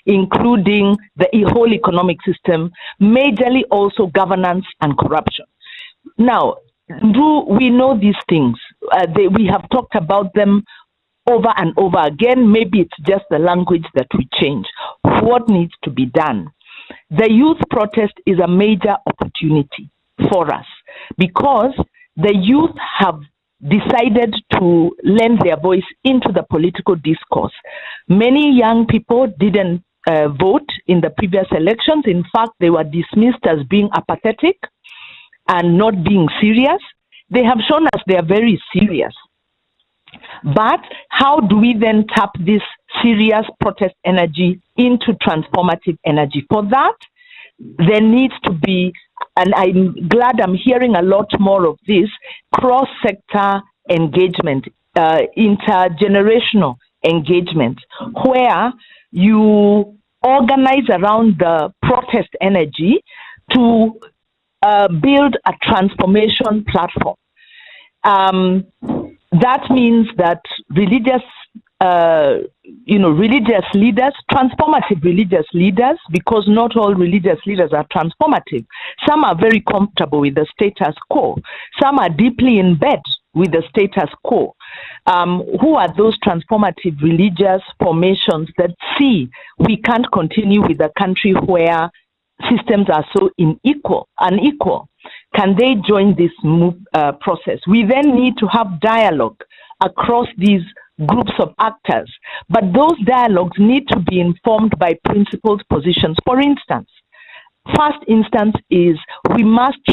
including the whole economic system, majorly also governance and corruption. Now, we know these things. We have talked about them over and over again. Maybe it's just the language that we change. What needs to be done? The youth protest is a major opportunity for us because the youth have decided to lend their voice into the political discourse. Many young people didn't vote in the previous elections. In fact, they were dismissed as being apathetic and not being serious. They have shown us they are very serious. But how do we then tap this serious protest energy into transformative energy? For that, there needs to be, and I'm glad I'm hearing a lot more of this, cross-sector engagement, intergenerational engagement, where you organize around the protest energy to build a transformation platform. That means that religious leaders, transformative religious leaders, because not all religious leaders are transformative. Some are very comfortable with the status quo. Some are deeply in bed with the status quo. Who are those transformative religious formations that see we can't continue with a country where systems are so unequal? Can they join this process? We then need to have dialogue across these groups of actors, but those dialogues need to be informed by principled positions. For instance, first instance is we must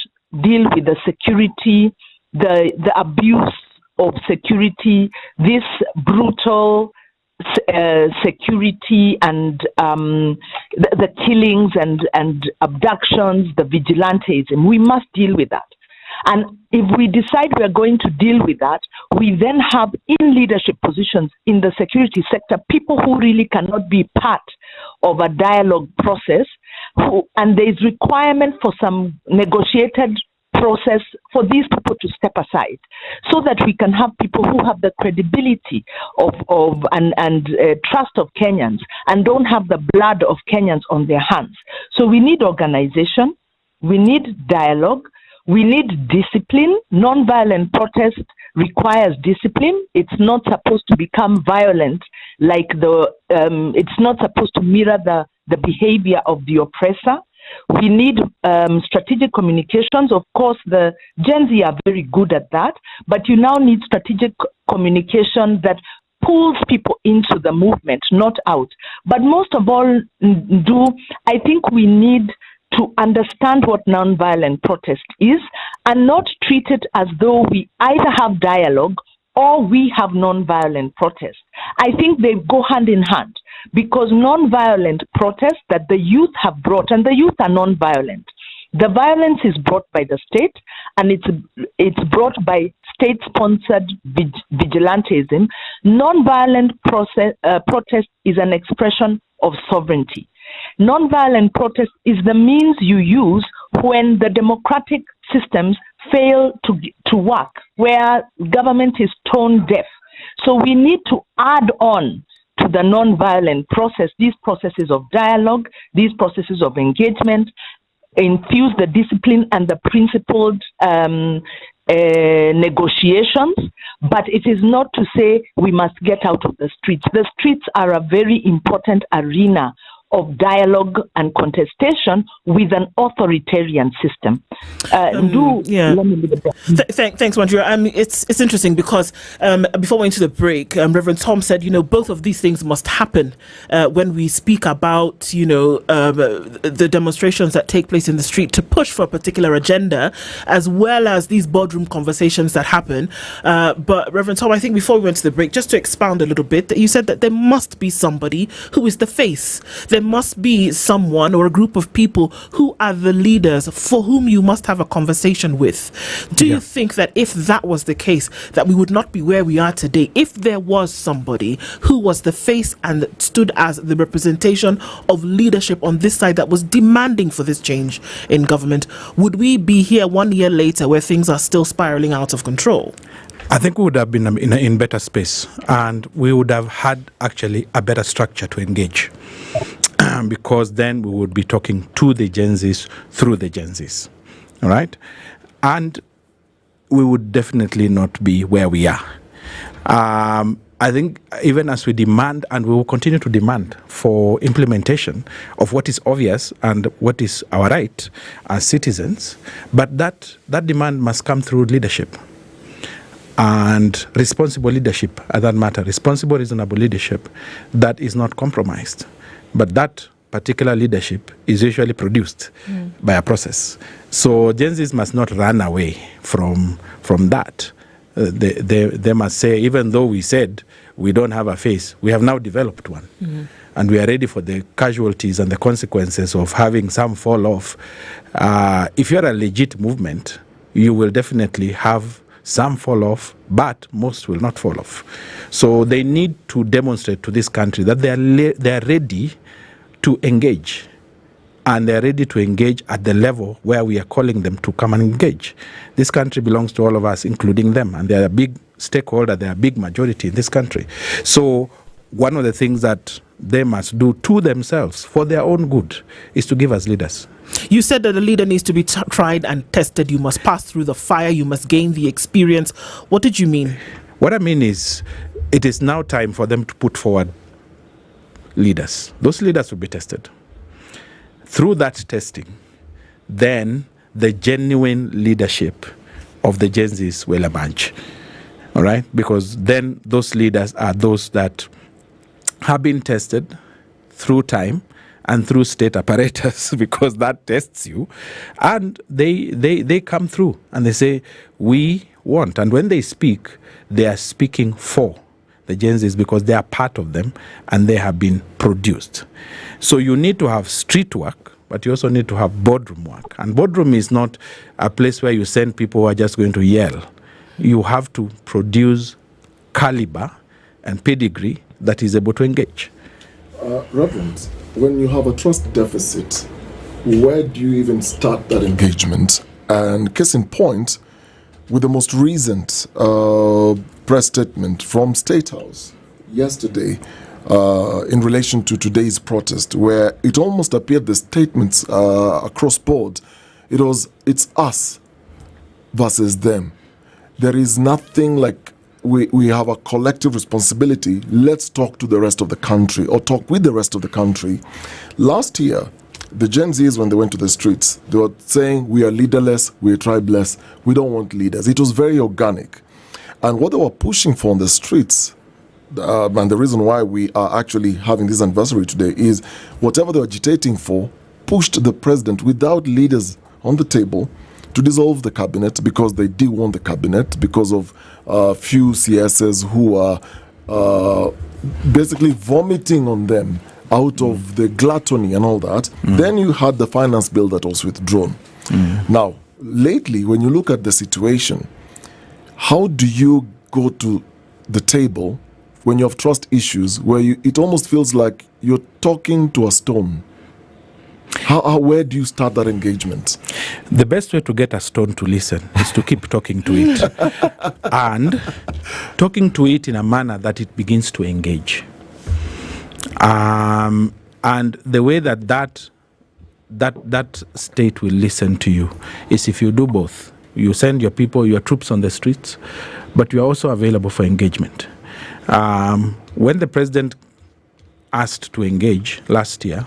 deal with the security, the abuse of security, this brutal security and the killings and abductions, the vigilantism. We must deal with that. And if we decide we are going to deal with that, we then have in leadership positions in the security sector people who really cannot be part of a dialogue process, and there is requirement for some negotiated process for these people to step aside so that we can have people who have the credibility and trust of Kenyans and don't have the blood of Kenyans on their hands. So we need organization, we need dialogue, we need discipline. Non-violent protest requires discipline. It's not supposed to become violent like it's not supposed to mirror the behavior of the oppressor. We need strategic communications. Of course, the Gen Z are very good at that, but you now need strategic communication that pulls people into the movement, not out. But most of all, I think we need to understand what nonviolent protest is and not treat it as though we either have dialogue or we have nonviolent protest. I think they go hand in hand because nonviolent protest that the youth have brought, and the youth are nonviolent. The violence is brought by the state, and it's brought by state-sponsored vigilantism. Nonviolent protest is an expression of sovereignty. Nonviolent protest is the means you use when the democratic systems fail to work, where government is tone deaf. So we need to add on to the nonviolent process these processes of dialogue, these processes of engagement, infuse the discipline and the principled negotiations, but it is not to say we must get out of the streets. The streets are a very important arena of dialogue and contestation with an authoritarian system. Thanks, Mandria. It's interesting because before we went to the break, Reverend Tom said, both of these things must happen when we speak about, the demonstrations that take place in the street to push for a particular agenda, as well as these boardroom conversations that happen. But Reverend Tom, I think before we went to the break, just to expound a little bit, that you said that there must be somebody who is the face. There must be someone or a group of people who are the leaders for whom you must have a conversation with. Do you think that if that was the case, that we would not be where we are today? If there was somebody who was the face and stood as the representation of leadership on this side that was demanding for this change in government, would we be here 1 year later where things are still spiraling out of control? I think we would have been in better space, and we would have had actually a better structure to engage, because then we would be talking to the Gen Zs through the Gen Zs, all right? And we would definitely not be where we are. I think even as we demand, and we will continue to demand for implementation of what is obvious and what is our right as citizens, but that demand must come through leadership. And responsible leadership, at that matter, responsible, reasonable leadership that is not compromised. But that particular leadership is usually produced by a process. So Gen Zs must not run away from that. They must say, even though we said we don't have a face, we have now developed one. And we are ready for the casualties and the consequences of having some fall off. If you're a legit movement, you will definitely have some fall off, but most will not fall off. So they need to demonstrate to this country that they are ready to engage, and they are ready to engage at the level where we are calling them to come and engage. This country belongs to all of us, including them, and they are a big stakeholder, they are a big majority in this country. So one of the things that they must do to themselves for their own good is to give us leaders. You said that a leader needs to be tried and tested. You must pass through the fire. You must gain the experience. What did you mean? What I mean is, it is now time for them to put forward leaders. Those leaders will be tested. Through that testing, then the genuine leadership of the Gen Zs will emerge. All right? Because then those leaders are those that have been tested through time and through state apparatus, because that tests you, and they come through and they say, we want. And when they speak, they are speaking for the Gen Zs because they are part of them and they have been produced. So you need to have street work, but you also need to have boardroom work. And boardroom is not a place where you send people who are just going to yell. You have to produce caliber and pedigree that is able to engage. Reverend, when you have a trust deficit, where do you even start that engagement? And case in point, with the most recent press statement from State House yesterday in relation to today's protest, where it almost appeared the statements across board, it's us versus them. There is nothing like we have a collective responsibility. Let's talk to the rest of the country, or talk with the rest of the country. Last year, the Gen Zs, when they went to the streets, they were saying, we are leaderless, we are tribeless, we don't want leaders. It was very organic. And what they were pushing for on the streets, and the reason why we are actually having this anniversary today, is whatever they were agitating for pushed the president without leaders on the table to dissolve the cabinet, because they did want the cabinet because of few CSs who are basically vomiting on them out of the gluttony and all that. Then you had the finance bill that was withdrawn. Now, lately, when you look at the situation, how do you go to the table when you have trust issues where it almost feels like you're talking to a stone? Where do you start that engagement? The best way to get a stone to listen is to keep talking to it, and talking to it in a manner that it begins to engage. And the way that state will listen to you is if you do both. You send your people, your troops on the streets, but you are also available for engagement. When the president asked to engage last year,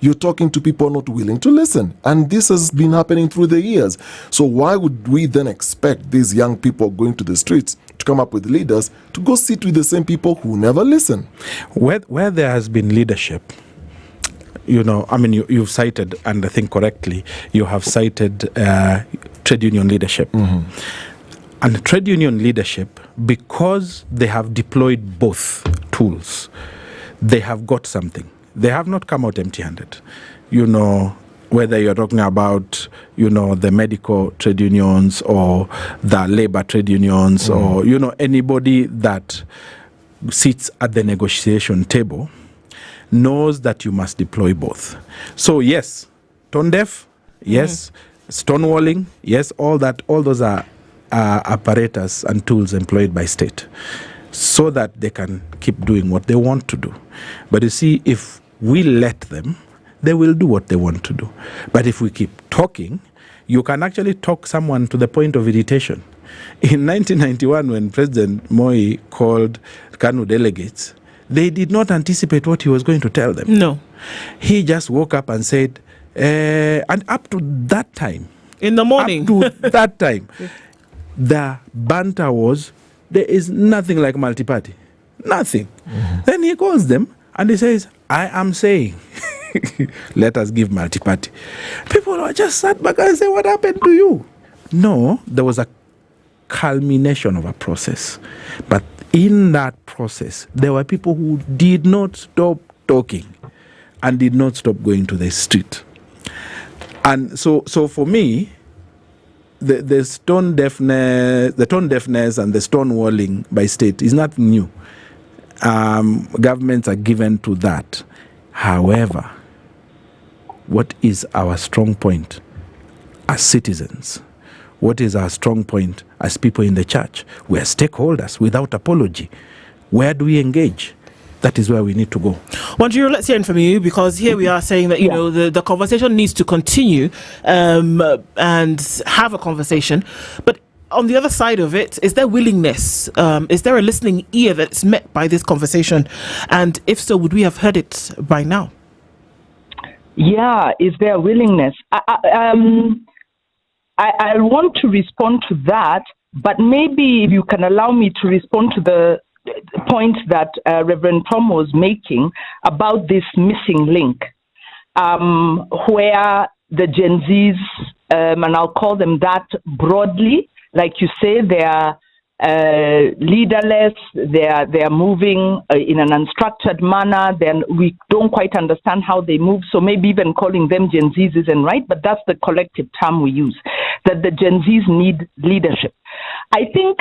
you're talking to people not willing to listen. And this has been happening through the years. So why would we then expect these young people going to the streets to come up with leaders to go sit with the same people who never listen? Where there has been leadership, you've cited, and I think correctly, you have cited trade union leadership. Mm-hmm. And trade union leadership, because they have deployed both tools, they have got something. They have not come out empty-handed. Whether you're talking about, the medical trade unions or the labor trade unions or, anybody that sits at the negotiation table knows that you must deploy both. So yes, tone deaf, yes, stonewalling, yes, all those are apparatus and tools employed by state so that they can keep doing what they want to do. But you see, if we let them, they will do what they want to do. But if we keep talking, you can actually talk someone to the point of irritation. In 1991, when President Moi called KANU delegates, they did not anticipate what he was going to tell them. No. He just woke up and said, and up to that time, in the morning, the banter was, there is nothing like multi-party. Nothing. Mm-hmm. Then he calls them and he says, I am saying, let us give multi-party. People are just sat back and say, what happened to you? No, there was a culmination of a process. But in that process, there were people who did not stop talking and did not stop going to the street. And so for me, the tone deafness and the stonewalling by state is not new. Governments are given to that. However, what is our strong point as citizens? What is our strong point as people in the church? We are stakeholders without apology. Where do we engage? That is where we need to go. Wanjiru, let's hear from you, because here we are saying that, the conversation needs to continue and have a conversation. But on the other side of it, is there willingness? Is there a listening ear that's met by this conversation? And if so, would we have heard it by now? Yeah, is there a willingness? I want to respond to that, but maybe if you can allow me to respond to the point that Reverend Tom was making about this missing link, where the Gen Zs, and I'll call them that broadly, like you say, they are leaderless, they are moving in an unstructured manner, then we don't quite understand how they move, so maybe even calling them Gen Zs isn't right, but that's the collective term we use, that the Gen Zs need leadership. I think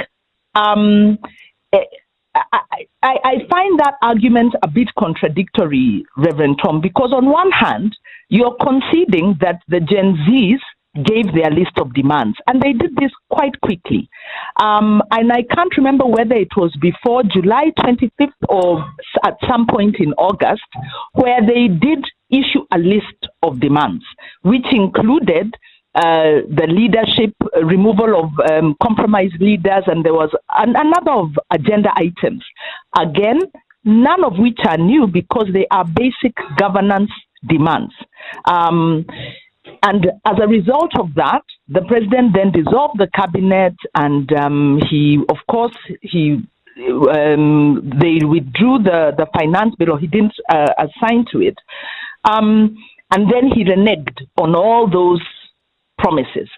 I find that argument a bit contradictory, Reverend Tom, because on one hand, you're conceding that the Gen Zs gave their list of demands, and they did this quite quickly. And I can't remember whether it was before July 25th or at some point in August, where they did issue a list of demands, which included the leadership, removal of compromised leaders, and there was a number of agenda items. Again, none of which are new because they are basic governance demands. And as a result of that, the president then dissolved the cabinet, and they withdrew the finance bill, or he didn't assign to it. And then he reneged on all those promises.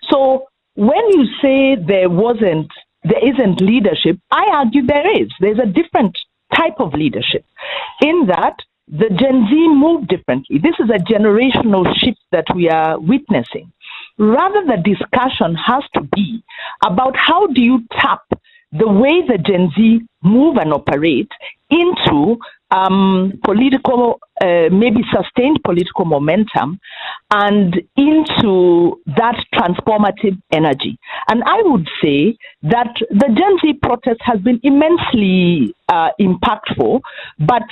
So when you say there isn't leadership, I argue there is. There's a different type of leadership in that the Gen Z move differently. This is a generational shift that we are witnessing. Rather, the discussion has to be about how do you tap the way the Gen Z move and operate into political, maybe sustained political momentum and into that transformative energy. And I would say that the Gen Z protest has been immensely impactful, but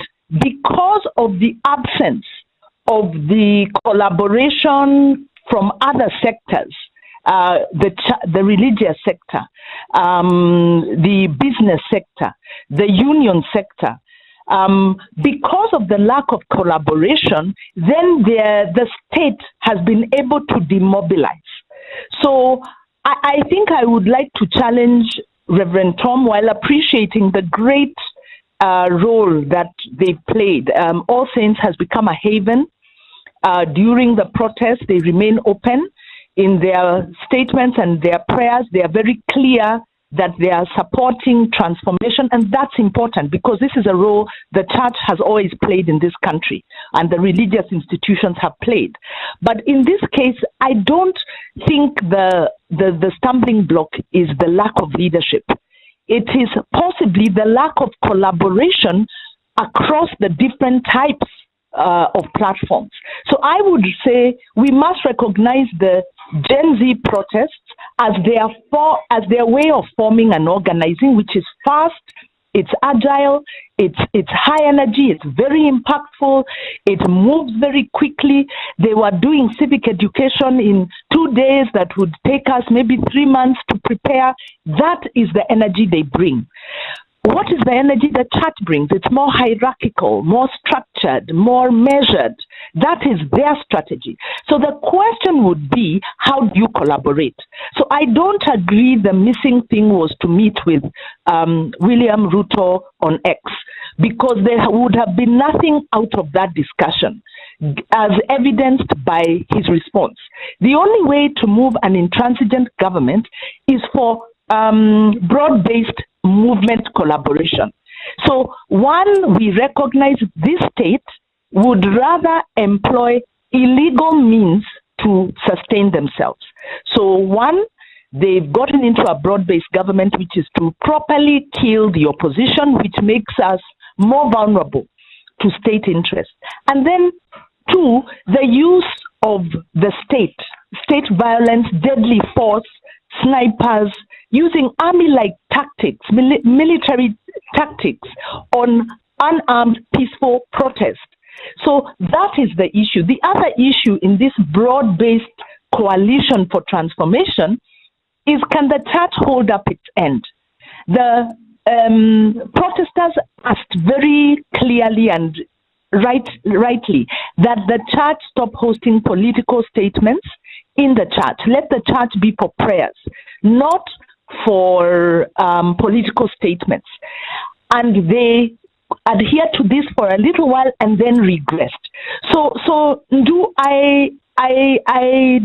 because of the absence of the collaboration from other sectors, the religious sector, the business sector, the union sector, because of the lack of collaboration, then the state has been able to demobilize. So I think I would like to challenge Reverend Tom, while appreciating the great role that they played. All Saints has become a haven. During the protest, they remain open in their statements and their prayers. They are very clear that they are supporting transformation, and that's important because this is a role the church has always played in this country and the religious institutions have played. But in this case, I don't think the stumbling block is the lack of leadership. It is possibly the lack of collaboration across the different types of platforms. So I would say we must recognize the Gen Z protests as their way of forming and organizing, which is fast, it's agile, it's high energy, it's very impactful, it moves very quickly. They were doing civic education in 2 days that would take us maybe 3 months to prepare. That is the energy they bring. What is the energy the church brings? It's more hierarchical, more structured, more measured. That is their strategy. So the question would be, how do you collaborate? So I don't agree the missing thing was to meet with William Ruto on X, because there would have been nothing out of that discussion, as evidenced by his response. The only way to move an intransigent government is for broad-based movement collaboration. So one, we recognize this state would rather employ illegal means to sustain themselves. So one, they've gotten into a broad-based government, which is to properly kill the opposition, which makes us more vulnerable to state interest. And then two, the use of the state violence, deadly force, snipers, using army-like tactics, military tactics on unarmed, peaceful protest. So that is the issue. The other issue in this broad-based coalition for transformation is, can the church hold up its end? The protesters asked very clearly and rightly that the church stop hosting political statements in the church. Let the church be for prayers, not for political statements. And they adhere to this for a little while and then regressed. So I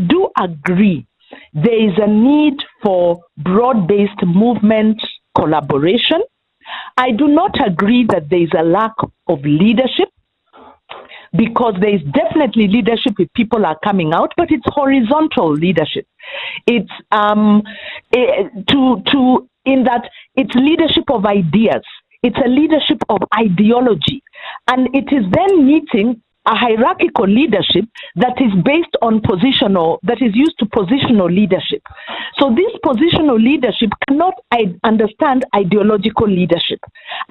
do agree there is a need for broad-based movement collaboration. I do not agree that there is a lack of leadership, because there is definitely leadership if people are coming out, but it's horizontal leadership. It's in that it's leadership of ideas. It's a leadership of ideology, and it is then meeting a hierarchical leadership that is based on that is used to positional leadership. So this positional leadership cannot understand ideological leadership,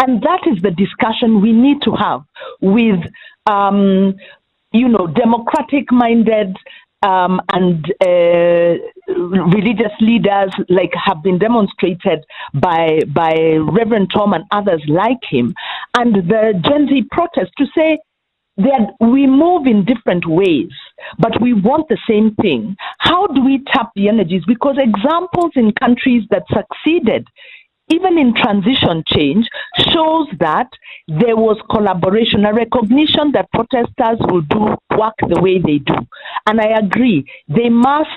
and that is the discussion we need to have with democratic-minded and religious leaders, like have been demonstrated by Reverend Tom and others like him, and the Gen Z protest, to say that we move in different ways, but we want the same thing. How do we tap the energies? Because examples in countries that succeeded, even in transition change, shows that there was collaboration, a recognition that protesters will do work the way they do. And I agree, they must,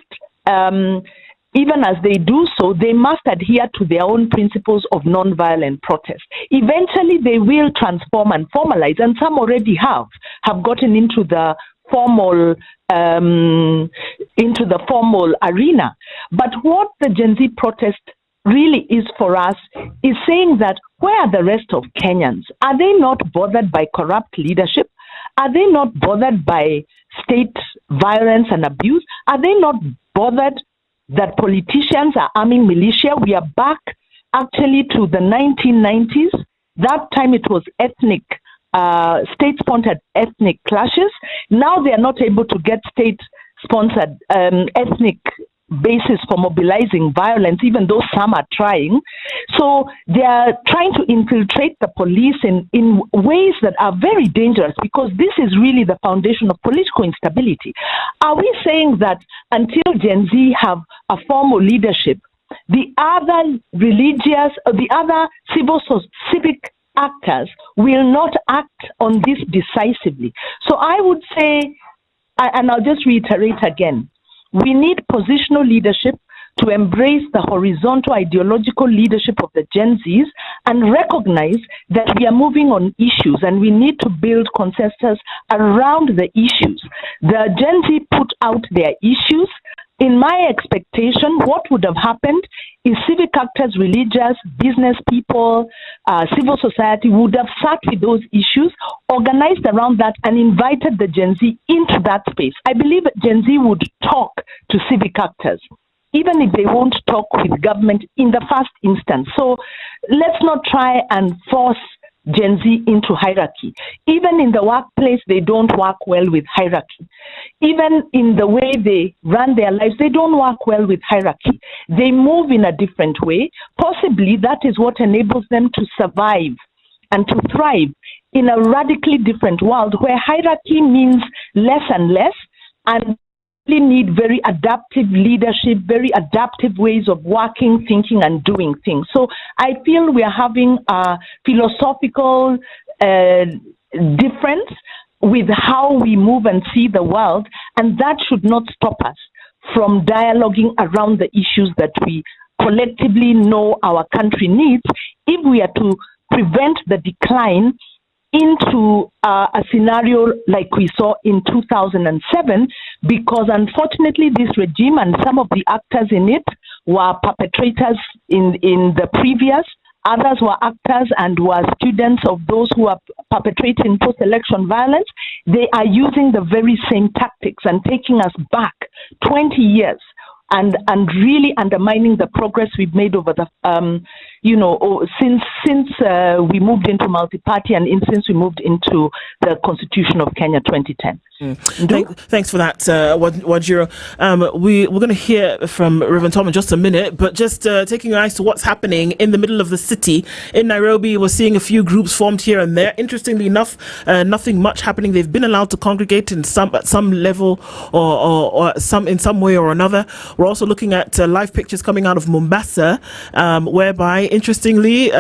even as they do so, they must adhere to their own principles of nonviolent protest. Eventually, they will transform and formalize, and some already have gotten into the formal arena. But what the Gen Z protest really is for us is saying that, where are the rest of Kenyans? Are they not bothered by corrupt leadership? Are they not bothered by state violence and abuse? Are they not bothered that politicians are arming militia? We are back actually to the 1990s. That time it was state-sponsored ethnic clashes. Now they are not able to get state-sponsored ethnic basis for mobilizing violence, even though some are trying. So they are trying to infiltrate the police in ways that are very dangerous, because this is really the foundation of political instability. Are we saying that until Gen Z have a formal leadership, the other religious or the other civic actors will not act on this decisively? So I would say, and I'll just reiterate again, we need positional leadership to embrace the horizontal ideological leadership of the Gen Zs and recognize that we are moving on issues and we need to build consensus around the issues. The Gen Z put out their issues. In my expectation, what would have happened is civic actors, religious, business people, civil society would have sat with those issues, organized around that, and invited the Gen Z into that space. I believe Gen Z would talk to civic actors, even if they won't talk with government in the first instance. So let's not try and force Gen Z into hierarchy. Even in the workplace, they don't work well with hierarchy. Even in the way they run their lives, they don't work well with hierarchy. They move in a different way. Possibly that is what enables them to survive and to thrive in a radically different world where hierarchy means less and less, and need very adaptive leadership, very adaptive ways of working, thinking, and doing things. So I feel we are having a philosophical difference with how we move and see the world, and that should not stop us from dialoguing around the issues that we collectively know our country needs if we are to prevent the decline into a scenario like we saw in 2007, because unfortunately this regime and some of the actors in it were perpetrators in the previous, others were actors and were students of those who are perpetrating post-election violence. They are using the very same tactics and taking us back 20 years and really undermining the progress we've made over the since we moved into multi-party and since we moved into the Constitution of Kenya 2010. Thanks for that, Wajiro. We're going to hear from Reverend Tom in just a minute, but just taking your eyes to what's happening in the middle of the city. In Nairobi, we're seeing a few groups formed here and there. Interestingly enough, nothing much happening. They've been allowed to congregate at some level or in some way or another. We're also looking at live pictures coming out of Mombasa, whereby, interestingly,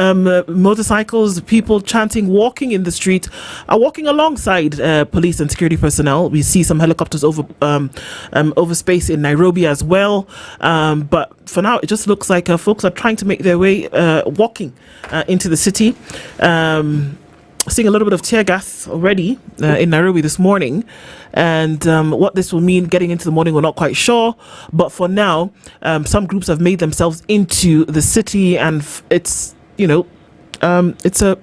motorcycles, people chanting, walking in the street, are walking alongside police and security personnel. We see some helicopters over space in Nairobi as well. But for now, it just looks like folks are trying to make their way walking into the city. Seeing a little bit of tear gas already in Nairobi this morning, and what this will mean getting into the morning, we're not quite sure, but for now some groups have made themselves into the city, and it's it's a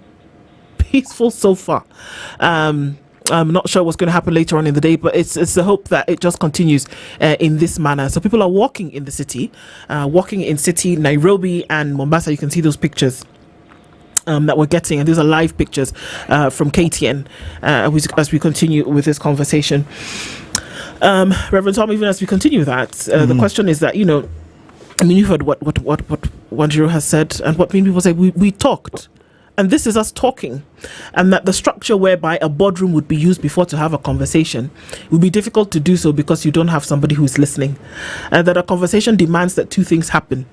peaceful so far. I'm not sure what's going to happen later on in the day, but it's the hope that it just continues in this manner. So people are walking in the city, walking in city Nairobi and Mombasa. You can see those pictures that we're getting, and these are live pictures from KTN as we continue with this conversation. Reverend Tom, even as we continue that, the question is that, you've heard what Wanjiru has said, and what many people say, we talked. And this is us talking, and that the structure whereby a boardroom would be used before to have a conversation would be difficult to do so because you don't have somebody who is listening. And that a conversation demands that two things happen.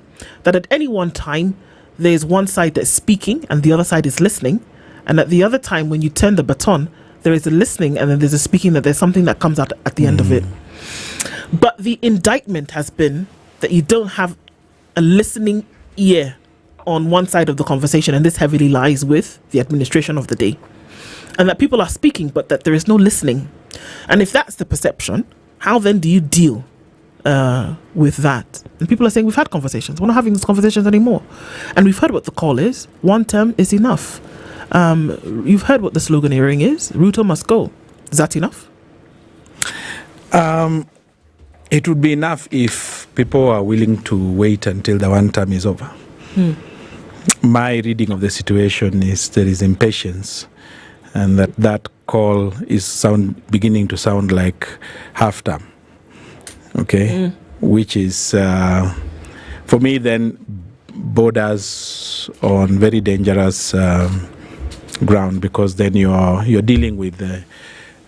That at any one time, there's one side that's speaking and the other side is listening. And at the other time, when you turn the baton, there is a listening and then there's a speaking, that there's something that comes out at the end of it. But the indictment has been that you don't have a listening ear on one side of the conversation, and this heavily lies with the administration of the day, and that people are speaking but that there is no listening. And if that's the perception, how then do you deal with that? And people are saying, we've had conversations, we're not having these conversations anymore, and we've heard what the call is. One term is enough. You've heard what the slogan hearing is, Ruto must go. Is that enough? It would be enough if people are willing to wait until the one term is over. My reading of the situation is there is impatience, and that call is beginning to sound like half term. Okay, which is, for me, then borders on very dangerous ground, because then you're dealing with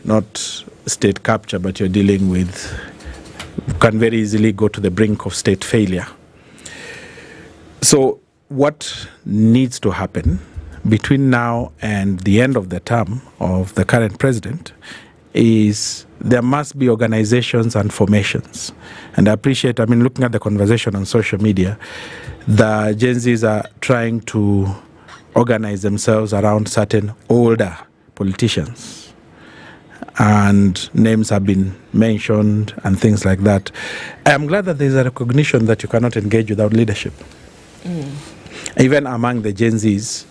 not state capture, but you're dealing with, can very easily go to the brink of state failure. So what needs to happen between now and the end of the term of the current president is there must be organizations and formations. And I appreciate, looking at the conversation on social media, the Gen Zs are trying to organize themselves around certain older politicians. And names have been mentioned and things like that. I'm glad that there's a recognition that you cannot engage without leadership. Even among the Gen Zs,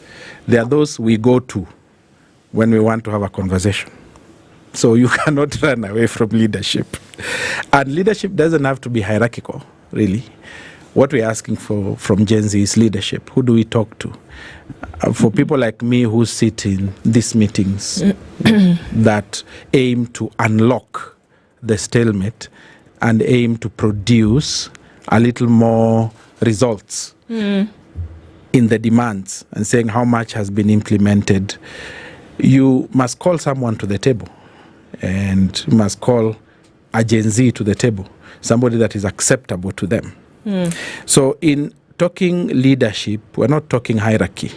there are those we go to when we want to have a conversation. So you cannot run away from leadership. And leadership doesn't have to be hierarchical, really. What we're asking for from Gen Z is leadership. Who do we talk to? For people like me who sit in these meetings that aim to unlock the stalemate and aim to produce a little more results in the demands and saying how much has been implemented, you must call someone to the table, and you must call a Gen Z to the table, somebody that is acceptable to them. So in talking leadership, we're not talking hierarchy.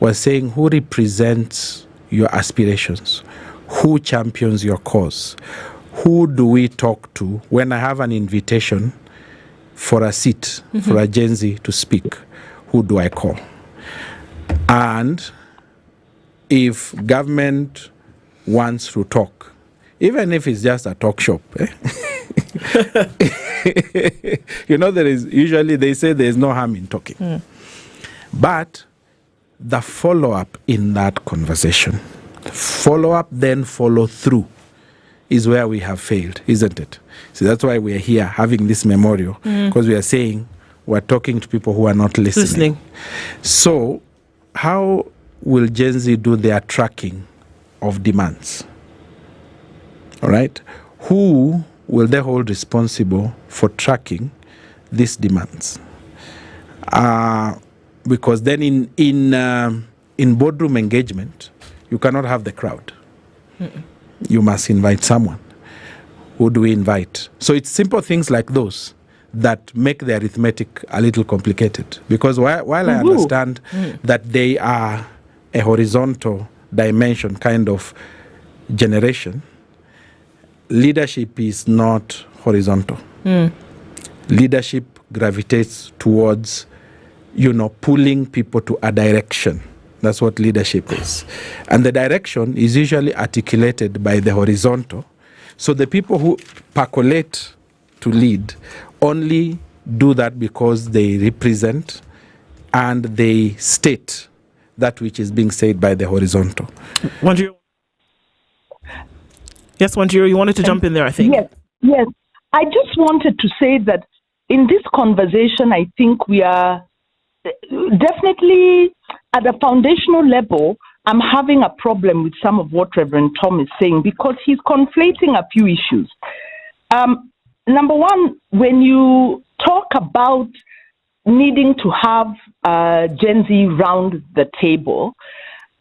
We're saying who represents your aspirations, who champions your cause, who do we talk to when I have an invitation for a seat, for a Gen Z to speak, who do I call? And if government wants to talk, even if it's just a talk shop, there is usually, they say there's no harm in talking. But the follow-up in that conversation, follow-up then follow through, is where we have failed, isn't it? So that's why we're here having this memorial, because we are saying we're talking to people who are not listening. So how will Gen Z do their tracking of demands? All right? Who will they hold responsible for tracking these demands? Because then in boardroom engagement, you cannot have the crowd. You must invite someone. Who do we invite? So it's simple things like those that make the arithmetic a little complicated. Because while I understand that they are a horizontal dimension kind of generation, leadership is not horizontal. Leadership gravitates towards, pulling people to a direction. That's what leadership is. And the direction is usually articulated by the horizontal. So the people who percolate to lead only do that because they represent and they state that which is being said by the horizontal. Yes, Wanjiru, you wanted to jump in there, I think. Yes. I just wanted to say that in this conversation, I think we are definitely at a foundational level. I'm having a problem with some of what Reverend Tom is saying, because he's conflating a few issues. Number one, when you talk about needing to have Gen Z round the table,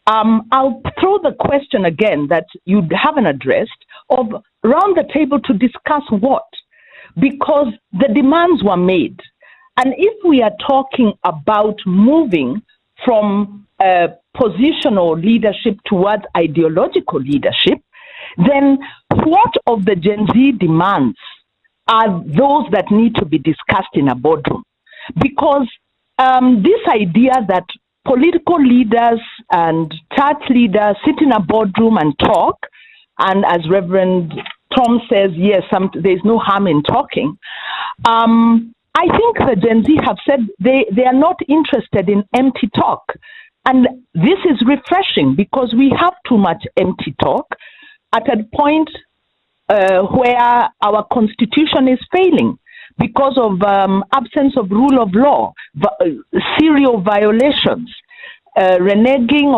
I'll throw the question again that you haven't addressed, of round the table to discuss what? Because the demands were made. And if we are talking about moving from positional leadership towards ideological leadership, then what of the Gen Z demands are those that need to be discussed in a boardroom? Because this idea that political leaders and church leaders sit in a boardroom and talk, and as Reverend Tom says, yes, there's no harm in talking. I think the Gen Z have said they are not interested in empty talk. And this is refreshing, because we have too much empty talk at a point where our constitution is failing because of absence of rule of law, serial violations, reneging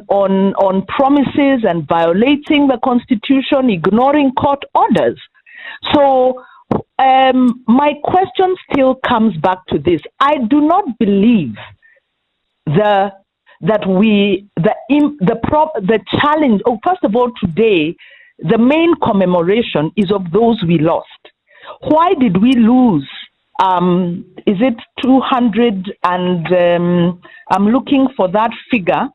on promises and violating the constitution, ignoring court orders. So my question still comes back to this. I do not believe the challenge. Oh, first of all, today the main commemoration is of those we lost. Why did we lose? Is it 200 and I'm looking for that figure.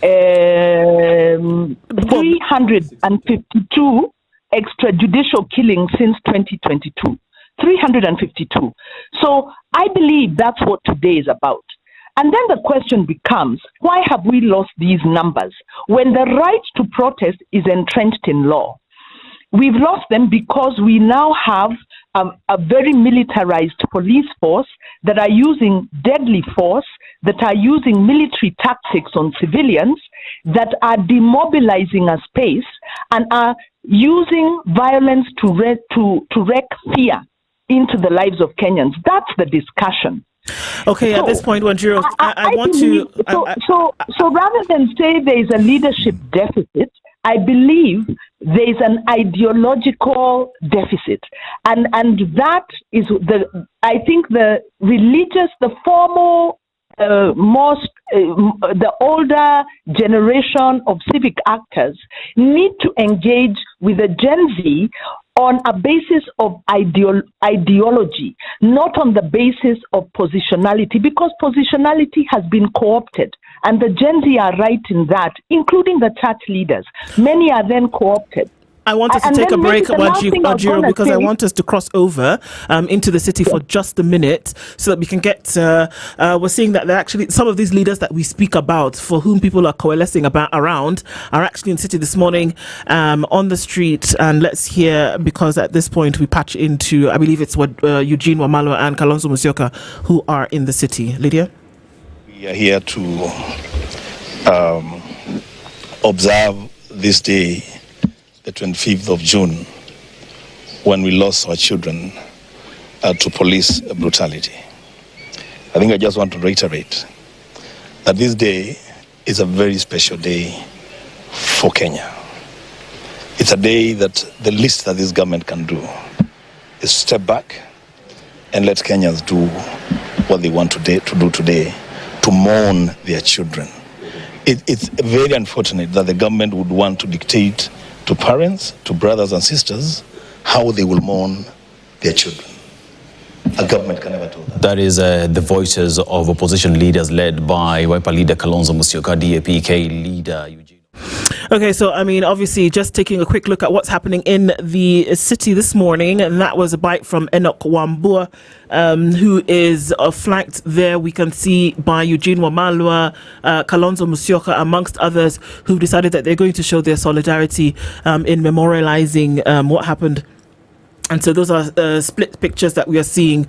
352 extrajudicial killings since 2022. 352. So I believe that's what today is about. And then the question becomes, why have we lost these numbers when the right to protest is entrenched in law? We've lost them because we now have a very militarized police force that are using deadly force, that are using military tactics on civilians, that are demobilizing a space and are using violence to wreak fear into the lives of Kenyans. That's the discussion. Okay, at this point, Wanjiru, I want believe, So rather than say there is a leadership deficit, I believe there is an ideological deficit, and that is I think the religious, the formal, the older generation of civic actors need to engage with the Gen Z on a basis of ideology, not on the basis of positionality, because positionality has been co-opted. And the Gen Z are right in that, including the church leaders. Many are then co-opted. I want us to take a break, Wanjiru, because I want us to cross over into the city for just a minute so that we can get, we're seeing that there actually, some of these leaders that we speak about, for whom people are coalescing around, are actually in the city this morning on the street. And let's hear, because at this point we patch into, I believe it's Eugene Wamalwa and Kalonzo Musyoka who are in the city. Lydiah? We are here to observe this day, the 25th of June, when we lost our children to police brutality. I think I just want to reiterate that this day is a very special day for Kenya. It's a day that the least that this government can do is step back and let Kenyans do what they want to do today, to mourn their children. It's very unfortunate that the government would want to dictate to parents, to brothers and sisters, how they will mourn their children. A government can never do that. That is the voices of opposition leaders led by Wiper leader Kalonzo Musyoka, DAP-K leader Eugene. Okay, so I mean, obviously, just taking a quick look at what's happening in the city this morning, and that was a bite from Enoch Wambua, who is flanked there. We can see by Eugene Wamalwa, Kalonzo Musyoka, amongst others, who've decided that they're going to show their solidarity in memorializing what happened. And so those are split pictures that we are seeing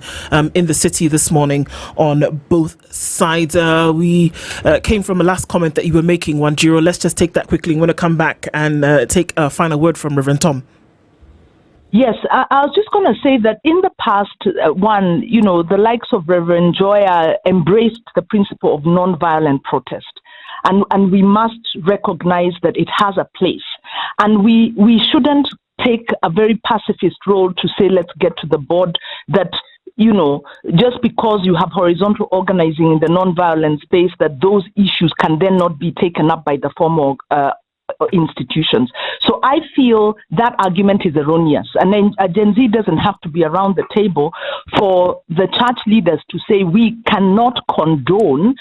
in the city this morning on both sides. We came from a last comment that you were making, Wanjiru. Let's just take that quickly. I'm going to come back and take a final word from Reverend Tom. Yes, I was just going to say that in the past, the likes of Reverend Joya embraced the principle of nonviolent protest. And we must recognize that it has a place. And we shouldn't take a very pacifist role to say, let's get to the board, that, just because you have horizontal organizing in the non-violent space, that those issues can then not be taken up by the formal institutions. So I feel that argument is erroneous. And then Gen Z doesn't have to be around the table for the church leaders to say we cannot condone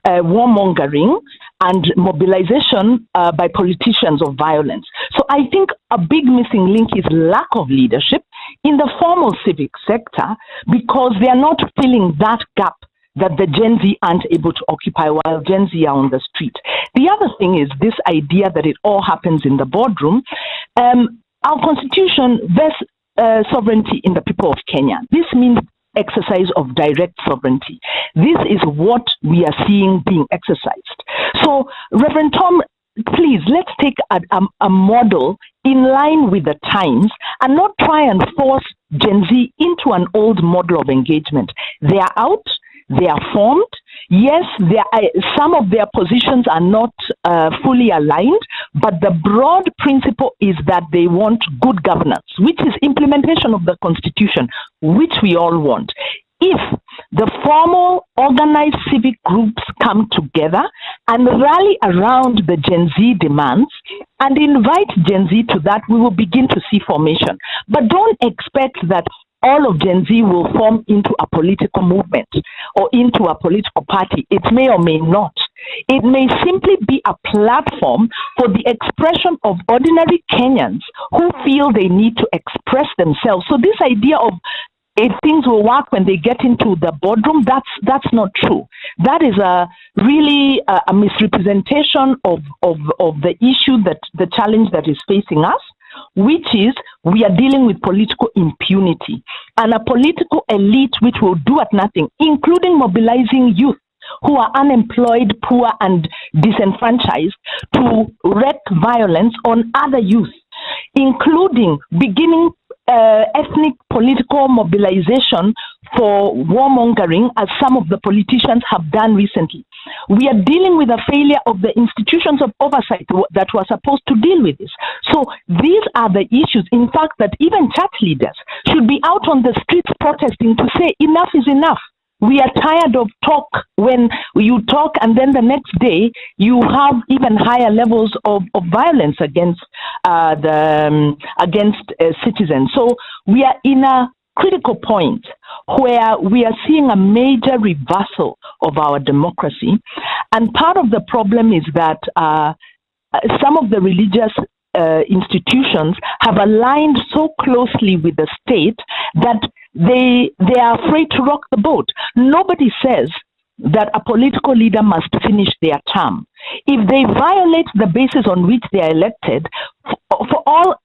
warmongering and mobilization by politicians of violence. So I think a big missing link is lack of leadership in the formal civic sector, because they are not filling that gap that the Gen Z aren't able to occupy while Gen Z are on the street. The other thing is this idea that it all happens in the boardroom. Our constitution vests sovereignty in the people of Kenya. This means exercise of direct sovereignty. This is what we are seeing being exercised. So, Reverend Tom, please, let's take a model in line with the times and not try and force Gen Z into an old model of engagement. They are out. they are formed. Yes, some of their positions are not fully aligned, but the broad principle is that they want good governance, which is implementation of the Constitution, which we all want. If the formal organized civic groups come together and rally around the Gen Z demands and invite Gen Z to that, we will begin to see formation. But don't expect that all of Gen Z will form into a political movement or into a political party. It may or may not. It may simply be a platform for the expression of ordinary Kenyans who feel they need to express themselves. So this idea of if things will work when they get into the boardroom, that's not true. That is really a misrepresentation of the issue, that the challenge that is facing us, which is we are dealing with political impunity and a political elite which will do at nothing, including mobilizing youth who are unemployed, poor, and disenfranchised to wreak violence on other youth, including beginning ethnic political mobilization for warmongering, as some of the politicians have done recently. We are dealing with a failure of the institutions of oversight that were supposed to deal with this. So these are the issues, in fact, that even church leaders should be out on the streets protesting to say enough is enough. We are tired of talk when you talk and then the next day you have even higher levels of violence against citizens. So we are in a critical point where we are seeing a major reversal of our democracy. And part of the problem is that some of the religious institutions have aligned so closely with the state that they are afraid to rock the boat. Nobody says that a political leader must finish their term. If they violate the basis on which they are elected, for all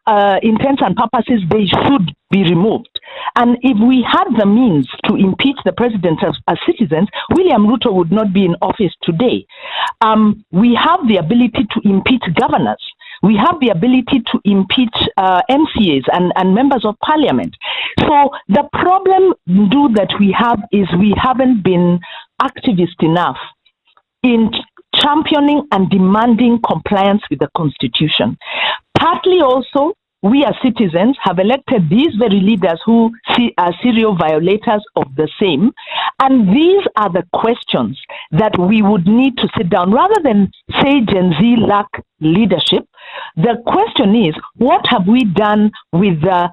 intents and purposes, they should be removed. And if we had the means to impeach the president as citizens, William Ruto would not be in office today. We have the ability to impeach governors. We have the ability to impeach MCAs and members of parliament. So the problem that we have is we haven't been activist enough in championing and demanding compliance with the Constitution. Partly also, we as citizens have elected these very leaders who are serial violators of the same. And these are the questions that we would need to sit down. Rather than say Gen Z lack leadership, the question is, what have we done with the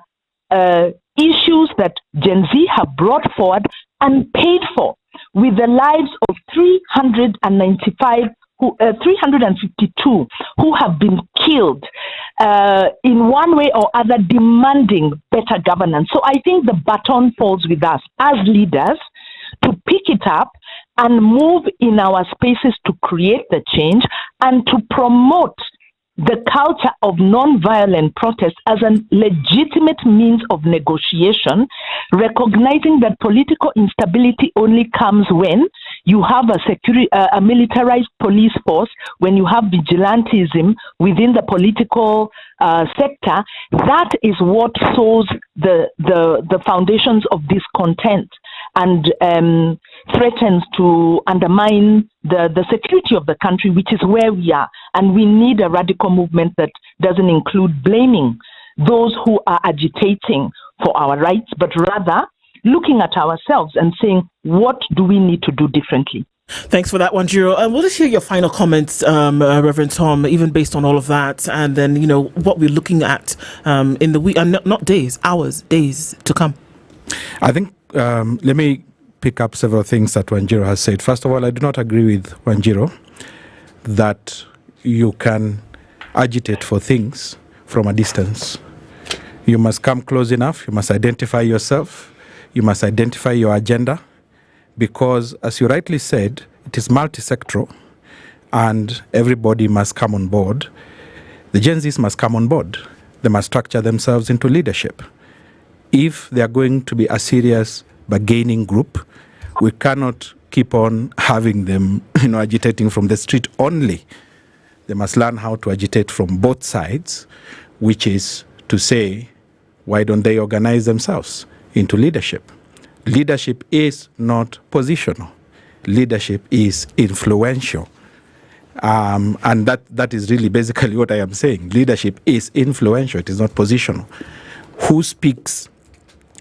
issues that Gen Z have brought forward and paid for with the lives of 352 who have been killed in one way or other, demanding better governance. So I think the baton falls with us as leaders to pick it up and move in our spaces to create the change and to promote the culture of non-violent protest as a legitimate means of negotiation, recognizing that political instability only comes when you have a militarized police force, when you have vigilantism within the political sector. That is what sows the foundations of discontent and threatens to undermine the security of the country, which is where we are. And we need a radical movement that doesn't include blaming those who are agitating for our rights, but rather looking at ourselves and saying, what do we need to do differently? Thanks for that one, Jiro. We'll just hear your final comments, Reverend Tom, even based on all of that, and then, what we're looking at in the week, and not days, hours, days to come. I think, let me pick up several things that Wanjiro has said. First of all, I do not agree with Wanjiro that you can agitate for things from a distance. You must come close enough. You must identify yourself. You must identify your agenda, because, as you rightly said, it is multi-sectoral and everybody must come on board. The Gen Zs must come on board. They must structure themselves into leadership. If they are going to be a serious bargaining group, we cannot keep on having them, agitating from the street only. They must learn how to agitate from both sides, which is to say, why don't they organize themselves into leadership? Leadership is not positional. leadership is influential. And that is really basically what I am saying. Leadership is influential. It is not positional. Who speaks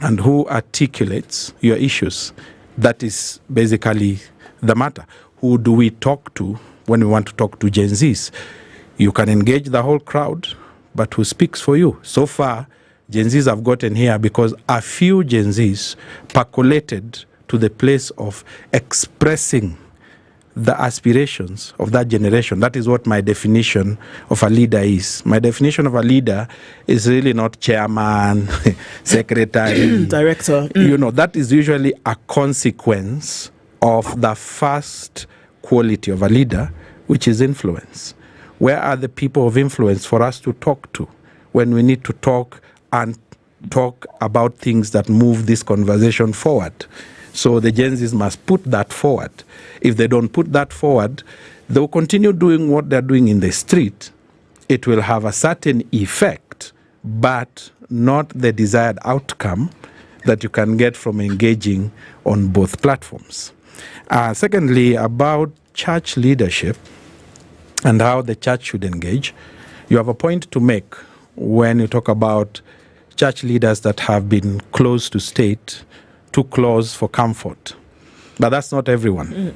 and who articulates your issues, that is basically the matter. Who do we talk to when we want to talk to Gen Zs? You can engage the whole crowd, but who speaks for you? So far, Gen Zs have gotten here because a few Gen Zs percolated to the place of expressing the aspirations of that generation. That is what my definition of a leader is. My definition of a leader is really not chairman, secretary, director. That is usually a consequence of the first quality of a leader, which is influence. Where are the people of influence for us to talk to when we need to talk and talk about things that move this conversation forward? So the Gen Zs must put that forward. If they don't put that forward, they'll continue doing what they're doing in the street. It will have a certain effect, but not the desired outcome that you can get from engaging on both platforms. Secondly, about church leadership and how the church should engage, you have a point to make when you talk about church leaders that have been close to state, too close for comfort. But that's not everyone.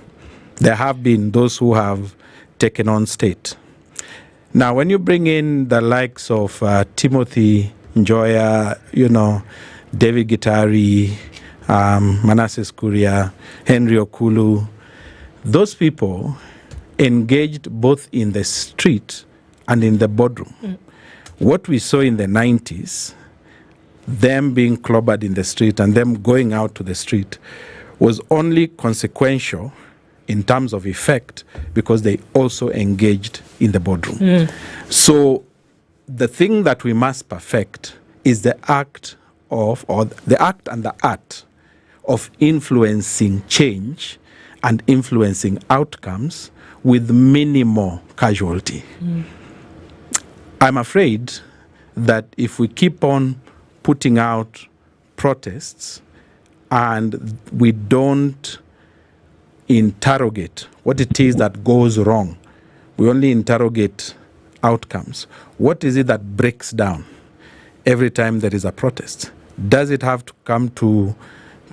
There have been those who have taken on state. Now, when you bring in the likes of Timothy Njoya, David Gitari, Manasseh Kuria, Henry Okulu, those people engaged both in the street and in the boardroom. What we saw in the 90s, them being clobbered in the street and them going out to the street, was only consequential in terms of effect because they also engaged in the boardroom. So the thing that we must perfect is the act and the art of influencing change and influencing outcomes with minimal casualty. I'm afraid that if we keep on putting out protests and we don't interrogate what it is that goes wrong, we only interrogate outcomes. What is it that breaks down every time there is a protest? Does it have to come to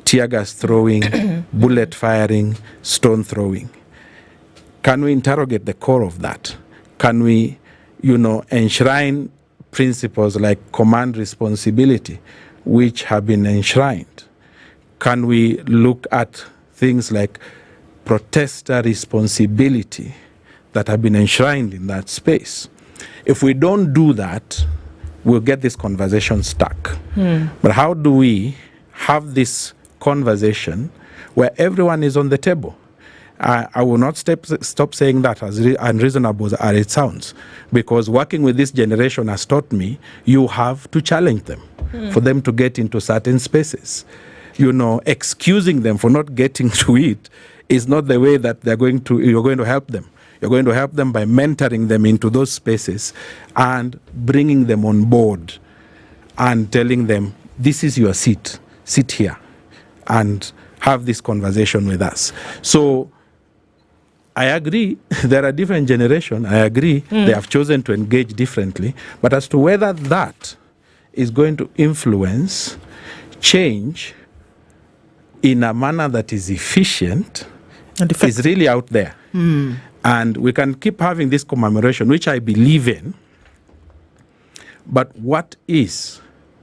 tear gas throwing, bullet firing, stone throwing? Can we interrogate the core of that? Can we, enshrine principles like command responsibility, which have been enshrined? Can we look at things like protester responsibility that have been enshrined in that space? If we don't do that, we'll get this conversation stuck. But how do we have this conversation where everyone is on the table? I will not stop saying that, as unreasonable as it sounds, because working with this generation has taught me you have to challenge them for them to get into certain spaces. Excusing them for not getting to it is not the way that you're going to help them. You're going to help them by mentoring them into those spaces and bringing them on board and telling them, this is your seat, sit here and have this conversation with us. So I agree, there are different generations. I agree, they have chosen to engage differently. But as to whether that is going to influence change in a manner that is efficient is really out there. And we can keep having this commemoration, which I believe in. But what is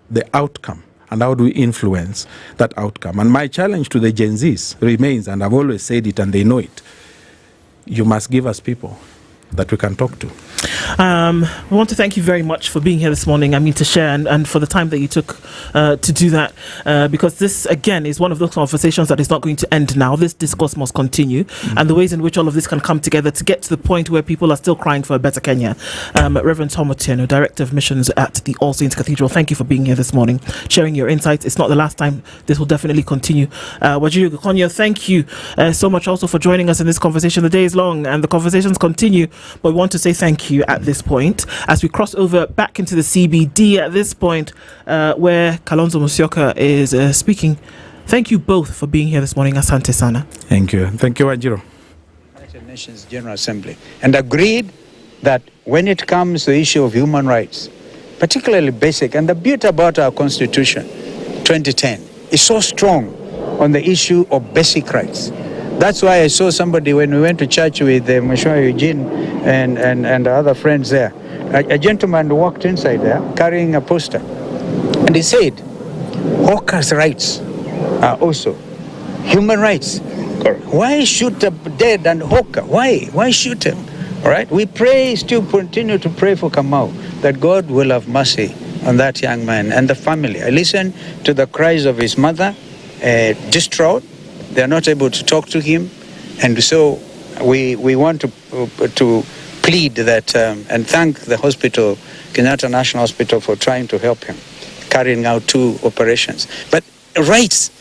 the outcome? And how do we influence that outcome? And my challenge to the Gen Zs remains, and I've always said it and they know it, you must give us people that we can talk to. We want to thank you very much for being here this morning, to share and for the time that you took to do that, because this, again, is one of those conversations that is not going to end now. This discourse must continue, and the ways in which all of this can come together to get to the point where people are still crying for a better Kenya. Reverend Tom Otieno, Director of Missions at the All Saints Cathedral, thank you for being here this morning, sharing your insights. It's not the last time. This will definitely continue. Wajiri Gukonyo, thank you so much also for joining us in this conversation. The day is long and the conversations continue, but we want to say thank you at this point as we cross over back into the CBD at this point where Kalonzo Musyoka is speaking Thank you both for being here this morning. Asante sana. Thank you. Thank you, Wajiro. United Nations General Assembly, and agreed that when it comes to the issue of human rights, particularly basic, and the beauty about our Constitution, 2010, is so strong on the issue of basic rights. That's why I saw somebody when we went to church with Mheshimiwa Eugene and other friends there. A gentleman walked inside there carrying a poster, and he said, hawkers' rights are also human rights. Correct. Why shoot a dead and hawker? Why shoot him? All right. We pray, still continue to pray for Kamau, that God will have mercy on that young man and the family. I listened to the cries of his mother, distraught. They are not able to talk to him, and so we want to plead that and thank the hospital, Kenyatta National Hospital, for trying to help him, carrying out 2 operations. But rights,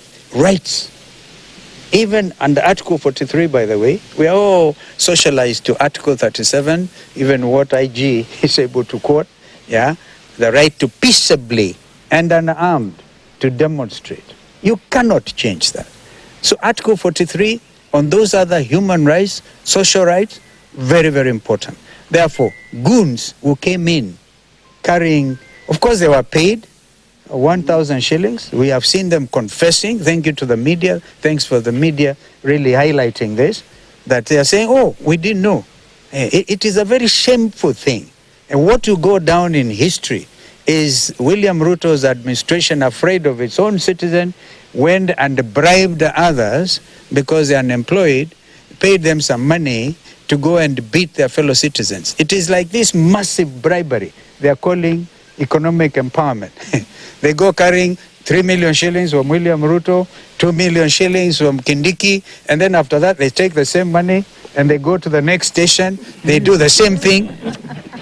even under Article 43, by the way, we are all socialized to Article 37, even what IG is able to quote, the right to peaceably and unarmed to demonstrate. You cannot change that. So Article 43, on those other human rights, social rights, very, very important. Therefore, goons who came in carrying, of course they were paid 1,000 shillings. We have seen them confessing. Thank you to the media. Thanks for the media really highlighting this, that they are saying, oh, we didn't know. It is a very shameful thing. And what will go down in history is William Ruto's administration, afraid of its own citizen, went and bribed others because they're unemployed, paid them some money to go and beat their fellow citizens. It is like this massive bribery they're calling economic empowerment. They go carrying 3 million shillings from William Ruto, 2 million shillings from Kindiki, and then after that they take the same money and they go to the next station, they do the same thing.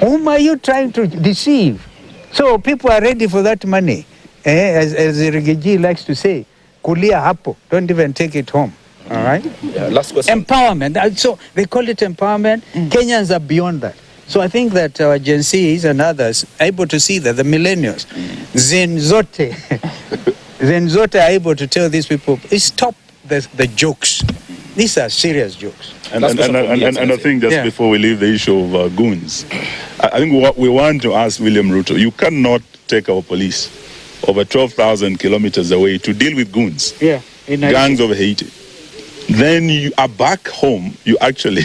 Whom are you trying to deceive? So people are ready for that money. As Rigiji likes to say, kulia hapo, don't even take it home. All right? Last question. Empowerment. So they call it empowerment. Kenyans are beyond that. So I think that our Gen Zs and others are able to see that the millennials, Zenzote are able to tell these people, stop the jokes. These are serious jokes. And I think just before we leave the issue of goons, I think what we want to ask William Ruto, you cannot take our police over 12,000 kilometers away to deal with goons, gangs of Haiti. Then you are back home, you actually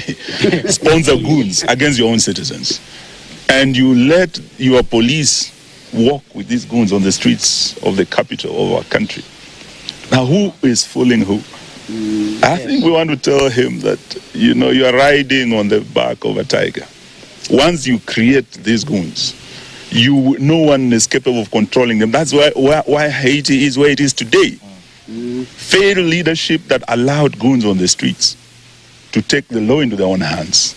sponsor goons against your own citizens. And you let your police walk with these goons on the streets of the capital of our country. Now, who is fooling who? I think we want to tell him that, you are riding on the back of a tiger. Once you create these goons, no one is capable of controlling them. That's why Haiti is where it is today. Failed leadership that allowed goons on the streets to take the law into their own hands.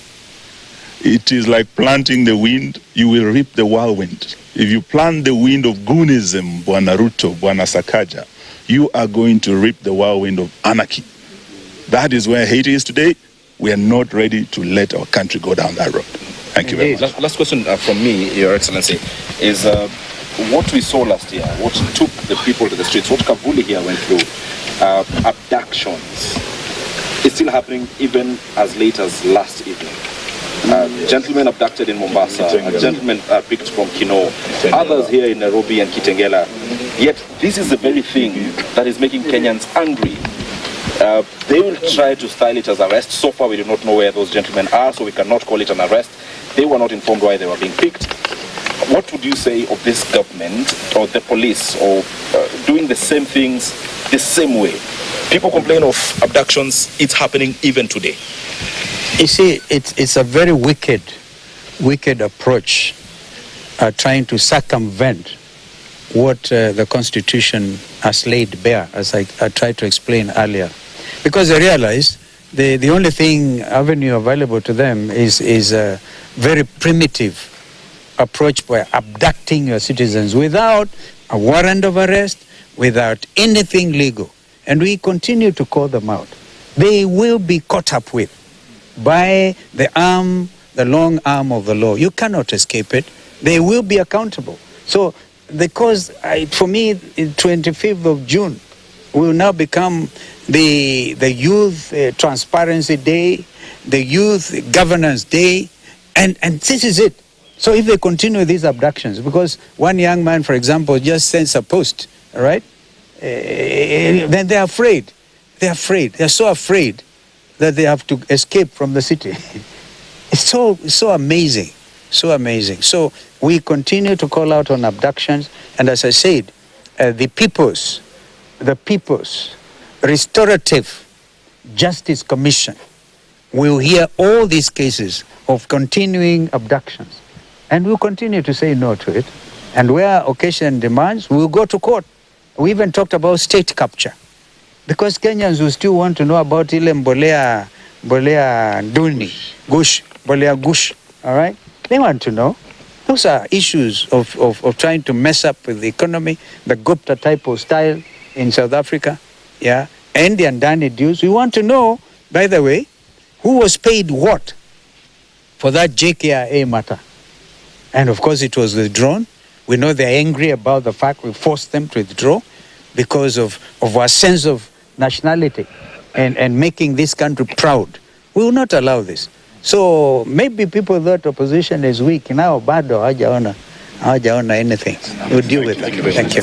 It is like planting the wind, you will reap the whirlwind. If you plant the wind of goonism, Bwana Ruto, Bwana Sakaja, you are going to reap the whirlwind of anarchy. That is where Haiti is today. We are not ready to let our country go down that road. Thank you very much. Last question from me, Your Excellency, is what we saw last year, what took the people to the streets, what Kavuli here went through, abductions, is still happening even as late as last evening. Gentlemen abducted in Mombasa, a gentleman picked from Kino, others here in Nairobi and Kitengela. Yet this is the very thing that is making Kenyans angry. They will try to style it as arrest. So far we do not know where those gentlemen are, so we cannot call it an arrest. They were not informed why they were being picked. What would you say of this government or the police or doing the same things the same way? People complain of abductions, it's happening even today. You see, it's a very wicked approach, trying to circumvent what the Constitution has laid bare, as I tried to explain earlier. Because they realize the only avenue available to them is a very primitive approach by abducting your citizens without a warrant of arrest, without anything legal. And we continue to call them out. They will be caught up with by the long arm of the law. You cannot escape it. They will be accountable. So, because for me, 25th of June will now become the Youth Transparency Day, the Youth Governance Day, and this is it. So if they continue these abductions, because one young man, for example, just sends a post, all right, then they're afraid. They're afraid. They're so afraid that they have to escape from the city. It's so amazing, so amazing. So we continue to call out on abductions, and as I said, the People's Restorative Justice Commission will hear all these cases of continuing abductions, and we'll continue to say no to it. And where occasion demands, we'll go to court. We even talked about state capture, because Kenyans will still want to know about ile mbolea duni, mbolea gush, all right? They want to know. Those are issues of trying to mess up with the economy, the Gupta type of style in South Africa, yeah, and the Andani dues. We want to know, by the way, who was paid what for that JKIA matter. And of course it was withdrawn. We know they're angry about the fact we forced them to withdraw because of our sense of nationality and making this country proud. We will not allow this. So maybe people thought opposition is weak. Now bado hawajaona anything. We'll deal with it. Thank you.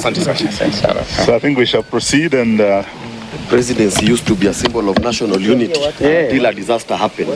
So I think we shall proceed, and presidency used to be a symbol of national unity till a disaster happened.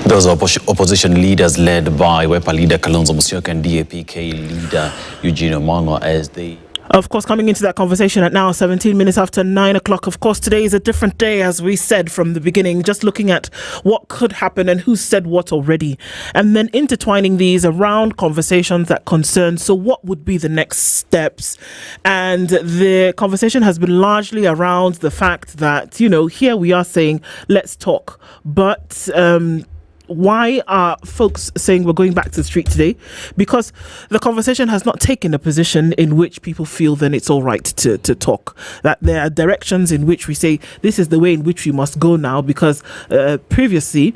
Those opposition leaders led by WEPA leader Kalonzo Musyoka and DAP-K leader Eugene Wamalwa as they... Of course, coming into that conversation at now 17 minutes after 9 o'clock. Of course, today is a different day, as we said from the beginning, just looking at what could happen and who said what already, and then intertwining these around conversations that concern, so what would be the next steps? And the conversation has been largely around the fact that, you know, here we are saying, let's talk, but why are folks saying we're going back to the street today? Because the conversation has not taken a position in which people feel then it's all right to talk. That there are directions in which we say this is the way in which we must go now, because previously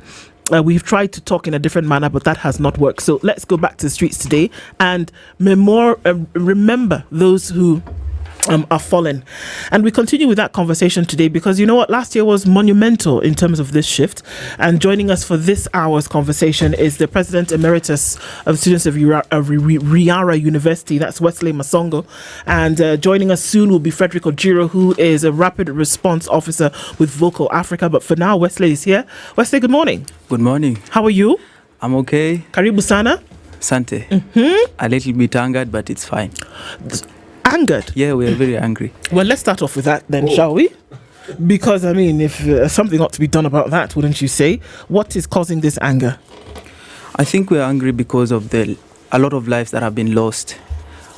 we've tried to talk in a different manner, but that has not worked. So let's go back to the streets today and remember those who are fallen. And we continue with that conversation today because, you know what, last year was monumental in terms of this shift. And joining us for this hour's conversation is the President Emeritus of Students of Riara University, that's Wesley Masongo. And joining us soon will be Frederick Ojiro, who is a Rapid Response Officer with Vocal Africa. But for now, Wesley is here. Wesley, good morning. Good morning. How are you? I'm okay. Karibu sana. Sante. A little bit angered, but it's fine. Angered? Yeah, we are very angry. Well, let's start off with that then, shall we? Because, I mean, if something ought to be done about that, wouldn't you say? What is causing this anger? I think we are angry because of a lot of lives that have been lost.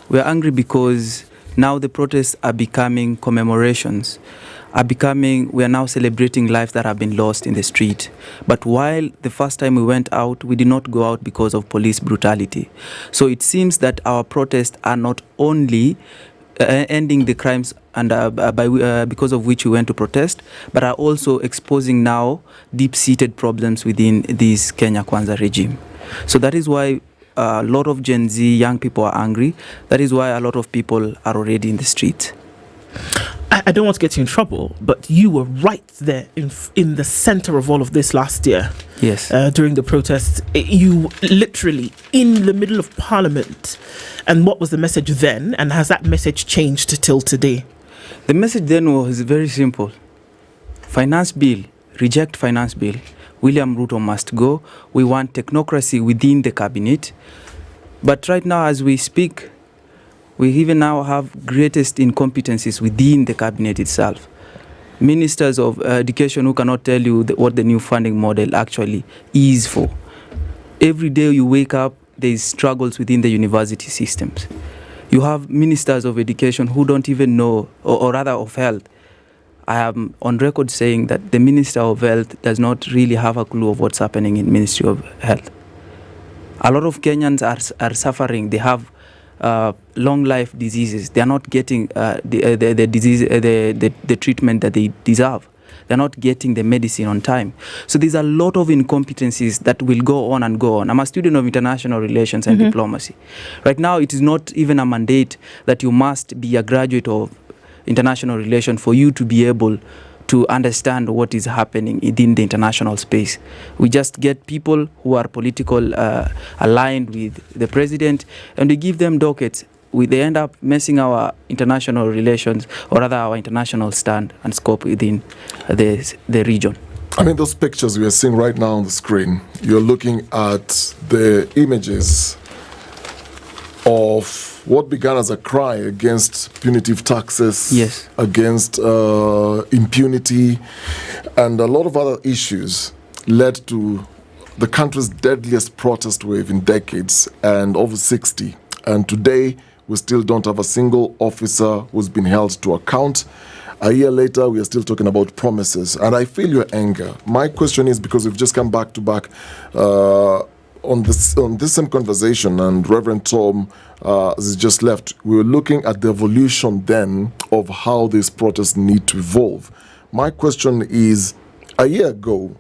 We are angry because now the protests are becoming commemorations, we are now celebrating lives that have been lost in the street. But while the first time we went out, we did not go out because of police brutality. So it seems that our protests are not only ending the crimes and because of which we went to protest, but are also exposing now deep-seated problems within this Kenya Kwanza regime. So that is why a lot of Gen Z young people are angry. That is why a lot of people are already in the streets. I don't want to get you in trouble, but you were right there in the center of all of this last year. Yes. During the protests, you literally in the middle of Parliament. And what was the message then? And has that message changed till today? The message then was very simple. Finance bill, reject finance bill. William Ruto must go. We want technocracy within the cabinet. But right now, as we speak, we even now have greatest incompetencies within the cabinet itself. Ministers of education who cannot tell you what the new funding model actually is for. Every day you wake up, there is struggles within the university systems. You have ministers of education who don't even know, or rather of health. I am on record saying that the Minister of Health does not really have a clue of what's happening in Ministry of Health. A lot of Kenyans are suffering. They have long life diseases. They are not getting the disease, the treatment that they deserve. They're not getting the medicine on time. So there's a lot of incompetencies that will go on and go on. I'm a student of international relations and diplomacy. Right now, it is not even a mandate that you must be a graduate of international relations for you to be able to understand what is happening within the international space. We just get people who are political aligned with the president, and we give them dockets. They end up messing our international relations, or rather our international stand and scope within the region. I mean, those pictures we are seeing right now on the screen, you're looking at the images of what began as a cry against punitive taxes, yes, against impunity, and a lot of other issues led to the country's deadliest protest wave in decades, and over 60. And today, we still don't have a single officer who's been held to account. A year later, we are still talking about promises. And I feel your anger. My question is, because we've just come back to back on this same conversation, and Reverend Tom has just left, we were looking at the evolution then of how these protests need to evolve. My question is, a year ago,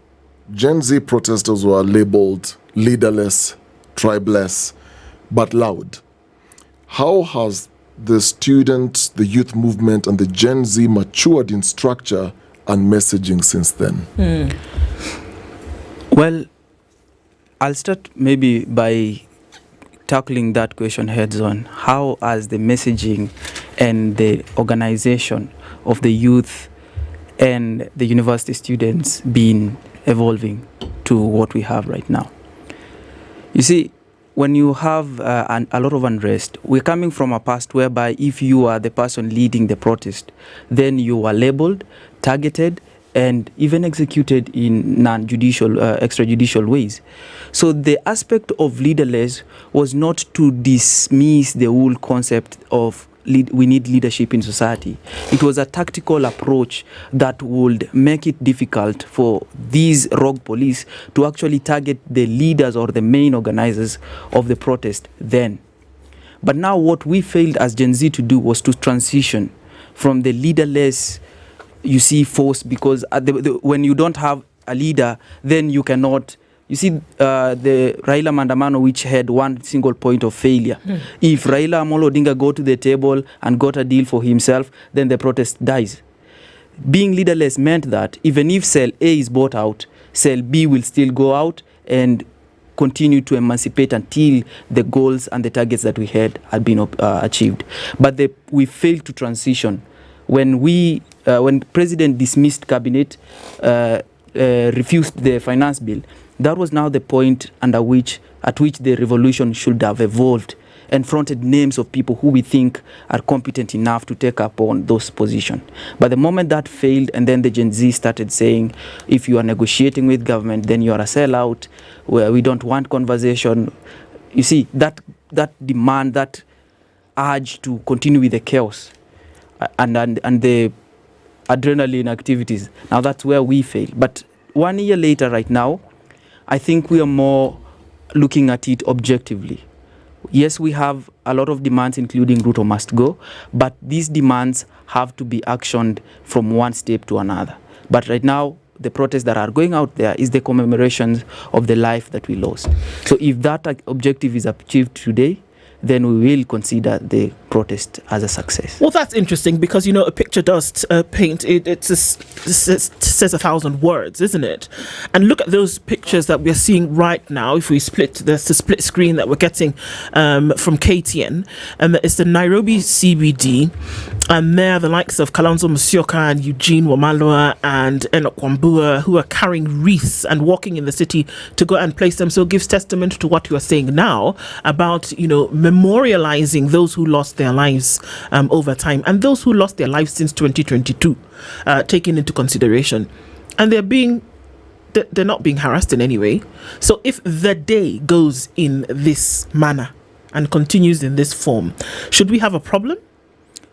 Gen Z protesters were labeled leaderless, tribeless, but loud. How has the student, the youth movement, and the Gen Z matured in structure and messaging since then? Well, I'll start maybe by tackling that question heads on. How has the messaging and the organization of the youth and the university students been evolving to what we have right now? You see, when you have a lot of unrest, we're coming from a past whereby if you are the person leading the protest, then you are labeled, targeted, and even executed in non-judicial, extrajudicial ways. So the aspect of leaderless was not to dismiss the whole concept of we need leadership in society. It was a tactical approach that would make it difficult for these rogue police to actually target the leaders or the main organizers of the protest then. But now what we failed as Gen Z to do was to transition from the leaderless, force, because when you don't have a leader, then you cannot. You see, the Raila Mandamano, which had one single point of failure. If Raila Amolo Odinga go to the table and got a deal for himself, then the protest dies. Being leaderless meant that even if cell A is bought out, cell B will still go out and continue to emancipate until the goals and the targets that we had been achieved. But we failed to transition. When President dismissed cabinet, refused the finance bill, that was now the point at which the revolution should have evolved and fronted names of people who we think are competent enough to take up on those positions. But the moment that failed, and then the Gen Z started saying, if you are negotiating with government, then you are a sellout, where we don't want conversation. You see, that demand, that urge to continue with the chaos and the adrenaline activities, now that's where we fail. But 1 year later, right now, I think we are more looking at it objectively. Yes, we have a lot of demands, including Ruto must go, but these demands have to be actioned from one step to another. But right now, the protests that are going out there is the commemorations of the life that we lost. So if that objective is achieved today, then we will consider the protest as a success. Well, that's interesting because, a picture does paint, it says 1,000 words, isn't it? And look at those pictures that we're seeing right now. If we there's the split screen that we're getting from KTN, and it's the Nairobi CBD, and there are the likes of Kalonzo Musyoka and Eugene Wamalwa and Enoch Wambua, who are carrying wreaths and walking in the city to go and place them. So it gives testament to what you are saying now about, memorializing those who lost their lives over time, and those who lost their lives since 2022 taken into consideration, and they're not being harassed in any way. So if the day goes in this manner and continues in this form, should we have a problem?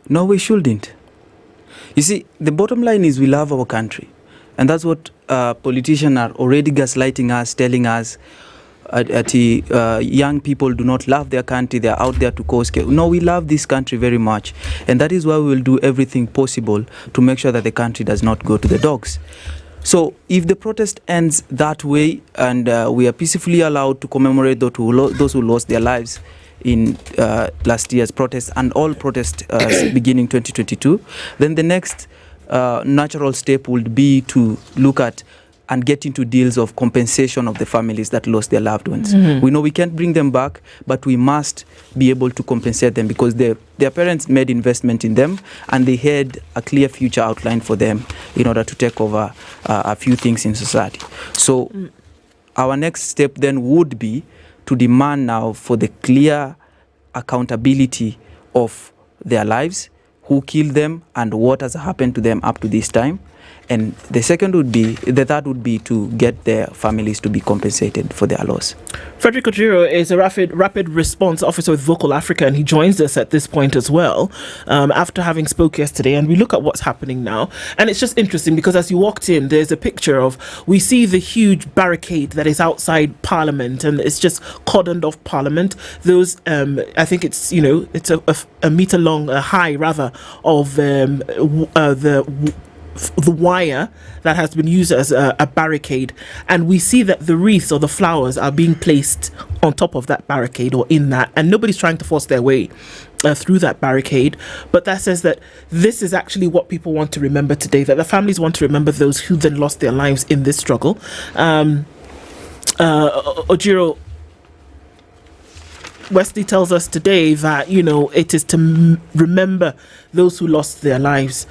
No, we shouldn't. You see, the bottom line is we love our country, and that's what politicians are already gaslighting us, telling us young people do not love their country, they're out there to cause chaos. No, we love this country very much, and that is why we will do everything possible to make sure that the country does not go to the dogs. So if the protest ends that way, and we are peacefully allowed to commemorate those who lost their lives in last year's protest and all protests beginning 2022, then the next natural step would be to look at and get into deals of compensation of the families that lost their loved ones. We know we can't bring them back, but we must be able to compensate them because their parents made investment in them and they had a clear future outlined for them in order to take over a few things in society. So our next step then would be to demand now for the clear accountability of their lives, who killed them and what has happened to them up to this time. And the third would be to get their families to be compensated for their loss. Frederick Ojiro is a rapid response officer with Vocal Africa, and he joins us at this point as well, after having spoke yesterday. And we look at what's happening now. And it's just interesting because as you walked in, there's a picture of, we see the huge barricade that is outside Parliament, and it's just cordoned off Parliament. Those, I think it's, it's a meter long, high rather, of the wire that has been used as a barricade, and we see that the wreaths or the flowers are being placed on top of that barricade or in that, and nobody's trying to force their way through that barricade. But that says that this is actually what people want to remember today, that the families want to remember those who then lost their lives in this struggle. Ojiro, Wesley tells us today that, it is to remember those who lost their lives.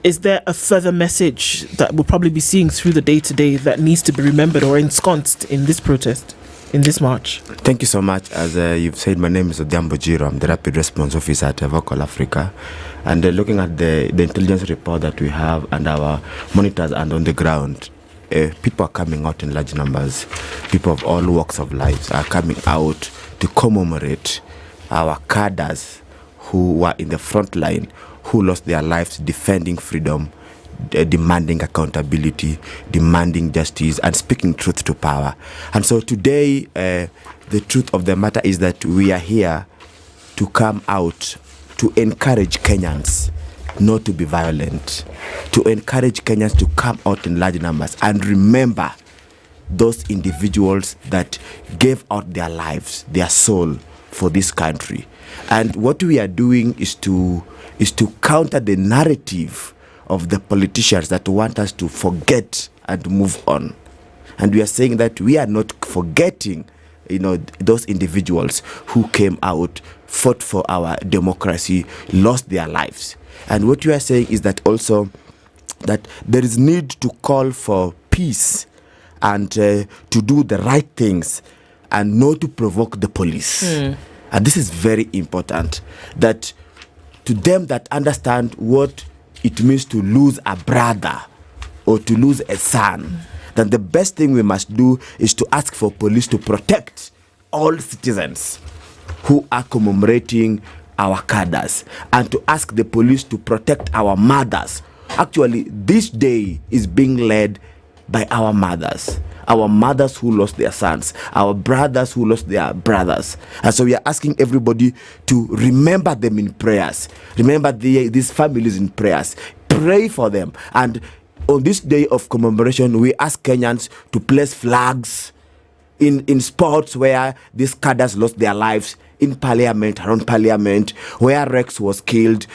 Is there a further message that we'll probably be seeing through the day today that needs to be remembered or ensconced in this protest, in this march? Thank you so much. As you've said, my name is Odhiambo Ojiro. I'm the Rapid Response Officer at Vocal Africa. And looking at the intelligence report that we have and our monitors and on the ground, people are coming out in large numbers. People of all walks of life are coming out to commemorate our cadres who were in the front line, who lost their lives defending freedom, demanding accountability, demanding justice, and speaking truth to power. And so today, the truth of the matter is that we are here to come out to encourage Kenyans not to be violent, to encourage Kenyans to come out in large numbers and remember those individuals that gave out their lives, their soul for this country. And what we are doing is to counter the narrative of the politicians that want us to forget and move on. And we are saying that we are not forgetting, those individuals who came out, fought for our democracy, lost their lives. And what we are saying is that also that there is need to call for peace and to do the right things and not to provoke the police. And this is very important, that to them that understand what it means to lose a brother or to lose a son, then the best thing we must do is to ask for police to protect all citizens who are commemorating our cadres, and to ask the police to protect our mothers. Actually, this day is being led by our mothers who lost their sons, our brothers who lost their brothers. And so we are asking everybody to remember them in prayers, remember these families in prayers, pray for them. And on this day of commemoration, we ask Kenyans to place flags in spots where these cadres lost their lives, in Parliament, around Parliament, where Rex was killed.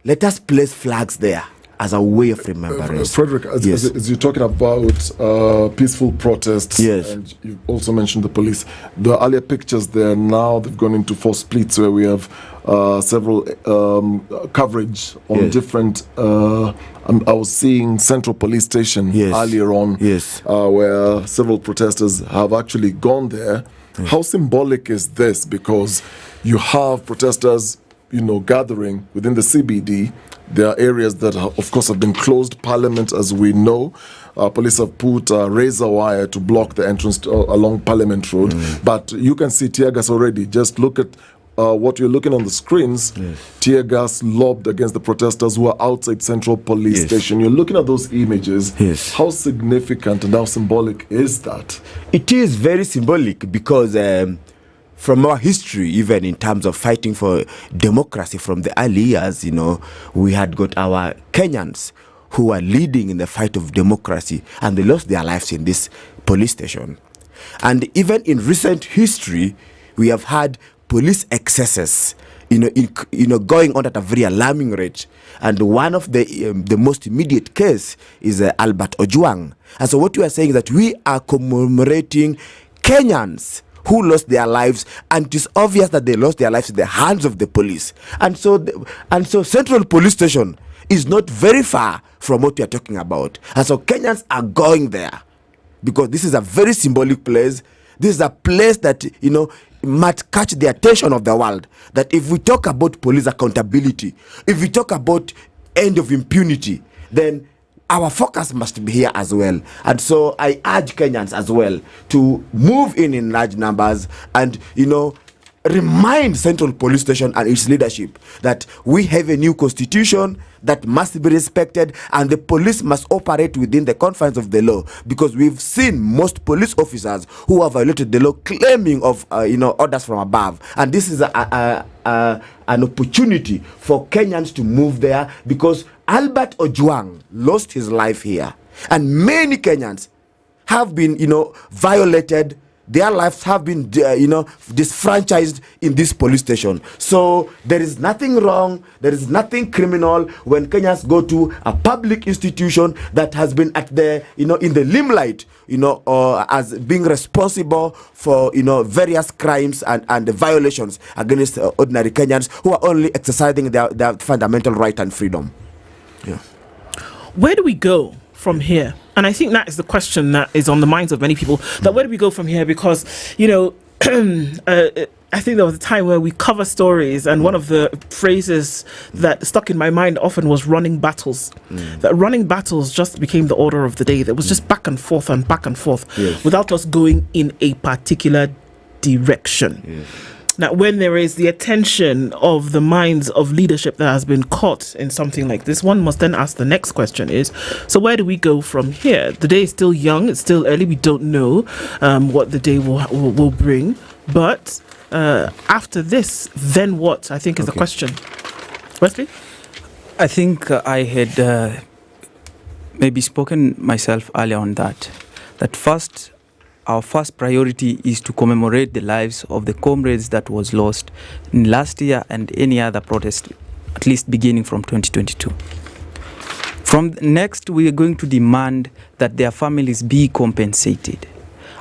Let us place flags there as a way of remembrance. Frederick, as you're talking about peaceful protests, yes, and you also mentioned the police, the earlier pictures there, now they've gone into 4 splits where we have several coverage on yes, different, I was seeing Central Police Station yes, earlier on, yes, where several protesters have actually gone there. Yes. How symbolic is this? Because you have protesters, gathering within the CBD. There are areas that, of course, have been closed. Parliament, as we know, police have put a razor wire to block the entrance along Parliament Road. But you can see tear gas already. Just look at what you're looking on the screens, tear gas lobbed against the protesters who are outside Central Police Station. You're looking at those images. How significant and how symbolic is that? It is very symbolic because from our history, even in terms of fighting for democracy from the early years, we had got our Kenyans who were leading in the fight of democracy, and they lost their lives in this police station. And even in recent history, we have had police excesses, going on at a very alarming rate. And one of the most immediate case is Albert Ojwang. And so what you are saying is that we are commemorating Kenyans who lost their lives, and it is obvious that they lost their lives in the hands of the police. And so Central Police Station is not very far from what we are talking about. And so Kenyans are going there because this is a very symbolic place. This is a place that, might catch the attention of the world. That if we talk about police accountability, if we talk about end of impunity, then our focus must be here as well. And so I urge Kenyans as well to move in large numbers and, remind Central Police Station and its leadership that we have a new constitution that must be respected, and the police must operate within the confines of the law, because we've seen most police officers who have violated the law claiming of orders from above. And this is an opportunity for Kenyans to move there, because Albert Ojwang lost his life here, and many Kenyans have been violated. Their lives have been, disfranchised in this police station. So there is nothing wrong, there is nothing criminal when Kenyans go to a public institution that has been at the, in the limelight, as being responsible for, various crimes and violations against ordinary Kenyans who are only exercising their fundamental right and freedom. Yeah. Where do we go from here? And I think that is the question that is on the minds of many people, that where do we go from here? Because, I think there was a time where we cover stories, and one of the phrases that stuck in my mind often was running battles. That running battles just became the order of the day. There was just back and forth without us going in a particular direction. Yes. Now, when there is the attention of the minds of leadership that has been caught in something like this, one must then ask the next question is, so where do we go from here? The day is still young, it's still early, we don't know what the day will bring. But after this, then what, I think is the question. Wesley? I think I had maybe spoken myself earlier on that first, our first priority is to commemorate the lives of the comrades that was lost in last year and any other protest, at least beginning from 2022. From next, we are going to demand that their families be compensated.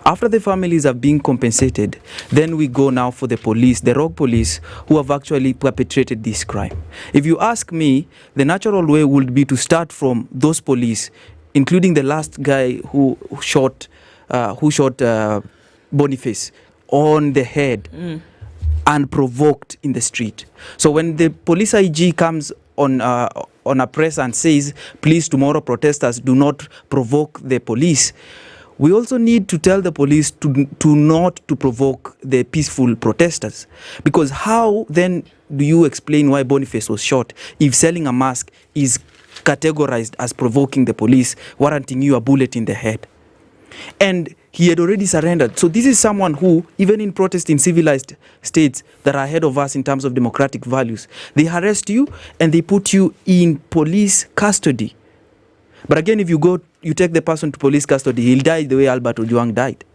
After the families are being compensated, then we go now for the police, the rogue police, who have actually perpetrated this crime. If you ask me, the natural way would be to start from those police, including the last guy who shot Boniface on the head unprovoked in the street. So when the police IG comes on a press and says, please, tomorrow protesters do not provoke the police, we also need to tell the police to not to provoke the peaceful protesters. Because how then do you explain why Boniface was shot if selling a mask is categorized as provoking the police, warranting you a bullet in the head? And he had already surrendered. So this is someone who, even in protest in civilized states that are ahead of us in terms of democratic values, they arrest you and they put you in police custody. But again, if you take the person to police custody, he'll die the way Albert Ojwang died.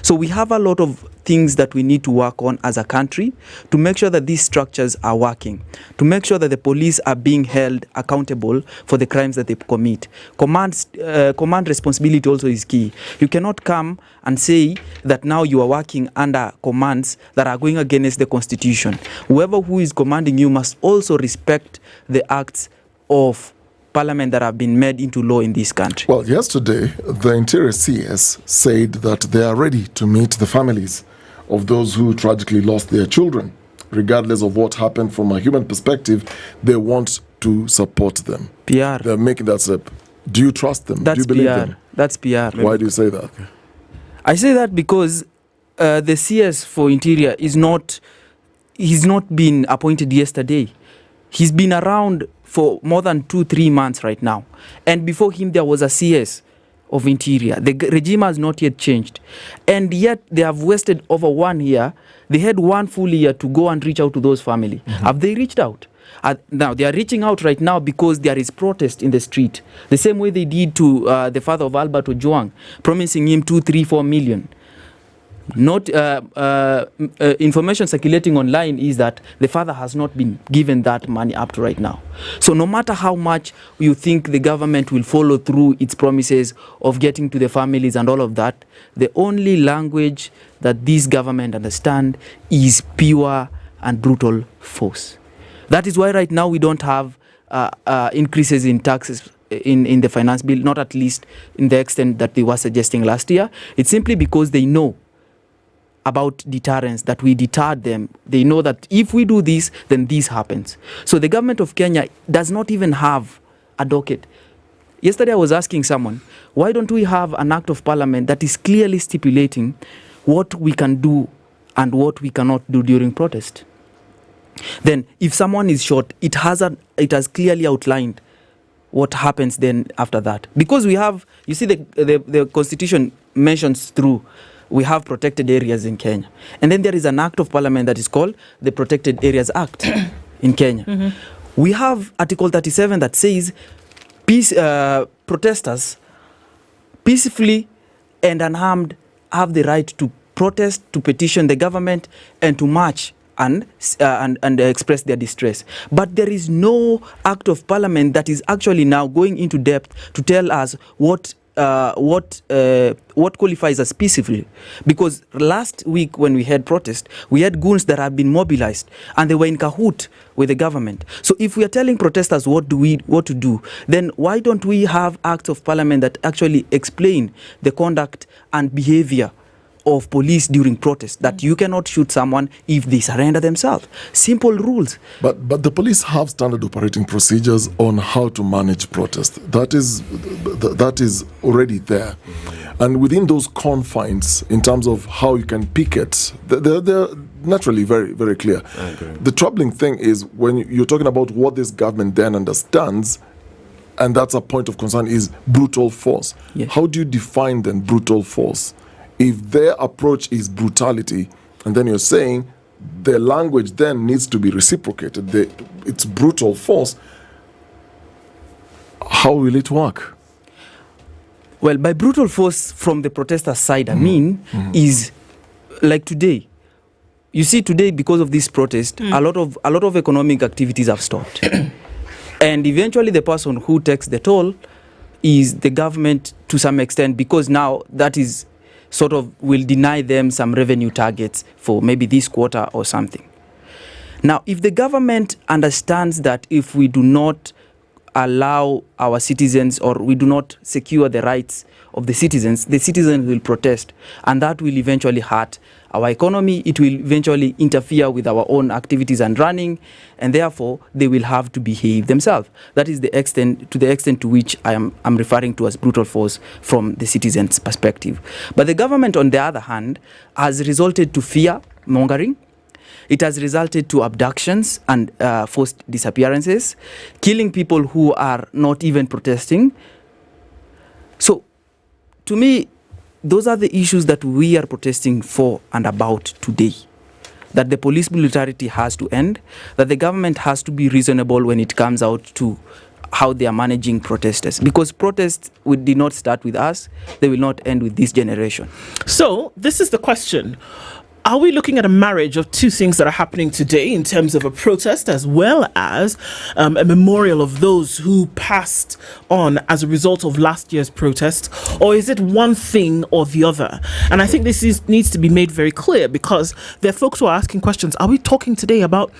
So we have a lot of things that we need to work on as a country to make sure that these structures are working, to make sure that the police are being held accountable for the crimes that they commit. Command responsibility also is key. You cannot come and say that now you are working under commands that are going against the Constitution. Whoever who is commanding you must also respect the acts of Parliament that have been made into law in this country. Well, yesterday, the Interior CS said that they are ready to meet the families of those who tragically lost their children. Regardless of what happened from a human perspective, they want to support them. PR. They're making that step. Do you trust them? That's do you believe PR. them? That's PR. Why do you say that? I say that because the CS for Interior is not he's not been appointed yesterday. He's been around for more than 2-3 months right now. And before him, there was a CS of Interior. The regime has not yet changed. And yet, they have wasted over 1 year. They had 1 full year to go and reach out to those families. Have they reached out? Now, they are reaching out right now because there is protest in the street. The same way they did to the father of Albert Ojwang, promising him 2, 3, 4 million. Not information circulating online is that the father has not been given that money up to right now. So no matter how much you think the government will follow through its promises of getting to the families and all of that, the only language that this government understand is pure and brutal force. That is why right now we don't have increases in taxes in the finance bill, not at least in the extent that they were suggesting last year. It's simply because they know about deterrence, that we deterred them. They know that if we do this, then this happens. So the government of Kenya does not even have a docket. Yesterday I was asking someone, why don't we have an act of parliament that is clearly stipulating what we can do and what we cannot do during protest? Then if someone is shot, it has clearly outlined what happens then after that. Because we have, you see, the constitution mentions through, we have protected areas in Kenya. And then there is an act of parliament that is called the Protected Areas Act in Kenya. We have Article 37 that says protesters peacefully and unarmed have the right to protest, to petition the government, and to march and express their distress. But there is no act of parliament that is actually now going into depth to tell us what qualifies as peacefully. Because last week when we had protest, we had goons that have been mobilized and they were in cahoot with the government. So if we are telling protesters what to do, then why don't we have acts of parliament that actually explain the conduct and behavior of police during protest, that you cannot shoot someone if they surrender themselves. Simple rules. But the police have standard operating procedures on how to manage protest. That is already there. And within those confines, in terms of how you can picket, they're naturally very, very clear. I agree. The troubling thing is when you're talking about what this government then understands, and that's a point of concern, is brutal force. Yes. How do you define then brutal force? If their approach is brutality, and then you're saying the language then needs to be reciprocated, it's brutal force, how will it work? Well, by brutal force from the protester side, I mean, is like today. You see, today, because of this protest, a lot of economic activities have stopped. And eventually the person who takes the toll is the government to some extent, because now that is sort of will deny them some revenue targets for maybe this quarter or something. Now, if the government understands that if we do not allow our citizens, or we do not secure the rights of the citizens will protest, and that will eventually hurt our economy. It will eventually interfere with our own activities and running, and therefore they will have to behave themselves. That is the extent to which I'm referring to as brutal force from the citizens' perspective. But the government, on the other hand, has resulted to fear mongering. It has resulted to abductions and forced disappearances, killing people who are not even protesting. So, to me, those are the issues that we are protesting for and about today. That the police brutality has to end, that the government has to be reasonable when it comes out to how they are managing protesters. Because protests did not start with us, they will not end with this generation. So, this is the question. Are we looking at a marriage of two things that are happening today in terms of a protest as well as a memorial of those who passed on as a result of last year's protest? Or is it one thing or the other? And I think this needs to be made very clear, because there are folks who are asking questions. Are we talking today about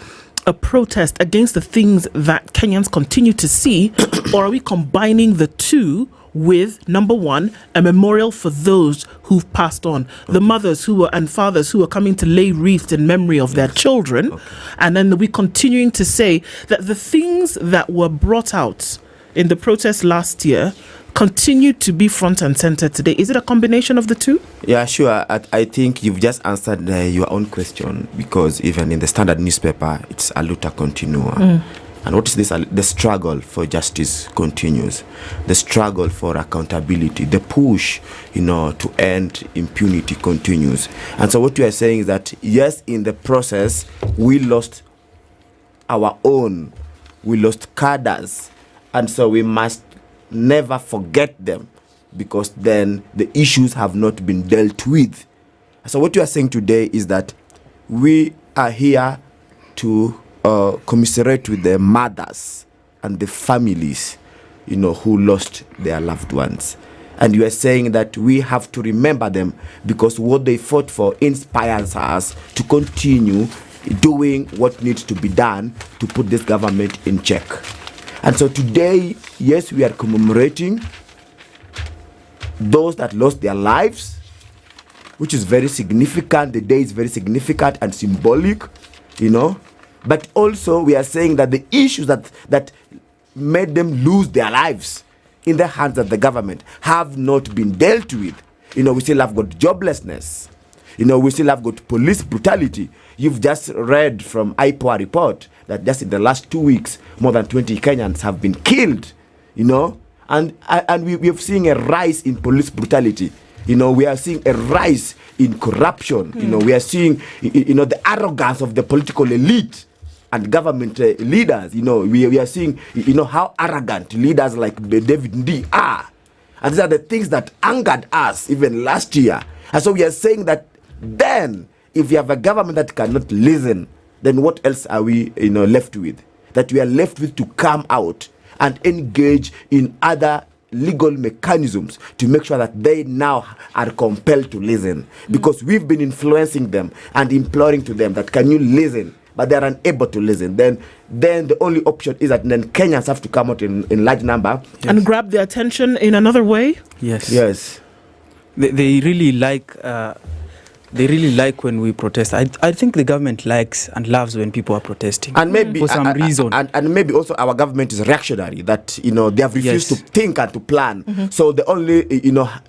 a protest against the things that Kenyans continue to see, or are we combining the two with, number one, a memorial for those who've passed on, the mothers and fathers who are coming to lay wreaths in memory of their children, and then we're continuing to say that the things that were brought out in the protest last year continue to be front and center today? Is it a combination of the two? Yeah, sure. I think you've just answered your own question, because even in the Standard newspaper, it's a luta continua. And what is this? The struggle for justice continues. The struggle for accountability, the push, to end impunity continues. And so what you are saying is that, yes, in the process, we lost our own. We lost cadres. And so we must never forget them, because then the issues have not been dealt with. So what you are saying today is that we are here to commiserate with the mothers and the families, who lost their loved ones. And you are saying that we have to remember them, because what they fought for inspires us to continue doing what needs to be done to put this government in check. And so today, yes, we are commemorating those that lost their lives, which is very significant. The day is very significant and symbolic, But also we are saying that the issues that made them lose their lives in the hands of the government have not been dealt with. We still have got joblessness. We still have got police brutality. You've just read from IPOA report that just in the last 2 weeks, more than 20 Kenyans have been killed, And we are seeing a rise in police brutality. We are seeing a rise in corruption. We are seeing, the arrogance of the political elite and government leaders. We are seeing, how arrogant leaders like David Ndii are. And these are the things that angered us even last year. And so we are saying that then, if you have a government that cannot listen, then what else are we, left with? That we are left with to come out and engage in other legal mechanisms to make sure that they now are compelled to listen. Because we've been influencing them and imploring to them that, can you listen? But they're unable to listen. Then the only option is that then Kenyans have to come out in large number. Yes. And grab their attention in another way? Yes. They really like... They really like when we protest. I think the government likes and loves when people are protesting, and maybe for some reason. And maybe also our government is reactionary. That they have refused to think and to plan. So the only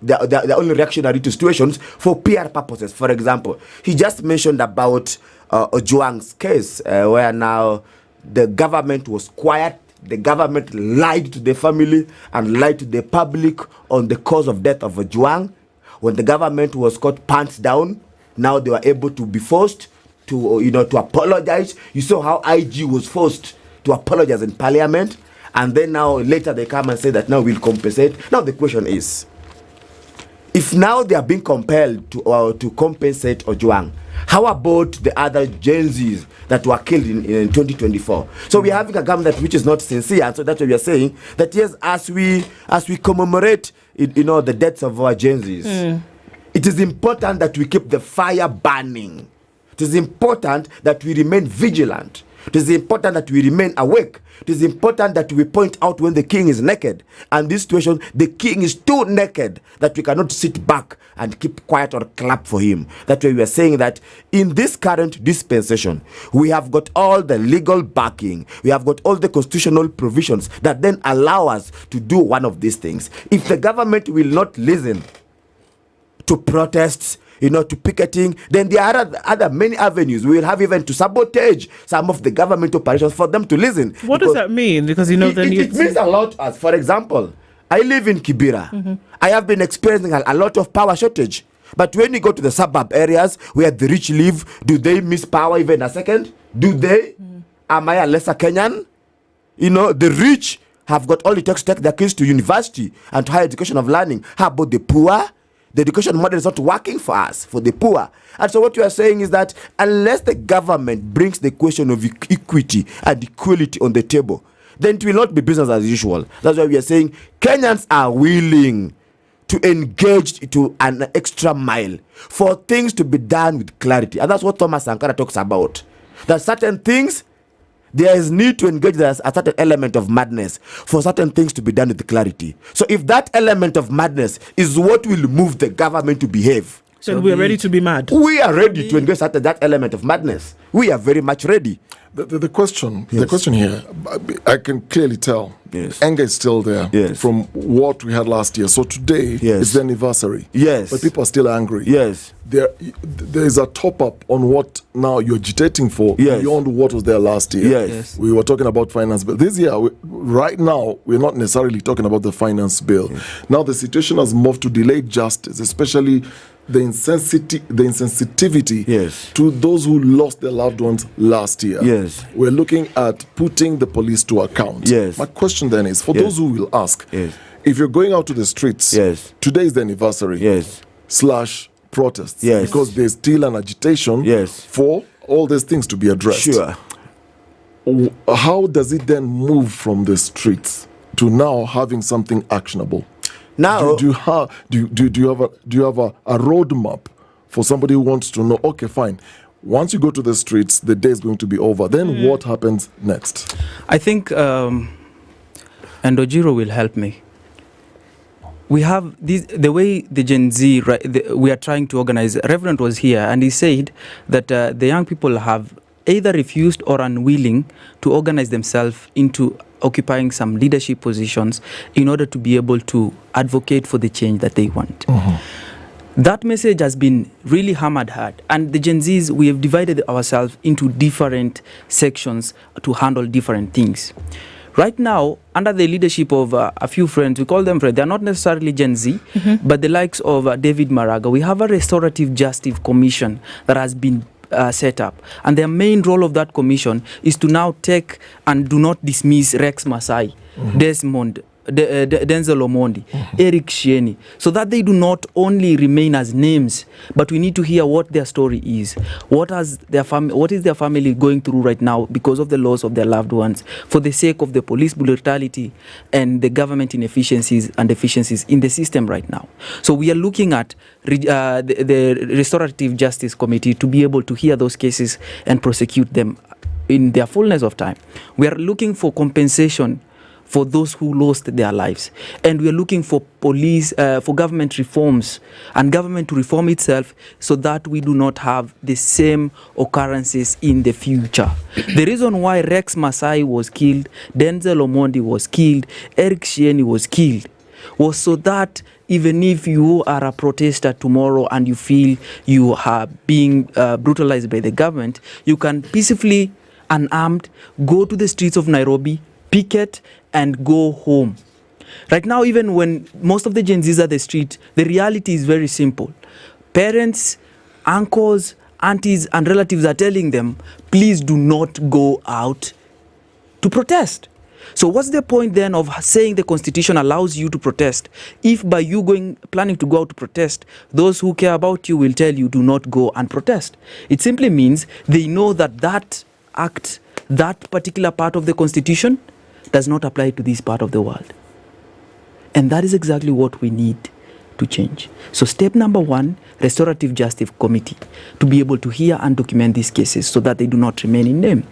they're only reactionary to situations for PR purposes. For example, he just mentioned about Ojwang's case, where now the government was quiet. The government lied to the family and lied to the public on the cause of death of Ojwang. When the government was caught pants down, now they were able to be forced to, to apologize. You saw how IG was forced to apologize in parliament. And then now later they come and say that now we'll compensate. Now the question is, if now they are being compelled to compensate Ojwang, how about the other Gen Zs that were killed in 2024? So we are having a government which is not sincere. And so that's why we are saying that, yes, as we commemorate the deaths of our Gen Zs, it is important that we keep the fire burning. It is important that we remain vigilant. It is important that we remain awake. It is important that we point out when the king is naked. And this situation, the king is too naked that we cannot sit back and keep quiet or clap for him. That's why we are saying that in this current dispensation, we have got all the legal backing. We have got all the constitutional provisions that then allow us to do one of these things. If the government will not listen to protests, to picketing, then there are other many avenues. We will have even to sabotage some of the government operations for them to listen. What does that mean? Because it means a lot. As for example, I live in Kibera. I have been experiencing a lot of power shortage. But when you go to the suburb areas where the rich live, do they miss power even a second? Do they? Am I a lesser Kenyan? The rich have got all it takes to take their kids to university and to higher education of learning. How about the poor? The education model is not working for us, for the poor. And so what you are saying is that unless the government brings the question of equity and equality on the table, then it will not be business as usual. That's why we are saying Kenyans are willing to engage to an extra mile for things to be done with clarity. And that's what Thomas Sankara talks about. That certain things, there is need to engage a certain element of madness for certain things to be done with clarity. So if that element of madness is what will move the government to behave, So we are ready to be mad. We are ready to invest at that element of madness. We are very much ready. The question here, I can clearly tell. Yes. Anger is still there from what we had last year. So today is the anniversary. Yes. But people are still angry. Yes. There is a top up on what now you're agitating for beyond what was there last year. Yes. We were talking about finance bill. This year, right now, we're not necessarily talking about the finance bill. Now the situation has moved to delayed justice, especially the insensitivity to those who lost their loved ones last year. Yes. We're looking at putting the police to account. Yes. My question then is, for those who will ask, if you're going out to the streets, today is the anniversary / protests, because there's still an agitation for all these things to be addressed. Sure. How does it then move from the streets to now having something actionable? Now, do you have a roadmap for somebody who wants to know? Okay, fine. Once you go to the streets, the day is going to be over. Then what happens next? I think Ndojiro will help me. We have the way the Gen Z, we are trying to organize. Reverend was here and he said that the young people have either refused or unwilling to organize themselves into occupying some leadership positions in order to be able to advocate for the change that they want. That message has been really hammered hard. And the Gen Zs, we have divided ourselves into different sections to handle different things. Right now, under the leadership of a few friends, we call them friends, they're not necessarily Gen Z, but the likes of David Maraga, we have a Restorative Justice Commission that has been set up. And the main role of that commission is to now take and do not dismiss Rex Masai, Desmond, Denzel Omondi, Eric Shieni, so that they do not only remain as names, but we need to hear what their story is. What is their family going through right now because of the loss of their loved ones, for the sake of the police brutality and the government inefficiencies and deficiencies in the system right now. So we are looking at the Restorative Justice Committee to be able to hear those cases and prosecute them in their fullness of time. We are looking for compensation for those who lost their lives. And we are looking for for government reforms and government to reform itself so that we do not have the same occurrences in the future. The reason why Rex Masai was killed, Denzel Omondi was killed, Eric Shieni was killed, was so that even if you are a protester tomorrow and you feel you are being brutalized by the government, you can peacefully, unarmed, go to the streets of Nairobi, picket, and go home. Right now, even when most of the Gen Zs are the street, the reality is very simple. Parents, uncles, aunties, and relatives are telling them, please do not go out to protest. So what's the point then of saying the Constitution allows you to protest if by you planning to go out to protest, those who care about you will tell you do not go and protest? It simply means they know that act, that particular part of the Constitution does not apply to this part of the world. And that is exactly what we need to change. So step number 1, Restorative Justice Committee, to be able to hear and document these cases so that they do not remain in name.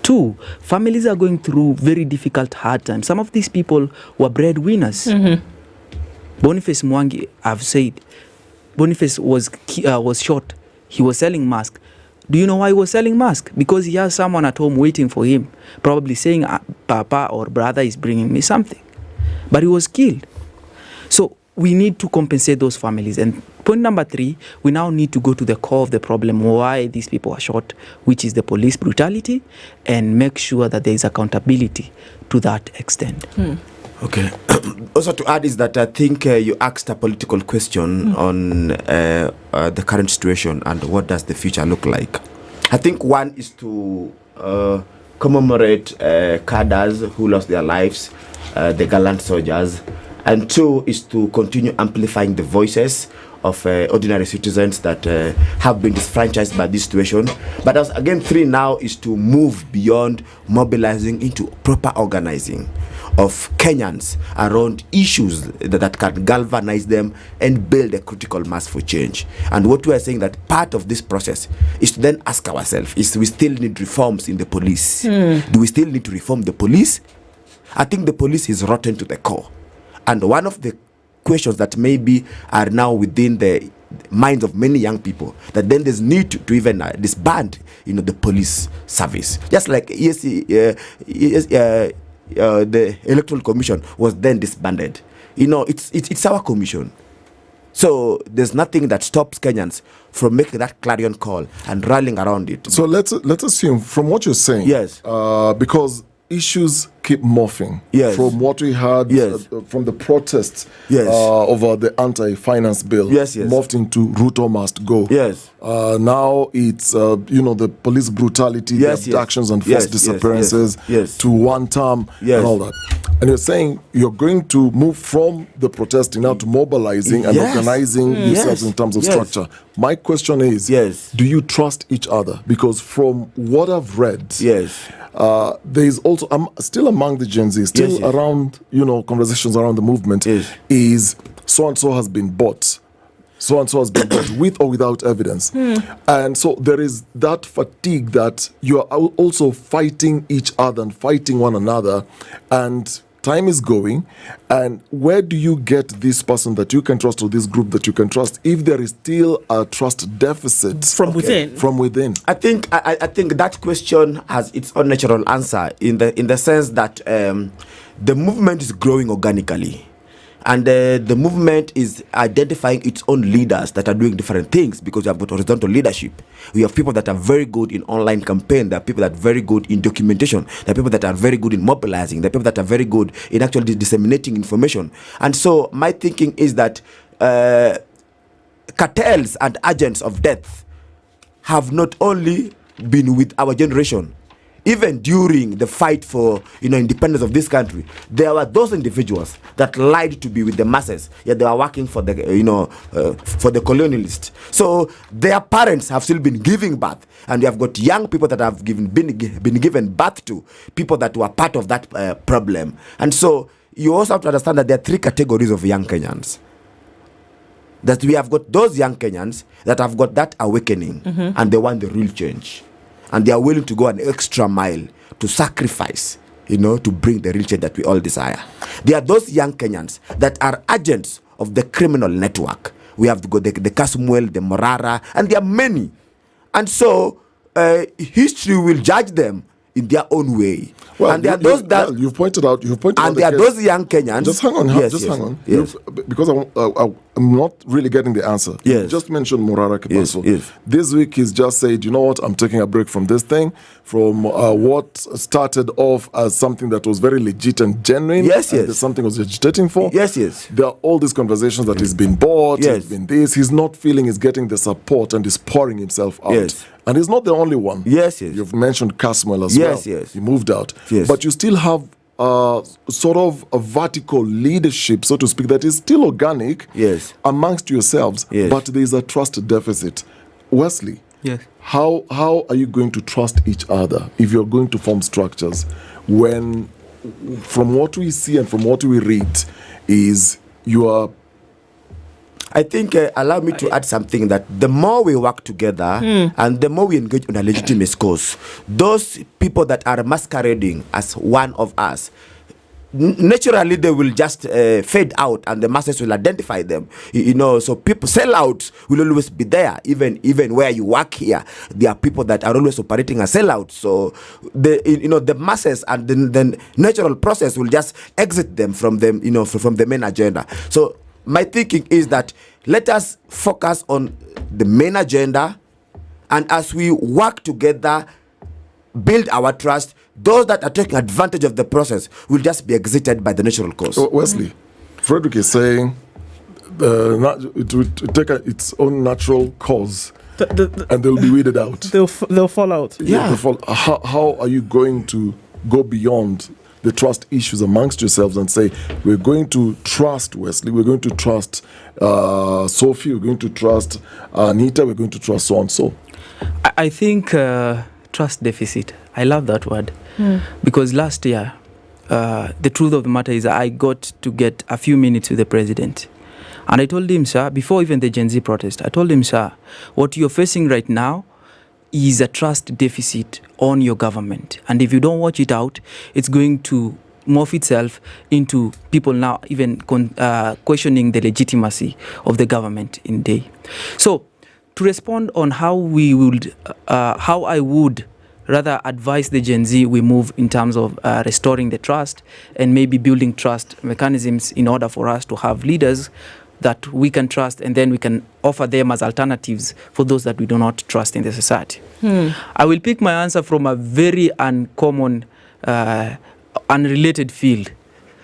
2, families are going through very difficult, hard times. Some of these people were breadwinners. Boniface Mwangi, I've said, Boniface was shot. He was selling masks. Do you know why he was selling masks? Because he has someone at home waiting for him, probably saying, Papa or brother is bringing me something. But he was killed. So we need to compensate those families. And point number 3, we now need to go to the core of the problem, why these people are shot, which is the police brutality, and make sure that there is accountability to that extent. Okay. Also to add is that I think you asked a political question on the current situation and what does the future look like. I think one is to commemorate cadres who lost their lives, the gallant soldiers, and 2 is to continue amplifying the voices of ordinary citizens that have been disfranchised by this situation. But again, 3 now is to move beyond mobilizing into proper organizing of Kenyans around issues that can galvanize them and build a critical mass for change. And what we are saying that part of this process is to then ask ourselves, do we still need reforms in the police? Do we still need to reform the police? I think the police is rotten to the core. And one of the questions that maybe are now within the minds of many young people, that then there's need to even disband, the police service. Just like the Electoral Commission was then disbanded. It's our commission. So there's nothing that stops Kenyans from making that clarion call and rallying around it. So let's assume from what you're saying, yes, because issues keep morphing. Yes. From what we had, from the protests, over the anti-finance bill, morphed into Ruto must go. Yes. Now it's the police brutality, the abductions and forced disappearances to one term and all that. And you're saying you're going to move from the protesting now to mobilizing and organizing yourselves in terms of structure. My question is, do you trust each other? Because from what I've read, there is also still among the Gen Z, still around, conversations around the movement, is so-and-so has been bought. So-and-so has been bought with or without evidence. And so there is that fatigue that you are also fighting each other and fighting one another, and time is going. And where do you get this person that you can trust or this group that you can trust if there is still a trust deficit from within? From within, I think that question has its own natural answer in the sense that the movement is growing organically. And the movement is identifying its own leaders that are doing different things, because you have got horizontal leadership. We have people that are very good in online campaign. There are people that are very good in documentation. There are people that are very good in mobilizing. There are people that are very good in actually disseminating information. And so my thinking is that cartels and agents of death have not only been with our generation. Even during the fight for independence of this country, there were those individuals that lied to be with the masses, yet they were working for the for the colonialists. So their parents have still been giving birth, and you have got young people that have been given birth to people that were part of that problem. And so you also have to understand that there are three categories of young Kenyans. That we have got those young Kenyans that have got that awakening, and they want the real change. And they are willing to go an extra mile to sacrifice, to bring the real change that we all desire. There are those young Kenyans that are agents of the criminal network. We have got the Kasmuel, the Morara, and there are many. And so history will judge them in their own way. Well, and there are those that you've pointed out. And there are those young Kenyans. Just hang on. Hang on. Yes. Because I'm not really getting the answer. Yes. You just mentioned Morara Kibaso. Yes. This week he's just said, you know what? I'm taking a break from this thing, from what started off as something that was very legit and genuine. Yes. And something was agitating for. Yes. There are all these conversations that he's been bought. He's been this. He's not feeling he's getting the support, and he's pouring himself out. Yes. And he's not the only one. Yes. You've mentioned Kasmuel as well. Yes. He moved out. Yes. But you still have sort of a vertical leadership, so to speak, that is still organic amongst yourselves. Yes. But there is a trust deficit. Wesley, how are you going to trust each other if you're going to form structures when, from what we see and from what we read, is you are... I think, allow me to add something, that the more we work together and the more we engage on a legitimate cause, those people that are masquerading as one of us, naturally they will just fade out, and the masses will identify them. So people, sellouts will always be there. Even where you work here, there are people that are always operating as sellouts. So the masses and the natural process will just exit them from them, from the main agenda. So my thinking is that let us focus on the main agenda, and as we work together, build our trust, those that are taking advantage of the process will just be exited by the natural course. So Wesley, Frederick is saying it will take its own natural course, and they'll be weeded out. They'll fall out. Yeah. How are you going to go beyond the trust issues amongst yourselves and say, we're going to trust Wesley, we're going to trust Sophie, we're going to trust Anita, we're going to trust so-and-so? I think trust deficit. I love that word. Because last year, the truth of the matter is I got to get a few minutes with the president. And I told him, sir, before even the Gen Z protest, I told him, sir, what you're facing right now is a trust deficit on your government. And if you don't watch it out, it's going to morph itself into people now even questioning the legitimacy of the government in day. So, to respond on how I would rather advise the Gen Z we move in terms of restoring the trust and maybe building trust mechanisms in order for us to have leaders that we can trust, and then we can offer them as alternatives for those that we do not trust in the society. I will pick my answer from a very uncommon, unrelated field,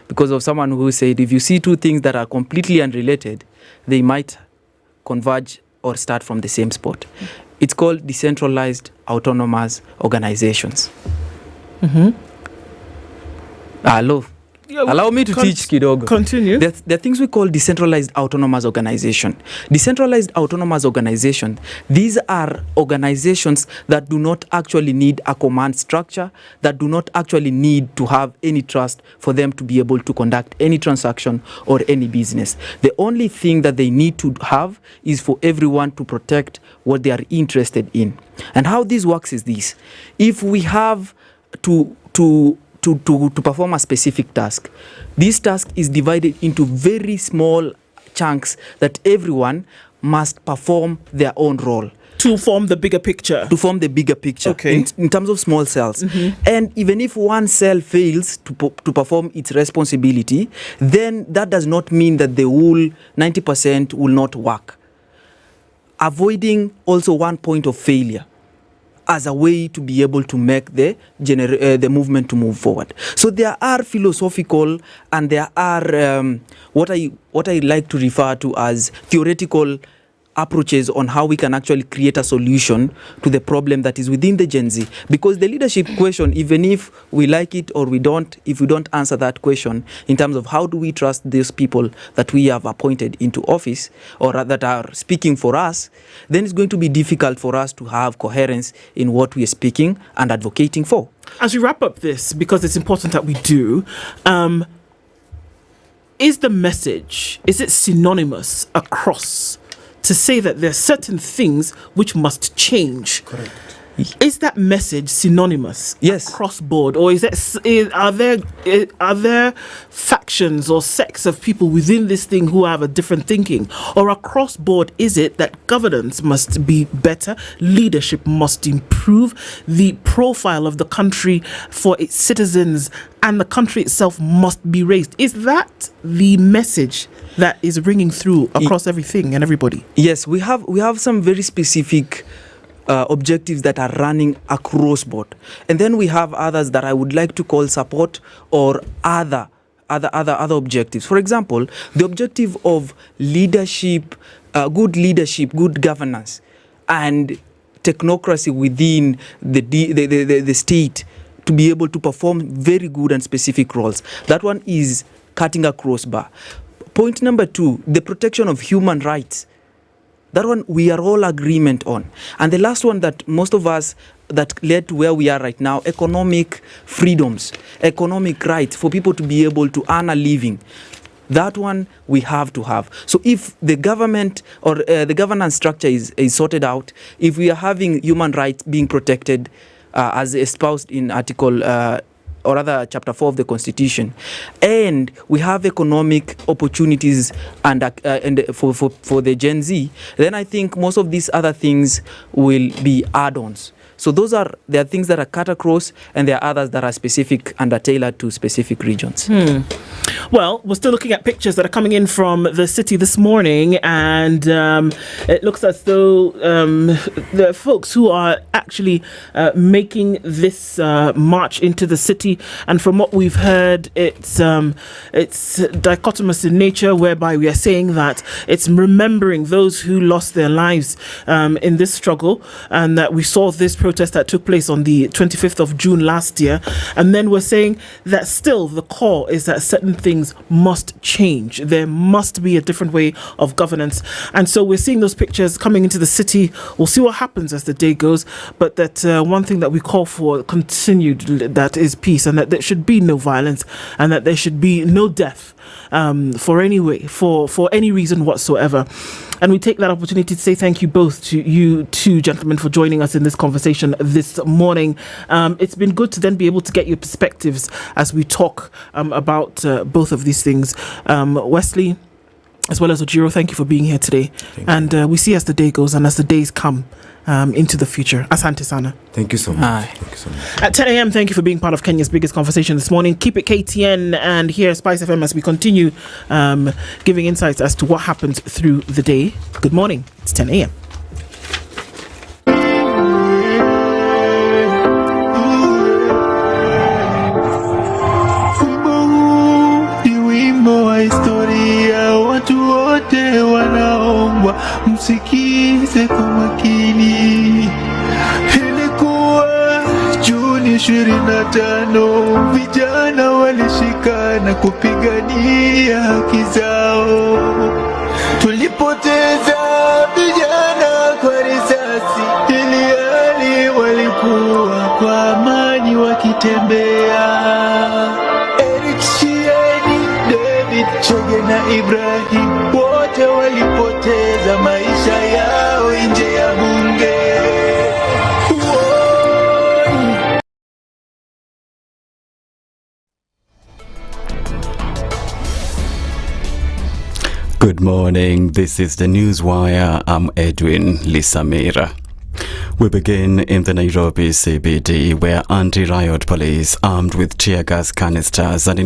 because of someone who said if you see two things that are completely unrelated, they might converge or start from the same spot. It's called decentralized autonomous organizations. Allow me to teach kidogo. Continue. There are things we call decentralized autonomous organization. Decentralized autonomous organization, these are organizations that do not actually need a command structure, that do not actually need to have any trust for them to be able to conduct any transaction or any business. The only thing that they need to have is for everyone to protect what they are interested in. And how this works is this. If we have to perform a specific task, this task is divided into very small chunks that everyone must perform their own role. To form the bigger picture. To form the bigger picture. Okay. In terms of small cells. And even if one cell fails to perform its responsibility, then that does not mean that the whole 90% will not work. Avoiding also one point of failure as a way to be able to make the movement to move forward. So there are philosophical and there are what I like to refer to as theoretical approaches on how we can actually create a solution to the problem that is within the Gen Z. Because the leadership question, even if we like it or we don't, if we don't answer that question in terms of how do we trust these people that we have appointed into office or that are speaking for us, then it's going to be difficult for us to have coherence in what we are speaking and advocating for. As we wrap up this, because it's important that we do, is the message, is it synonymous across to say that there are certain things which must change? Correct. Is that message synonymous? Yes. Across board, or are there factions or sects of people within this thing who have a different thinking? Or across board, is it that governance must be better, leadership must improve, the profile of the country for its citizens and the country itself must be raised? Is that the message that is ringing through across everything and everybody? Yes, we have some very specific objectives that are running across board, and then we have others that I would like to call support or other objectives. For example, the objective of leadership, good governance, and technocracy within the state to be able to perform very good and specific roles. That one is cutting across bar. Point number 2, the protection of human rights. That one we are all agreement on. And the last one that most of us, that led to where we are right now, economic freedoms, economic rights for people to be able to earn a living. That one we have to have. So if the government or the governance structure is sorted out, if we are having human rights being protected as espoused in Article or rather Chapter 4 of the Constitution, and we have economic opportunities and for the Gen Z, then I think most of these other things will be add-ons. So there are things that are cut across, and there are others that are specific and are tailored to specific regions. Well, we're still looking at pictures that are coming in from the city this morning, and it looks as though the folks who are actually making this march into the city, and from what we've heard, it's dichotomous in nature, whereby we are saying that it's remembering those who lost their lives in this struggle, and that we saw this protest that took place on the 25th of June last year, and then we're saying that still the core is that certain things must change. There must be a different way of governance, and so we're seeing those pictures coming into the city. We'll see what happens as the day goes, but that one thing that we call for continued, that is peace, and that there should be no violence, and that there should be no death for any reason whatsoever. And we take that opportunity to say thank you both to you two gentlemen for joining us in this conversation this morning. It's been good to then be able to get your perspectives as we talk about both of these things. Wesley, as well as Ojiro, thank you for being here today. And we see as the day goes and as the days come into the future. Asante sana. Thank you so much. Thank you so much. At 10 a.m., thank you for being part of Kenya's biggest conversation this morning. Keep it KTN and here at SpiceFM as we continue giving insights as to what happens through the day. Good morning. It's 10 a.m. Wote wanaombwa msikize kwa makini. Ilikuwa Juni 25, vijana walishikana kupigania haki zao. Tulipoteza vijana kwa risasi, ilhali walikuwa kwa amani wakitembea. Chege na Ibrahim wote walipoteza maisha yao nje ya bunge. Good morning. This is the Newswire. I'm Edwin Lisamira. We begin in the Nairobi CBD, where anti-riot police armed with tear gas canisters and